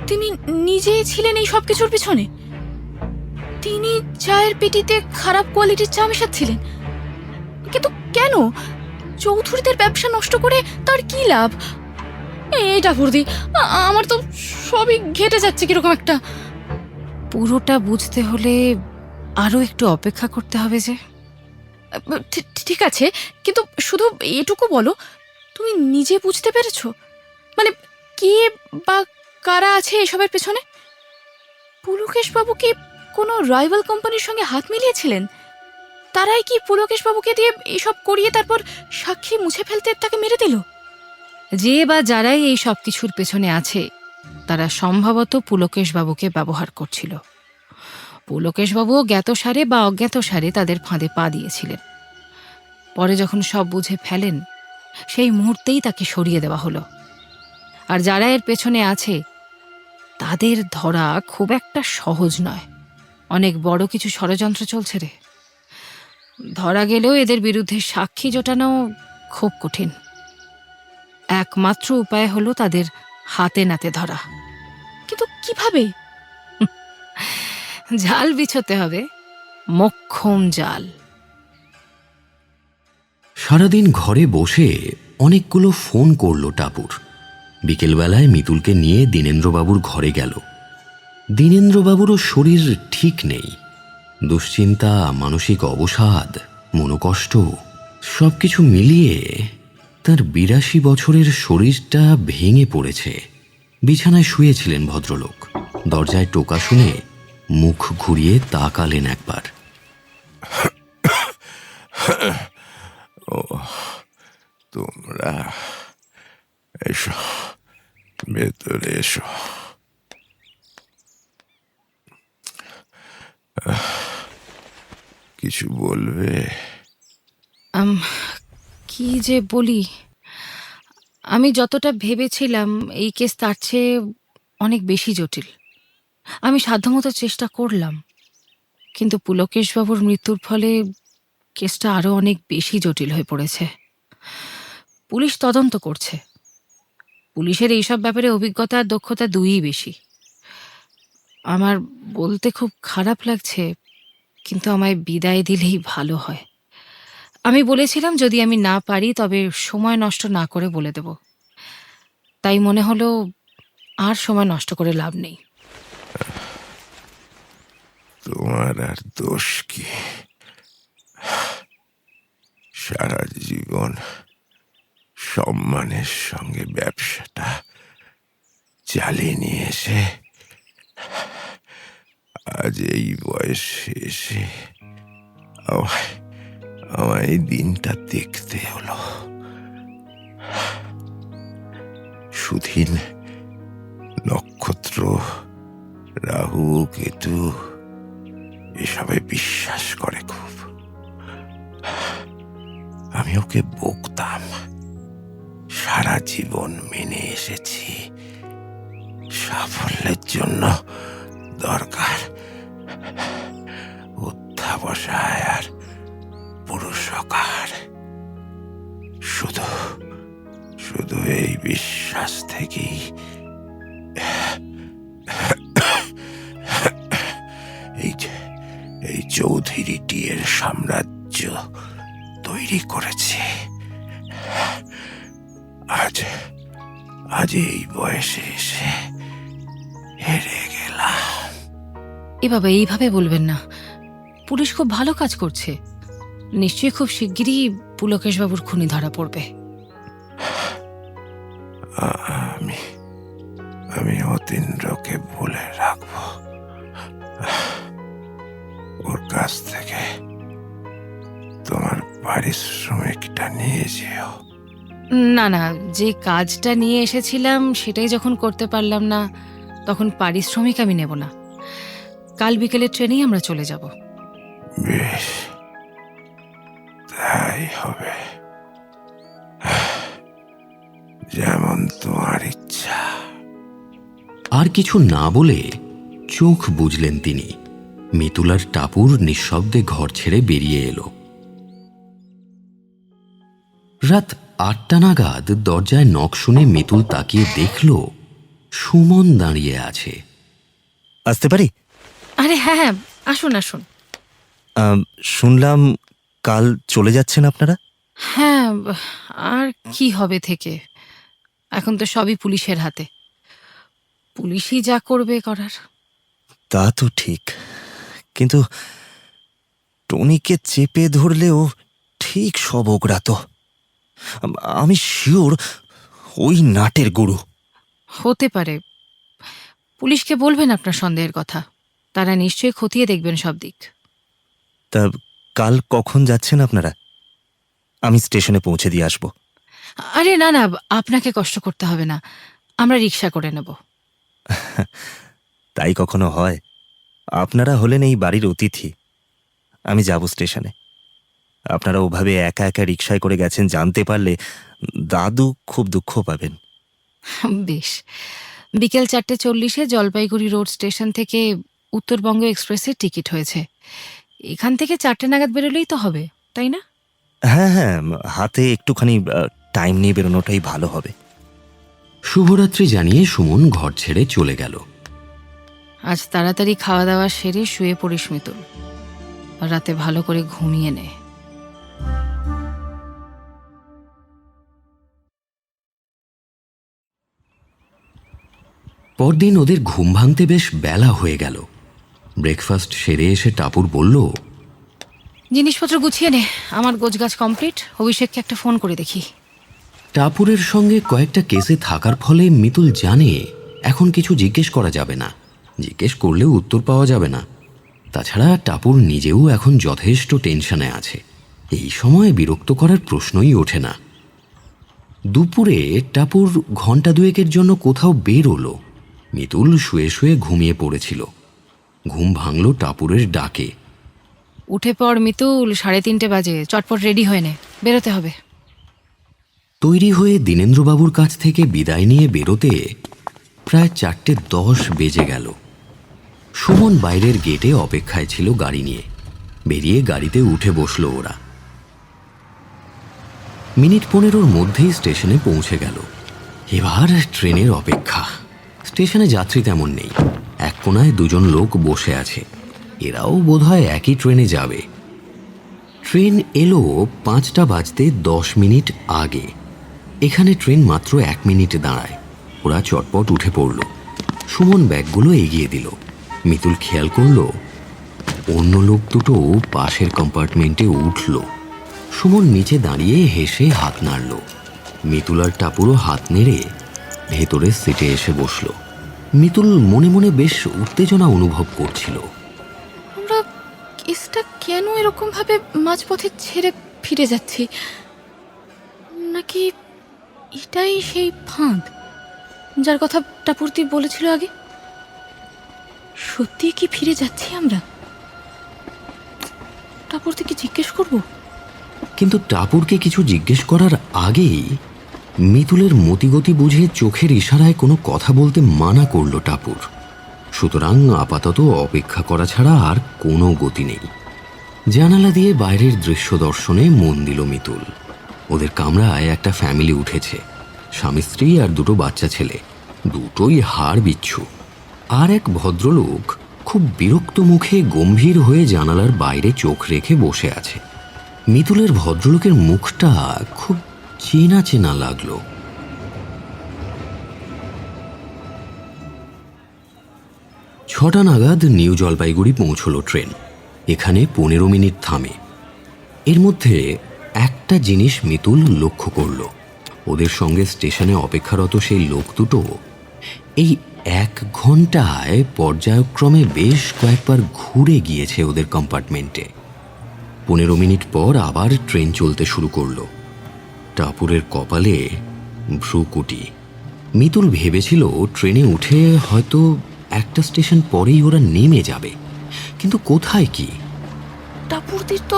তিনি নিজেই ছিলেন এই সব কিছুর পিছনে? তিনি চায়ের পেটিতে খারাপ কোয়ালিটির চা মেশাচ্ছিলেন? কিন্তু কেন? চৌধুরীদের ব্যবসা নষ্ট করে তার কি লাভ? এইটা ফুর্দি, আমার তো সবই ঘেটে যাচ্ছে কিরকম একটা। পুরোটা বুঝতে হলে আরো একটু অপেক্ষা করতে হবে যে। ঠিক আছে, কিন্তু শুধু এটুকু বলো, তুমি নিজে বুঝতে পেরেছো মানে কে বা কারা আছে এসবের পেছনে? পুলকেশ বাবু কি কোনো রাইভাল কোম্পানির সঙ্গে হাত মিলিয়েছিলেন? তারাই কি পুলকেশ বাবুকে দিয়ে এসব করিয়ে তারপর সাক্ষী মুছে ফেলতে তাকে মেরে দিল? যে বা যারাই এই সব কিছুর পেছনে আছে তারা সম্ভবত পুলকেশ বাবুকে ব্যবহার করছিল। পুলকেশ বাবুও জ্ঞাতসারে বা অজ্ঞাতসারে তাদের ফাঁদে পা দিয়েছিলেন। পরে যখন সব বুঝে ফেলেন সেই মুহূর্তেই তাকে সরিয়ে দেওয়া হলো। আর যারা এর পেছনে আছে তাদের ধরা খুব একটা সহজ নয়। অনেক বড় কিছু ষড়যন্ত্র চলছে রে। ধরা গেলেও এদের বিরুদ্ধে সাক্ষী জোটানো খুব কঠিন। একমাত্র উপায় হলো তাদের হাতে নাতে ধরা। কিন্তু কিভাবে? জাল বিছোতে হবে, মোক্ষম জাল। সারাদিন ঘরে বসে অনেকগুলো ফোন করলো টাপুর। বিকেলবেলায় মিতুলকে নিয়ে দীনেন্দ্রবাবুর ঘরে গেল। দীনেন্দ্রবাবুরও শরীর ঠিক নেই। দুশ্চিন্তা, মানসিক অবসাদ, মনোকষ্ট সবকিছু মিলিয়ে তার ৮২ বছরের শরীরটা ভেঙে পড়েছে। বিছানায় শুয়েছিলেন ভদ্রলোক। দরজায় টোকা শুনে মুখ ঘুরিয়ে তাকালেন একবার। ও, তোমরা এসো, ভেতরে এসো। কিছু বলবে? কি যে বলি, আমি যতটা ভেবেছিলাম এই কেস তার চেয়ে অনেক বেশি জটিল। আমি সাধ্যমতো চেষ্টা করলাম, কিন্তু পুলকেশবাবুর মৃত্যুর ফলে কেসটা আরো অনেক বেশি জটিল হয়ে পড়েছে। পুলিশ তদন্ত করছে। পুলিশের এইসব ব্যাপারে অভিজ্ঞতা আর দক্ষতা দুইই বেশি। আমার বলতে খুব খারাপ লাগছে, কিন্তু আমায় বিদায় দিলেই ভালো হয়। আমি বলেছিলাম যদি আমি না পারি তবে সময় নষ্ট না করে বলে দেব। তাই মনে হলো আর সময় নষ্ট করে লাভ নেই। তোমার আর দোষ কি? সারা জীবন সম্মানের সঙ্গে ব্যবসাটা চালিয়ে নিয়ে এসে আজ এই বয়সে এসে আমার এই দিনটা দেখতে হলো। সুদিন নক্ষত্র, রাহু, কেতু এসবে বিশ্বাস করে খুব। আমি ওকে বকতাম। সারা জীবন মেনে এসেছি সাফল্যের জন্য দরকার অধ্যাবসায় আর পুরুষকার। শুধু শুধু এই বিশ্বাস থেকেই এই চৌধুরীটি এর সাম্রাজ্য তৈরি করেছে। আজ এই বয়সে এসে হেরে গেলাম। এইভাবে বলবেন না। পুলিশ খুব ভালো কাজ করছে। নিশ্চয়ই খুব শিগগিরই পুলকেশবাবুর খুনি ধরা পড়বে। আমি অতীন্দ্রকে বলে রাখবো। ওর কাছ থেকে তোমার পারিশ্রমিকটা নিয়ে যেও। না না, যে কাজটা নিয়ে এসেছিলাম সেটাই যখন করতে পারলাম না, তখন পারিশ্রমিক আমি নেব না। কাল বিকেলের ট্রেনেই আমরা চলে যাব। বেশ, তাই হবে। যেমন তোমার ইচ্ছা। আর কিছু না বলে চোখ বুঝলেন তিনি। মিতুল আর টাপুর নিঃশব্দে ঘর ছেড়ে বেরিয়ে এলো। রাত ৮টা নাগাদ দরজায় নখ শুনে মিতুল তাকিয়ে দেখল সুমন দাঁড়িয়ে আছে। আসতে পারি? আরে হ্যাঁ, আসুন আসুন। শুনলাম কাল চলে যাচ্ছেন আপনারা। হ্যাঁ, আর কি হবে থেকে? এখন তো সবই পুলিশের হাতে। পুলিশই যা করবে করার। তা তো ঠিক, কিন্তু টনিকে চেপে ধরলেও ঠিক সব অগ্রাত। আমি শিওর ওই নাটের গুরু। হতে পারে। পুলিশকে বলবেন আপনার সন্দেহের কথা। তারা নিশ্চয়ই খতিয়ে দেখবেন সব দিক। তা কাল কখন যাচ্ছেন আপনারা? আমি স্টেশনে পৌঁছে দিয়ে আসবো। আরে না না, আপনাকে কষ্ট করতে হবে না। আমরা রিক্সা করে নেব। তাই কখনো হয়? আপনারা হলেন এই বাড়ির অতিথি। আমি যাব স্টেশনে। আপনারা ওভাবে একা একা রিকশায় করে গেছেন জানতে পারলে দাদু খুব দুঃখ পাবেন। বেশ, বিকেল 4:40 জলপাইগুড়ি রোড স্টেশন থেকে উত্তরবঙ্গ এক্সপ্রেসের টিকিট হয়েছে। এখান থেকে 4টে নাগাদ বেরোলেই তো হবে, তাই না? হ্যাঁ হ্যাঁ, হাতে একটুখানি টাইম নিয়ে বেরোনোটাই ভালো হবে। শুভরাত্রি জানিয়ে সুমন ঘর ছেড়ে চলে গেল। আজ তাড়াতাড়ি খাওয়া দাওয়া সেরে শুয়ে পড়িস মিতুল, রাতে ভালো করে ঘুমিয়ে নে। পরদিন ওদের ঘুম ভাঙতে বেশ বেলা হয়ে গেল। ব্রেকফাস্ট সেরে এসে টাপুর বলল, জিনিসপত্র গুছিয়ে নে, আমার গোছগাছ কমপ্লিট। অভিষেককে একটা ফোন করে দেখি। টাপুরের সঙ্গে কয়েকটা কেসে থাকার ফলে মিতুল জানে এখন কিছু জিজ্ঞেস করা যাবে না, জিজ্ঞেস করলেও উত্তর পাওয়া যাবে না। তাছাড়া টাপুর নিজেও এখন যথেষ্ট টেনশনে আছে, এই সময় বিরক্ত করার প্রশ্নই ওঠে না। দুপুরে টাপুর ঘন্টা দুয়েকের জন্য কোথাও বের হলো। মিতুল শুয়ে শুয়ে ঘুমিয়ে পড়েছিল। ঘুম ভাঙল টাপুরের ডাকে। উঠে পড় মিতুল, 3:30 বাজে, চটপট রেডি হয়ে নে, বেরোতে হবে। তৈরি হয়ে দীনেন্দ্রবাবুর কাছ থেকে বিদায় নিয়ে বেরোতে প্রায় 4:10 বেজে গেল। সুমন বাইরের গেটে অপেক্ষায় ছিল গাড়ি নিয়ে। বেরিয়ে গাড়িতে উঠে বসল ওরা। মিনিট 15 মধ্যেই স্টেশনে পৌঁছে গেল। এবার ট্রেনের অপেক্ষা। স্টেশনে যাত্রী তেমন নেই, এক কোনায় দুজন লোক বসে আছে। এরাও বোধহয় একই ট্রেনে যাবে। ট্রেন এলো 5:10 আগে। এখানে ট্রেন মাত্র 1 মিনিট দাঁড়ায়। ওরা চটপট উঠে পড়ল। সুমন ব্যাগগুলো এগিয়ে দিল। মিতুল খেয়াল করল অন্য লোক দুটো পাশের কম্পার্টমেন্টে উঠল। সুমন নিচে দাঁড়িয়ে হেসে হাত নাড়ল। মিতুল আর টাপুরও হাত নেড়ে ভেতরের সিটে এসে বসল। মিতুল মনে মনে বেশ উত্তেজনা অনুভব করছিল। আমরা কেসটা কেন এরকম ভাবে মাঝপথে ছেড়ে ফিরে যাচ্ছি? নাকি এটাই সেই ফাঁদ যার কথা টাপুরতি বলেছিল আগে? সত্যি কি ফিরে যাচ্ছি আমরা? টাপুরতিকে জিজ্ঞেস করব। কিন্তু টাপুরকে কিছু জিজ্ঞেস করার আগেই মিতুলের মতিগতি বুঝে চোখের ইশারায় কোনো কথা বলতে মানা করল টাপুর। সুতরাং আপাতত অপেক্ষা করা ছাড়া আর কোনো গতি নেই। জানালা দিয়ে বাইরের দৃশ্য দর্শনে মন দিল মিতুল। ওদের কামরায় একটা ফ্যামিলি উঠেছে, স্বামী স্ত্রী আর দুটো বাচ্চা ছেলে, দুটোই হাড় বিচ্ছু। আর এক ভদ্রলোক খুব বিরক্ত মুখে গম্ভীর হয়ে জানালার বাইরে চোখ রেখে বসে আছে। মিতুলের ভদ্রলোকের মুখটা খুব চেনা চেনা লাগলো। 6টা নাগাদ নিউ জলপাইগুড়ি পৌঁছলো ট্রেন। এখানে 15 মিনিট থামে। এর মধ্যে একটা জিনিস মিতুল লক্ষ্য করল। ওদের সঙ্গে স্টেশনে অপেক্ষারত সেই লোক দুটো এই 1 ঘন্টায় পর্যায়ক্রমে বেশ কয়েকবার ঘুরে গিয়েছে ওদের কম্পার্টমেন্টে। 15 মিনিট পর আবার ট্রেন চলতে শুরু করলো। টাপুরের কপালে ভ্রুকুটি। মিতুল ভেবেছিল ট্রেনে উঠে হয়তো একটা স্টেশন পরেই ওরা নেমে যাবে, কিন্তু কোথায় কি? টাপুরতির তো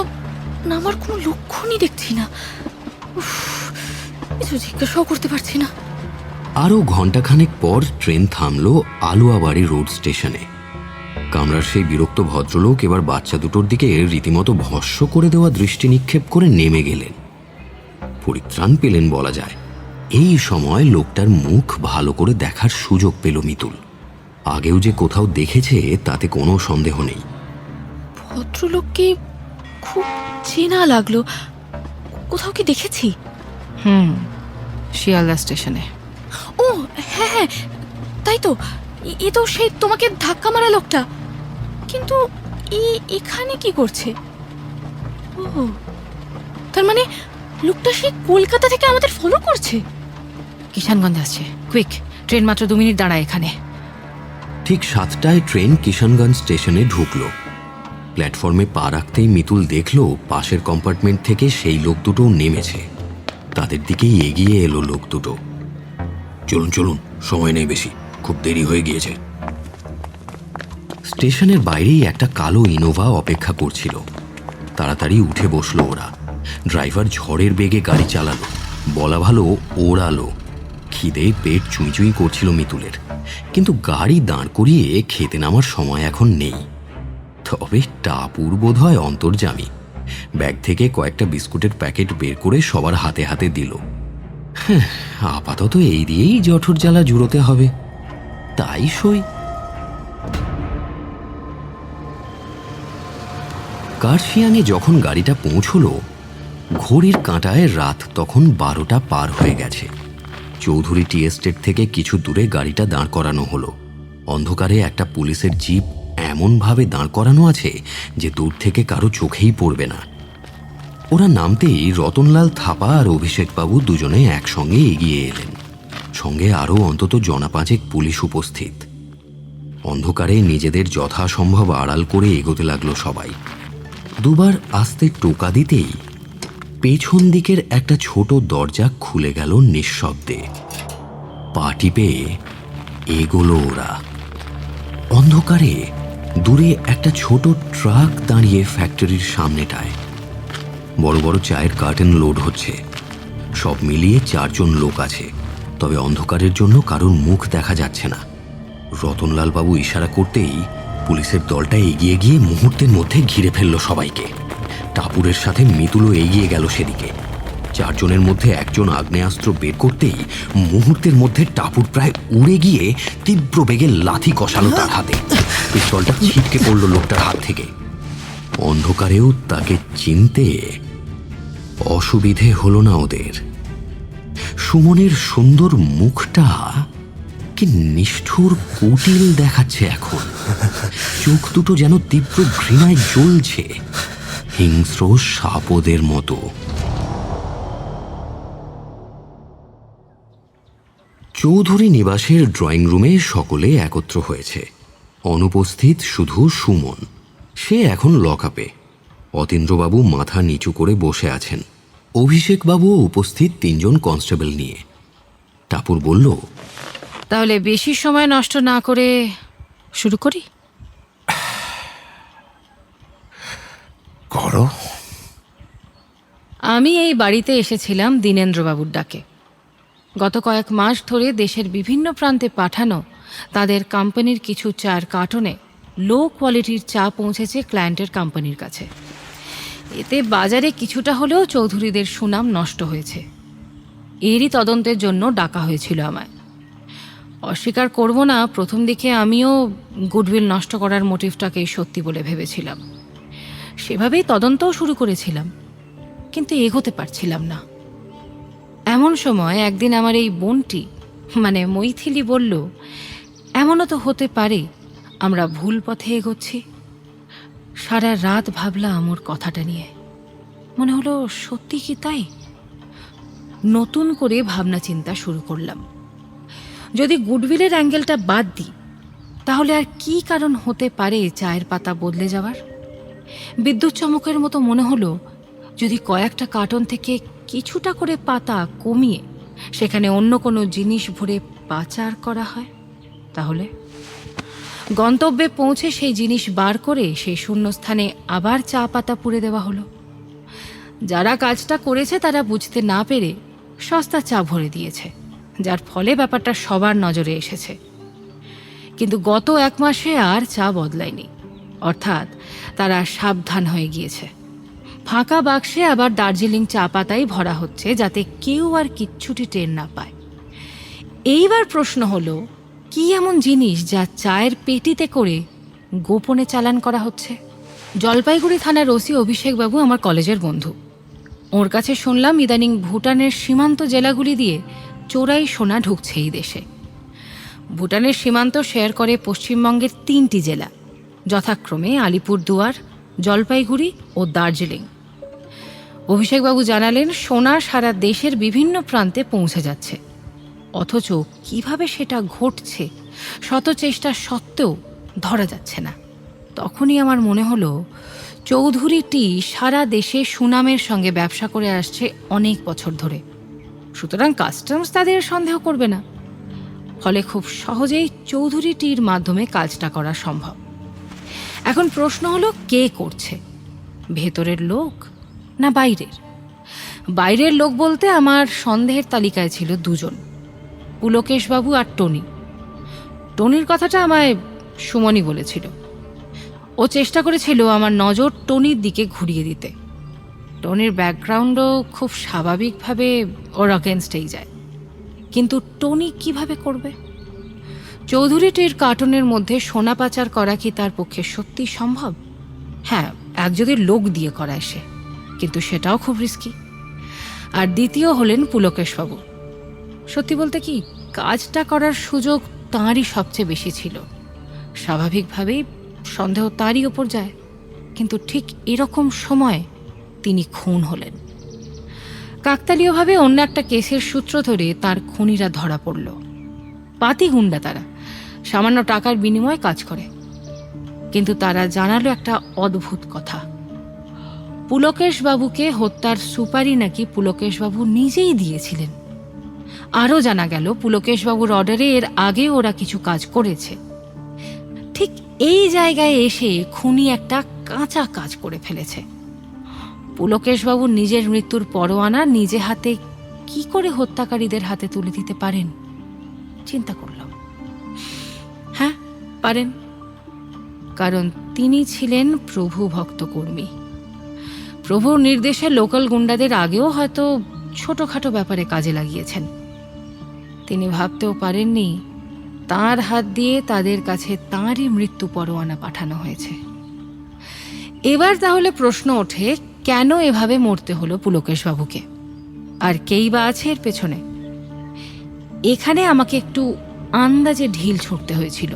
নামার কোনো লক্ষণই দেখছি না। কিছু জিজ্ঞাসাও করতে পারছি না। আরও ঘণ্টাখানেক পর ট্রেন থামল আলুয়াবাড়ি রোড স্টেশনে। কামরার সেই বিরক্ত ভদ্রলোক এবার বাচ্চা দুটোর দিকে রীতিমতো ভস্ম করে দেওয়া দৃষ্টি নিক্ষেপ করে নেমে গেলেন। পরিত্রাণ পেলেন বলা যায়। এই সময় লোকটার মুখ ভালো করে দেখার সুযোগ পেল মিতুল। আগেও যে কোথাও দেখেছে তাতে কোনো সন্দেহ নেই। ভদ্রলোককে খুব চেনা লাগলো। কোথাও কি দেখেছি? শিয়ালদা স্টেশনে। ও হ্যাঁ হ্যাঁ, তাই তো। এ তো সেই তোমাকে ধাক্কা মারা লোকটা। কিন্তু এখানে কি করছে? ও, তার মানে লোকটা সেই কলকাতা থেকে আমাদের ফলো করছে। কিষানগঞ্জ আসছে, কুইক, ট্রেন মাত্র 2 মিনিট দাঁড়ায় এখানে। ঠিক 7টায় ট্রেন কিষানগঞ্জ স্টেশনে ঢুকলো। প্ল্যাটফর্মে পা রাখতেই মিতুল দেখল পাশের কম্পার্টমেন্ট থেকে সেই লোক দুটো নেমেছে। তাদের দিকেই এগিয়ে এলো লোক দুটো। চলুন চলুন, সময় নেই বেশি, খুব দেরি হয়ে গিয়েছে। স্টেশনের বাইরেই একটা কালো ইনোভা অপেক্ষা করছিল। তাড়াতাড়ি উঠে বসলো ওরা। ড্রাইভার ঝড়ের বেগে গাড়ি চালালো, বলা ভালো ওড়ালো। খিদে পেট চুঁই চুঁই করছিল মিতুলের, কিন্তু গাড়ি দাঁড় করিয়ে খেতে নামার সময় এখন নেই। তবে টাপুর বোধ হয় অন্তর্যামী, ব্যাগ থেকে কয়েকটা বিস্কুটের প্যাকেট বের করে সবার হাতে হাতে দিল। হ্যাঁ, আপাতত এই দিয়েই জঠর জ্বালা জুড়োতে হবে, তাই সই। কার্শিয়াংয়ে যখন গাড়িটা পৌঁছল, ঘড়ির কাঁটায় রাত তখন 12টা পার হয়ে গেছে। চৌধুরী টি এস্টেট থেকে কিছু দূরে গাড়িটা দাঁড় করানো হলো। অন্ধকারে একটা পুলিশের জিপ এমনভাবে দাঁড় করানো আছে যে দূর থেকে কারো চোখেই পড়বে না। ওরা নামতেই রতনলাল থাপা আর অভিষেকবাবু দুজনে একসঙ্গে এগিয়ে এলেন, সঙ্গে আরও অন্তত জনা 5 পুলিশ উপস্থিত। অন্ধকারে নিজেদের যথাসম্ভব আড়াল করে এগোতে লাগলো সবাই। দুবার আস্তে টোকা দিতেই পেছন দিকের একটা ছোট দরজা খুলে গেল নিঃশব্দে। পা টিপে এগোলো ওরা। অন্ধকারে দূরে একটা ছোট ট্রাক দাঁড়িয়ে ফ্যাক্টরির সামনেটায়। বড় বড় চায়ের কার্টন লোড হচ্ছে। সব মিলিয়ে 4 জন লোক আছে, তবে অন্ধকারের জন্য কারোর মুখ দেখা যাচ্ছে না। রতনলালবাবু ইশারা করতেই পুলিশের দলটা এগিয়ে গিয়ে মুহূর্তের মধ্যে ঘিরে ফেলল সবাইকে। টাপুরের সাথে মিতুলও এগিয়ে গেল সেদিকে। 4 জনের মধ্যে একজন আগ্নেয়াস্ত্র বের করতেই মুহূর্তের মধ্যে টাপুর প্রায় উড়ে গিয়ে তীব্র বেগে লাথি কষালো তার হাতে। পিস্তলটা ছিটকে পড়ল লোকটার হাত থেকে। অন্ধকারেও তাকে চিনতে অসুবিধে হলো না ওদের। সুমনের সুন্দর মুখটা কি নিষ্ঠুর কুটিল দেখাচ্ছে এখন। চোখ দুটো যেন তীব্র ঘৃণায় জ্বলছে, হিংস্র সাপদের মতো। চৌধুরী নিবাসের ড্রয়িং রুমে সকলে একত্র হয়েছে। অনুপস্থিত শুধু সুমন, সে এখন লকআপে। অতীন্দ্রবাবু মাথা নিচু করে বসে আছেন। অভিষেকবাবুও উপস্থিত 3 জন কনস্টেবল নিয়ে। টাপুর বলল, তাহলে বেশি সময় নষ্ট না করে শুরু করি। করো। আমি এই বাড়িতে এসেছিলাম দীনেন্দ্রবাবুর ডাকে। গত কয়েক মাস ধরে দেশের বিভিন্ন প্রান্তে পাঠানো তাদের কোম্পানির কিছু চার কার্টনে লো কোয়ালিটির চা পৌঁছেছে ক্লায়েন্টের কোম্পানির কাছে। এতে বাজারে কিছুটা হলেও চৌধুরীদের সুনাম নষ্ট হয়েছে। এরই তদন্তের জন্য ডাকা হয়েছিল আমায়। অস্বীকার করব না, প্রথম দিকে আমিও গুডউইল নষ্ট করার মোটিভটাকেই সত্যি বলে ভেবেছিলাম। সেভাবেই তদন্তও শুরু করেছিলাম, কিন্তু এগোতে পারছিলাম না। এমন সময় একদিন আমার এই বোনটি মানে মৈথিলি বলল, এমনও তো হতে পারে আমরা ভুল পথে এগোচ্ছি। সারা রাত ভাবলাম ওর কথাটা নিয়ে। মনে হলো সত্যি কি তাই? নতুন করে ভাবনা চিন্তা শুরু করলাম। যদি গুডউইলের অ্যাঙ্গেলটা বাদ দিই, তাহলে আর কি কারণ হতে পারে চায়ের পাতা বদলে যাওয়ার? বিদ্যুৎ চমকের মতো মনে হলো, যদি কয়েকটা কার্টন থেকে কিছুটা করে পাতা কমিয়ে সেখানে অন্য কোনো জিনিস ভরে পাচার করা হয়, তাহলে গন্তব্যে পৌঁছে সেই জিনিস বার করে সেই শূন্যস্থানে আবার চা পাতা পুড়ে দেওয়া হলো। যারা কাজটা করেছে তারা বুঝতে না পেরে সস্তা চা ভরে দিয়েছে, যার ফলে ব্যাপারটা সবার নজরে এসেছে। কিন্তু গত 1 মাসে আর চা বদলায়নি, অর্থাৎ তারা সাবধান হয়ে গিয়েছে। ফাঁকা বাক্সে আবার দার্জিলিং চা পাতাই ভরা হচ্ছে, যাতে কেউ আর কিচ্ছুটি টের না পায়। এইবার প্রশ্ন হলো, কি এমন জিনিস যা চায়ের পেটিতে করে গোপনে চালান করা হচ্ছে? জলপাইগুড়ি থানার ওসি অভিষেকবাবু আমার কলেজের বন্ধু। ওর কাছে শুনলাম ইদানিং ভুটানের সীমান্ত জেলাগুলি দিয়ে চোরাই সোনা ঢুকছে এই দেশে। ভুটানের সীমান্ত শেয়ার করে পশ্চিমবঙ্গের 3টি জেলা, যথাক্রমে আলিপুরদুয়ার, জলপাইগুড়ি ও দার্জিলিং। অভিষেকবাবু জানালেন, সোনা সারা দেশের বিভিন্ন প্রান্তে পৌঁছে যাচ্ছে, অথচ কিভাবে সেটা ঘটছে শত চেষ্টা সত্ত্বেও ধরা যাচ্ছে না। তখনই আমার মনে হলো, চৌধুরীটি সারা দেশে সুনামের সঙ্গে ব্যবসা করে আসছে অনেক বছর ধরে, সুতরাং কাস্টমস তাদের সন্দেহ করবে না। ফলে খুব সহজেই চৌধুরীটির মাধ্যমে কাজটা করা সম্ভব। এখন প্রশ্ন হলো, কে করছে? ভেতরের লোক না বাইরের? বাইরের লোক বলতে আমার সন্দেহের তালিকায় ছিল দুজন, পুলকেশবাবু আর টনি। টনির কথাটা আমায় সুমনই বলেছিল। ও চেষ্টা করেছিল আমার নজর টনির দিকে ঘুরিয়ে দিতে। টনির ব্যাকগ্রাউন্ডও খুব স্বাভাবিকভাবে ওর অগেনস্টেই যায়, কিন্তু টনি কিভাবে করবে? চৌধুরীটির কার্টুনের মধ্যে সোনা পাচার করা কি তার পক্ষে সত্যি সম্ভব? হ্যাঁ, এক যদি লোক দিয়ে করায় সে, কিন্তু সেটাও খুব রিস্কি। আর দ্বিতীয় হলেন পুলকেশবাবু। সত্যি বলতে কি, কাজটা করার সুযোগ তাঁরই সবচেয়ে বেশি ছিল। স্বাভাবিকভাবেই সন্দেহ তাঁরই ওপর যায়, কিন্তু ঠিক এরকম সময় তিনি খুন হলেন। কাকতালীয়ভাবে অন্য একটা কেসের সূত্র ধরে তার খুনিরা ধরা পড়ল। পাতি গুন্ডা তারা, সামান্য টাকার বিনিময়ে কাজ করে। কিন্তু তারা জানালো একটা অদ্ভুত কথা, পুলকেশবাবুকে হত্যার সুপারি নাকি পুলকেশবাবু নিজেই দিয়েছিলেন। আরও জানা গেল পুলকেশবাবুর অর্ডারে এর আগে ওরা কিছু কাজ করেছে। ঠিক এই জায়গায় এসে খুনি একটা কাঁচা কাজ করে ফেলেছে। পুলকেশবাবু নিজের মৃত্যুর পরোয়ানা নিজে হাতে কি করে হত্যাকারীদের হাতে তুলে দিতে পারেন? চিন্তা করলাম, হ্যাঁ পারেন, কারণ তিনি ছিলেন প্রভু ভক্ত কর্মী। প্রভুর নির্দেশে লোকাল গুন্ডাদের আগেও হয়তো ছোটখাটো ব্যাপারে কাজে লাগিয়েছেন। তিনি ভাবতেও পারেননি তাঁর হাত দিয়ে তাদের কাছে তাঁরই মৃত্যু পরোয়ানা পাঠানো হয়েছে। এবার তাহলে প্রশ্ন ওঠে, কেন এভাবে মরতে হলো পুলকেশবাবুকে? আর কেই বা আছে এর পেছনে? এখানে আমাকে একটু আন্দাজে ঢিল ছুটতে হয়েছিল।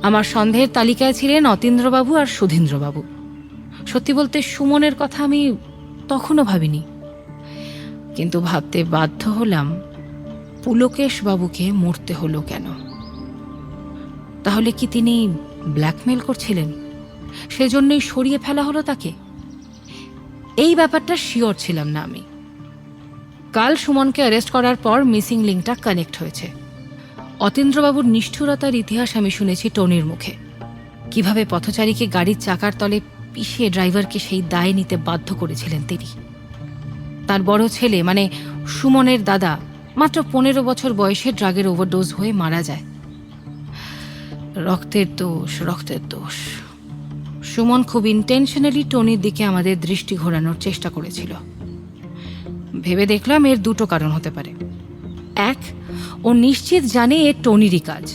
আমার সন্দেহের তালিকায় ছিলেন অতীন্দ্রবাবু আর সুধীন্দ্রবাবু। সত্যি বলতে সুমনের কথা আমি তখনও ভাবিনি, কিন্তু ভাবতে বাধ্য হলাম পুলকেশবাবুকে মরতে হলো কেন? তাহলে কি তিনি ব্ল্যাকমেল করছিলেন, সেজন্যই সরিয়ে ফেলা হলো তাকে? এই ব্যাপারটা শিওর ছিলাম না আমি। কাল সুমনকে অ্যারেস্ট করার পর মিসিং লিঙ্কটা কানেক্ট হয়েছে। অতীন্দ্রবাবুর নিষ্ঠুরতার ইতিহাস আমি শুনেছি টনির মুখে। কিভাবে পথচারীকে গাড়ির চাকার তলে পিষিয়ে ড্রাইভারকে সেই দায় নিতে বাধ্য করেছিলেন তিনি। তার বড় ছেলে মানে সুমনের দাদা মাত্র 15 বছর বয়সে ড্রাগের ওভারডোজ হয়ে মারা যায়। রক্তের দোষ, রক্তের দোষ। সুমন খুব ইন্টেনশনালি টনির দিকে আমাদের দৃষ্টি ঘোরানোর চেষ্টা করেছিল। ভেবে দেখলাম এর দুটো কারণ হতে পারে। এক, ও নিশ্চিত জানে এ টনিরই কাজ।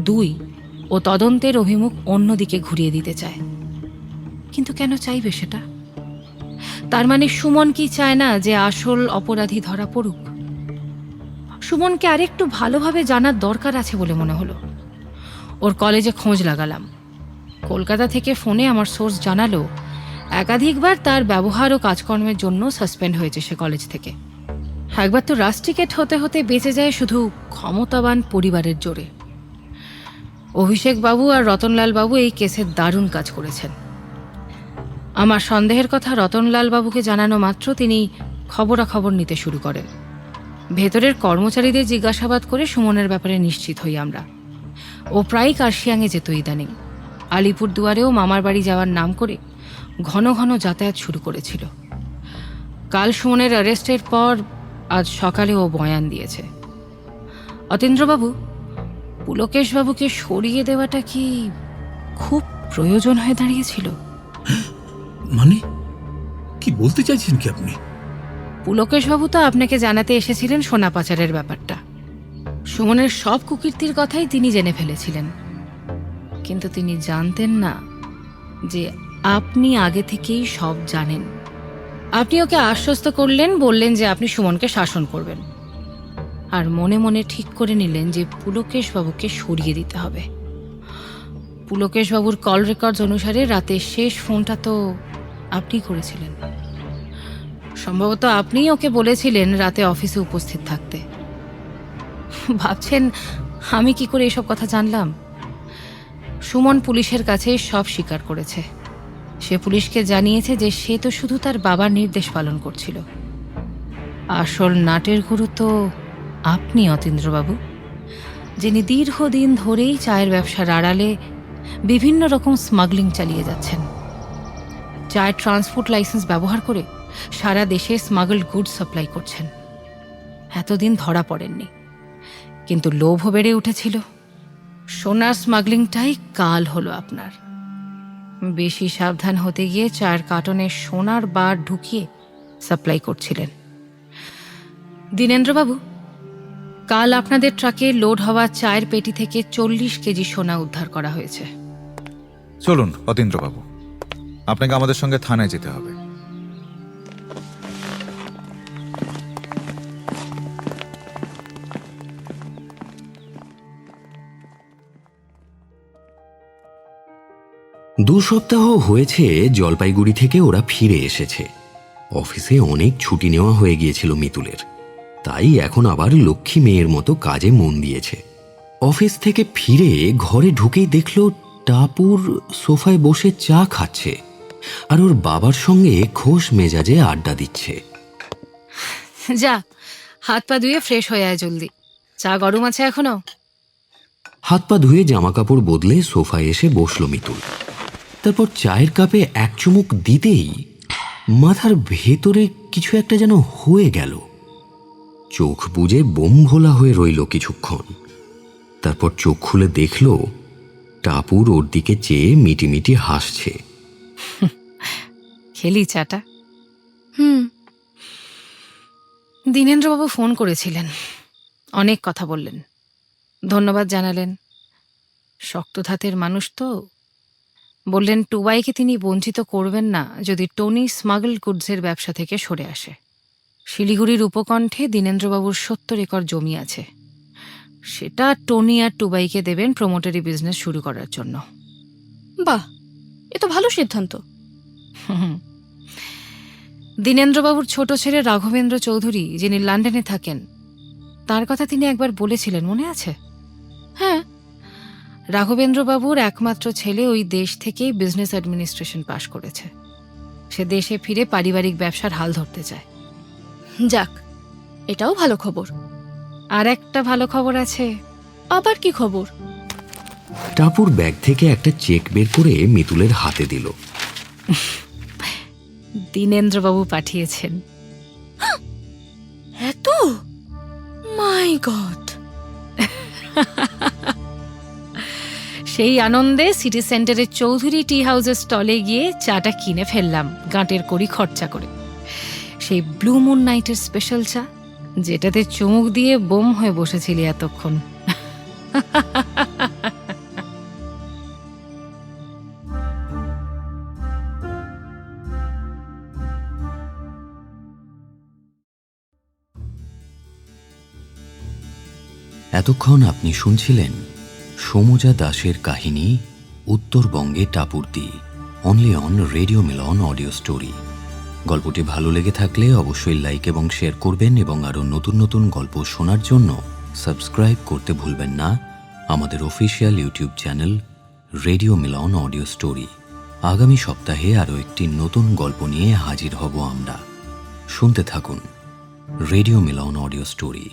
দুই, ও তদন্তের অভিমুখ অন্যদিকে ঘুরিয়ে দিতে চায়। কিন্তু কেন চাইবে সেটা? তার মানে সুমন কি চায় না যে আসল অপরাধী ধরা পড়ুক? সুমনকে আরেকটু ভালোভাবে জানার দরকার আছে বলে মনে হলো। ওর কলেজে খোঁজ লাগালাম। কলকাতা থেকে ফোনে আমার সোর্স জানালো একাধিকবার তার ব্যবহার ও কাজকর্মের জন্য সাসপেন্ড হয়েছে সে কলেজ থেকে। একবার তো রাস্টিকেট হতে হতে বেঁচে যায় শুধু ক্ষমতাবান পরিবারের জোরে। অভিষেক বাবু আর রতনলাল বাবু এই কেসের দারুণ কাজ করেছেন। আমার সন্দেহের কথা রতনলাল বাবুকে জানানো মাত্র তিনি খবরাখবর নিতে শুরু করেন। ভেতরের কর্মচারীদের জিজ্ঞাসাবাদ করে সুমনের ব্যাপারে নিশ্চিত হই আমরা। ও প্রায় কার্শিয়াংয়ে যেত ইদানিং। আলিপুরদুয়ারেও মামার বাড়ি যাওয়ার নাম করে ঘন ঘন যাতায়াত শুরু করেছিল। কাল সুমনের অ্যারেস্টের পর আজ সকালে ও বয়ান দিয়েছে। অতীন্দ্রবাবু, পুলকেশবাবুকে সরিয়ে দেওয়াটা কি খুব প্রয়োজন হয়ে দাঁড়িয়েছিল? মানে কি বলতে চাইছেন কি আপনি? পুলকেশবাবু তো আপনাকে জানাতে এসেছিলেন সোনা পাচারের ব্যাপারটা। সুমনের সব কুকীর্তির কথাই তিনি জেনে ফেলেছিলেন, কিন্তু তিনি জানতেন না যে আপনি আগে থেকেই সব জানেন। আপনি ওকে আশ্বস্ত করলেন, বললেন যে আপনি সুমনকে শাসন করবেন, আর মনে মনে ঠিক করে নিলেন যে পুলকেশবাবুকে সরিয়ে দিতে হবে। পুলকেশবাবুর কল রেকর্ডস অনুসারে রাতের শেষ ফোনটা তো আপনি করেছিলেন। সম্ভবত আপনিই ওকে বলেছিলেন রাতে অফিসে উপস্থিত থাকতে। ভাবছেন আমি কি করে এসব কথা জানলাম? সুমন পুলিশের কাছে সব স্বীকার করেছে। সে পুলিশকে জানিয়েছে যে সে তো শুধু তার বাবার নির্দেশ পালন করছিল। আসল নাটের গুরু তো আপনি, অতীন্দ্রবাবু, যিনি দীর্ঘদিন ধরেই চায়ের ব্যবসার আড়ালে বিভিন্ন রকম স্মাগলিং চালিয়ে যাচ্ছেন। চায়ের ট্রান্সপোর্ট লাইসেন্স ব্যবহার করে সারা দেশে স্মাগলড গুড সাপ্লাই করছেন। এতদিন ধরা পড়েননি, কিন্তু লোভও বেড়ে উঠেছিল। সোনার স্মাগলিংটাই কাল হলো আপনার। বেশি সাবধান হতে গিয়ে 4 কার্টনে সোনার বার ঢুকিয়ে সাপ্লাই করছিলেন। দীনেন্দ্রবাবু, কাল আপনাদের ট্রাকে লোড হওয়া চায়ের পেটি থেকে 40 কেজি সোনা উদ্ধার করা হয়েছে। চলুন অতীন্দ্রবাবু, আপনাকে আমাদের সঙ্গে থানায় যেতে হবে। দু সপ্তাহ হয়েছে জলপাইগুড়ি থেকে ওরা ফিরে এসেছে। অফিসে অনেক ছুটি নেওয়া হয়ে গিয়েছিল মিতুলের, তাই এখন আবার লক্ষ্মী মেয়ের মতো কাজে মন দিয়েছে। অফিস থেকে ফিরে ঘরে ঢুকেই দেখল টাপুর সোফায় বসে চা খাচ্ছে আর ওর বাবার সঙ্গে খোশ মেজাজে আড্ডা দিচ্ছে। যা, হাত পা ধুয়ে ফ্রেশ হয়ে আয় জলদি, চা গরম আছে এখনো। হাত পা ধুয়ে জামা কাপড় বদলে সোফায় এসে বসল মিতুল। তারপর চায়ের কাপে এক চুমুক দিতেই মাথার ভেতরে কিছু একটা যেন হয়ে গেল। চোখ বুজে বোম ভোলা হয়ে রইল কিছুক্ষণ। তারপর চোখ খুলে দেখল টাপুর ওর দিকে চেয়ে মিটিমিটি হাসছে। খেলি চাটা? হুম। দীনেন্দ্রবাবু ফোন করেছিলেন, অনেক কথা বললেন, ধন্যবাদ জানালেন। শক্ত ধাতের মানুষ তো। বললেন টুবাইকে তিনি বঞ্চিত করবেন না যদি টনি স্মাগল গুডসের ব্যবসা থেকে সরে আসে। শিলিগুড়ির উপকণ্ঠে দীনেন্দ্রবাবুর 70 একর জমি আছে, সেটা টনি আর টুবাইকে দেবেন প্রমোটারি বিজনেস শুরু করার জন্য। বাহ, এ তো ভালো সিদ্ধান্ত। দীনেন্দ্রবাবুর ছোট ছেলে রাঘবেন্দ্র চৌধুরী, যিনি লন্ডনে থাকেন, তার কথা তিনি একবার বলেছিলেন, মনে আছে? হ্যাঁ। রাঘবেন্দ্রবাবুর একমাত্র ছেলে ওই দেশ থেকেই বিজনেস অ্যাডমিনিস্ট্রেশন পাশ করেছে। সে দেশে ফিরে পারিবারিক ব্যবসার হাল ধরতে চায়। যাক, এটাও ভালো খবর। আর একটা ভালো খবর আছে। আবার কি খবর? টাপুর ব্যাগ থেকে একটা চেক বের করে মিতুলের হাতে দিল। দীনেন্দ্রবাবু পাঠিয়েছেন। এত? মাই গড! সেই আনন্দে সিটি সেন্টারের চৌধুরী টি হাউসের স্টলে গিয়ে চাটা কিনে ফেললাম গাঁটের কড়ি খরচা করে। সেই ব্লু মুন নাইটের স্পেশাল চা, যেটাতে চুমুক দিয়ে বোম হয়ে বসেছিলি এতক্ষণ। এতক্ষণ আপনি শুনছিলেন সমুজা দাসের কাহিনী উত্তরবঙ্গে টাপুরদি, only on radio Milan audio story. গল্পটি ভালো লেগে থাকলে অবশ্যই লাইক এবং শেয়ার করবেন, এবং আরও নতুন নতুন গল্প শোনার জন্য সাবস্ক্রাইব করতে ভুলবেন না আমাদের official YouTube channel radio Milan audio story. আগামী সপ্তাহে আরও একটি নতুন গল্প নিয়ে হাজির হব আমরা। শুনতে থাকুন রেডিও মিলন অডিও স্টোরি।